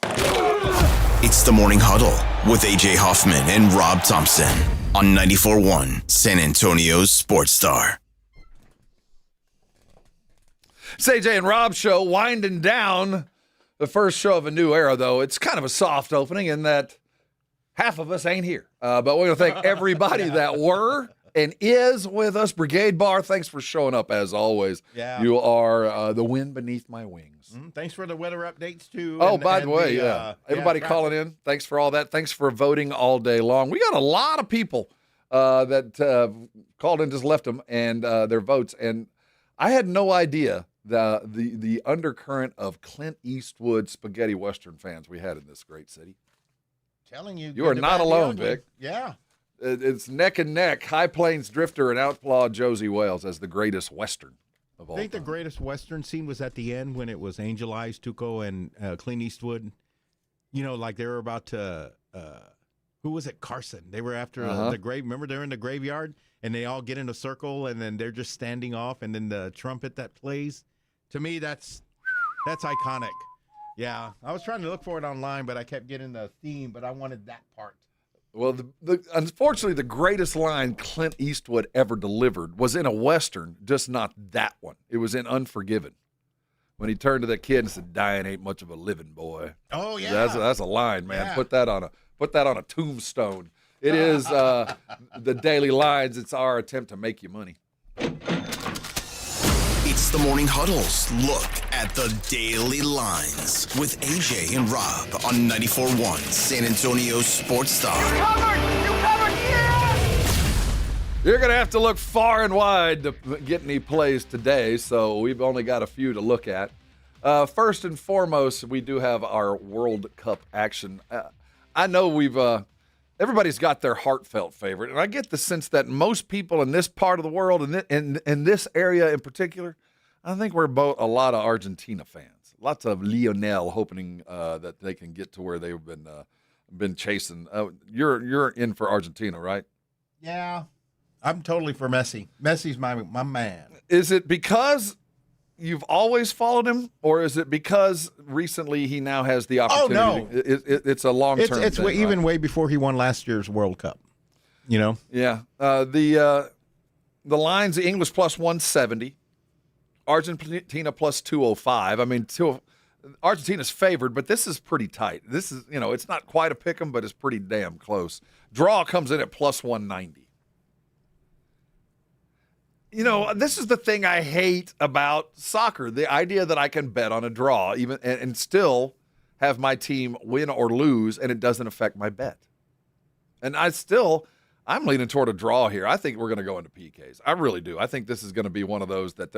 It's the Morning Huddle with AJ Hoffman and Rob Thompson on 94.1 San Antonio's Sports Star. It's AJ and Rob show winding down the first show of a new era, though. It's kind of a soft opening in that half of us ain't here. But we're going to thank everybody that were and is with us. Brigade Bar, thanks for showing up as always. Yeah. You are the wind beneath my wings. Thanks for the weather updates, too. Oh, by the way, everybody calling in, thanks for all that. Thanks for voting all day long. We got a lot of people that called in, just left them, and their votes. And I had no idea the undercurrent of Clint Eastwood spaghetti Western fans we had in this great city. Telling you. You are not alone, Vic. Yeah. It's neck and neck. High Plains Drifter and Outlaw Josie Wales as the greatest Western of all I think the greatest Western scene was at the end when it was Angel Eyes, Tuco, and Clint Eastwood. You know, like they were about to, who was it? Carson. They were after the grave. Remember, they're in the graveyard, and they all get in a circle, and then they're just standing off, and then the trumpet that plays. To me, that's iconic. Yeah, I was trying to look for it online, but I kept getting the theme, but I wanted that part. Well, unfortunately, the greatest line Clint Eastwood ever delivered was in a Western, just not that one. It was in Unforgiven, when he turned to that kid and said, "Dying ain't much of a living, boy." Oh yeah, that's a line, man. Yeah. Put that on a tombstone. It is the Daily Lines. It's our attempt to make you money. It's the Morning Huddle's look at the Daily Lines with AJ and Rob on 94.1 San Antonio Sports Star. You covered, yeah! You're going to have to look far and wide to get any plays today, so we've only got a few to look at. First and foremost, we do have our World Cup action. I know everybody's got their heartfelt favorite, and I get the sense that most people in this part of the world, and in this area in particular, I think we're both a lot of Argentina fans. Lots of Lionel hoping that they can get to where they've been chasing. You're in for Argentina, right? Yeah, I'm totally for Messi. Messi's my man. Is it because you've always followed him, or is it because recently he now has the opportunity? Oh, no. It's a long-term It's thing, even right? way before he won last year's World Cup. You know? Yeah. The lines, the English plus 170, Argentina plus 205. I mean, Argentina's favored, but this is pretty tight. This is, it's not quite a pick 'em, but it's pretty damn close. Draw comes in at plus 190. This is the thing I hate about soccer, the idea that I can bet on a draw even and still have my team win or lose, and it doesn't affect my bet. And I'm leaning toward a draw here. I think we're going to go into PKs. I really do. I think this is going to be one of those that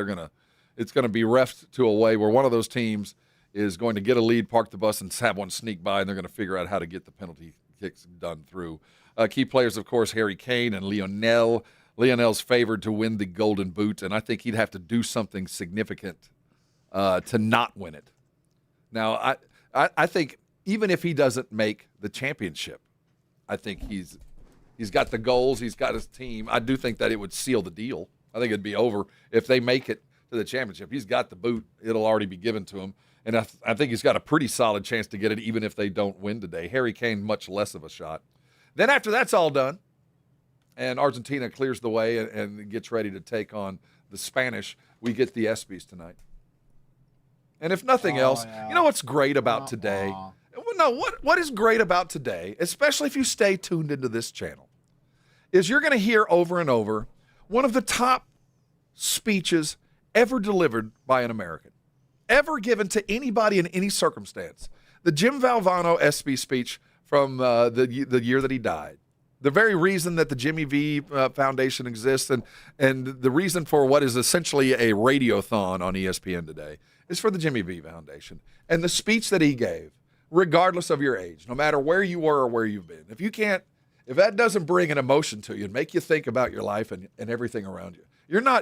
it's going to be refed to a way where one of those teams is going to get a lead, park the bus, and have one sneak by, and they're going to figure out how to get the penalty kicks done through. Key players, of course, Harry Kane and Lionel. Lionel's favored to win the Golden Boot, and I think he'd have to do something significant to not win it. Now, I think even if he doesn't make the championship, I think he's got the goals, he's got his team. I do think that it would seal the deal. I think it'd be over if they make it to the championship. He's got the boot. It'll already be given to him. And I think he's got a pretty solid chance to get it even if they don't win today. Harry Kane, much less of a shot. Then after that's all done, and Argentina clears the way and gets ready to take on the Spanish, we get the ESPYs tonight. And if nothing else, you know what's great about today? No, what is great about today, especially if you stay tuned into this channel, is you're going to hear over and over one of the top speeches ever delivered by an American, ever given to anybody in any circumstance. The Jim Valvano ESPY speech from the year that he died. The very reason that the Jimmy V Foundation exists and the reason for what is essentially a radiothon on ESPN today is for the Jimmy V Foundation. And the speech that he gave, regardless of your age, no matter where you were or where you've been, if that doesn't bring an emotion to you and make you think about your life and everything around you,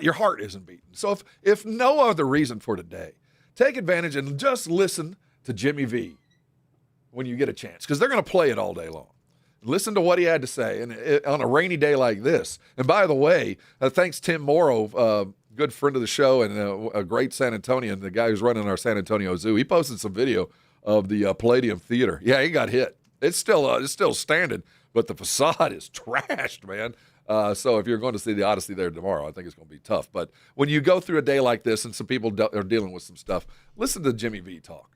your heart isn't beating. So if no other reason for today, take advantage and just listen to Jimmy V when you get a chance, because they're going to play it all day long. Listen to what he had to say on a rainy day like this. And by the way, thanks Tim Morrow, good friend of the show and a great San Antonian, the guy who's running our San Antonio Zoo. He posted some video of the Palladium Theater. Yeah, he got hit. It's still standing, but the facade is trashed, man. So if you're going to see the Odyssey there tomorrow, I think it's going to be tough. But when you go through a day like this and some people are dealing with some stuff, listen to Jimmy V talk.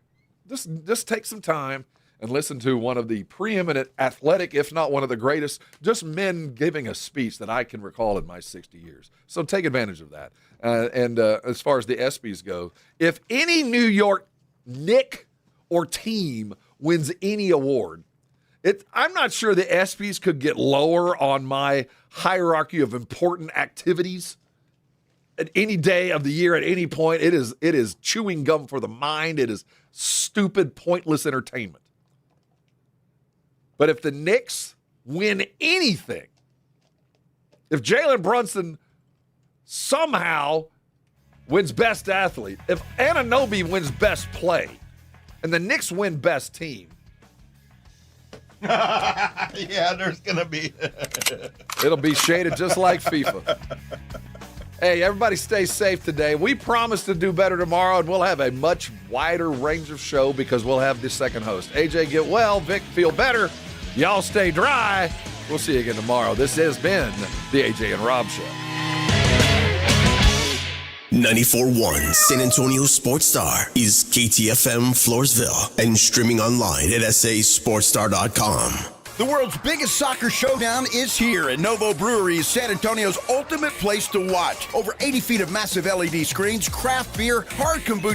Just take some time and listen to one of the preeminent athletic, if not one of the greatest, just men giving a speech that I can recall in my 60 years. So take advantage of that. And as far as the ESPYs go, if any New York Knick or team wins any award, I'm not sure the ESPYs could get lower on my hierarchy of important activities at any day of the year, at any point. It is chewing gum for the mind. It is stupid, pointless entertainment. But if the Knicks win anything, if Jalen Brunson somehow wins best athlete, if Anunoby wins best play, and the Knicks win best team. Yeah, there's going to be. It'll be shaded just like FIFA. Hey, everybody stay safe today. We promise to do better tomorrow, and we'll have a much wider range of show because we'll have the second host. AJ, get well. Vic, feel better. Y'all stay dry. We'll see you again tomorrow. This has been the AJ and Rob Show. 94.1 San Antonio Sports Star is KTFM Floresville and streaming online at sasportstar.com. The world's biggest soccer showdown is here, and Novo Brewery is San Antonio's ultimate place to watch. Over 80 feet of massive LED screens, craft beer, hard kombucha,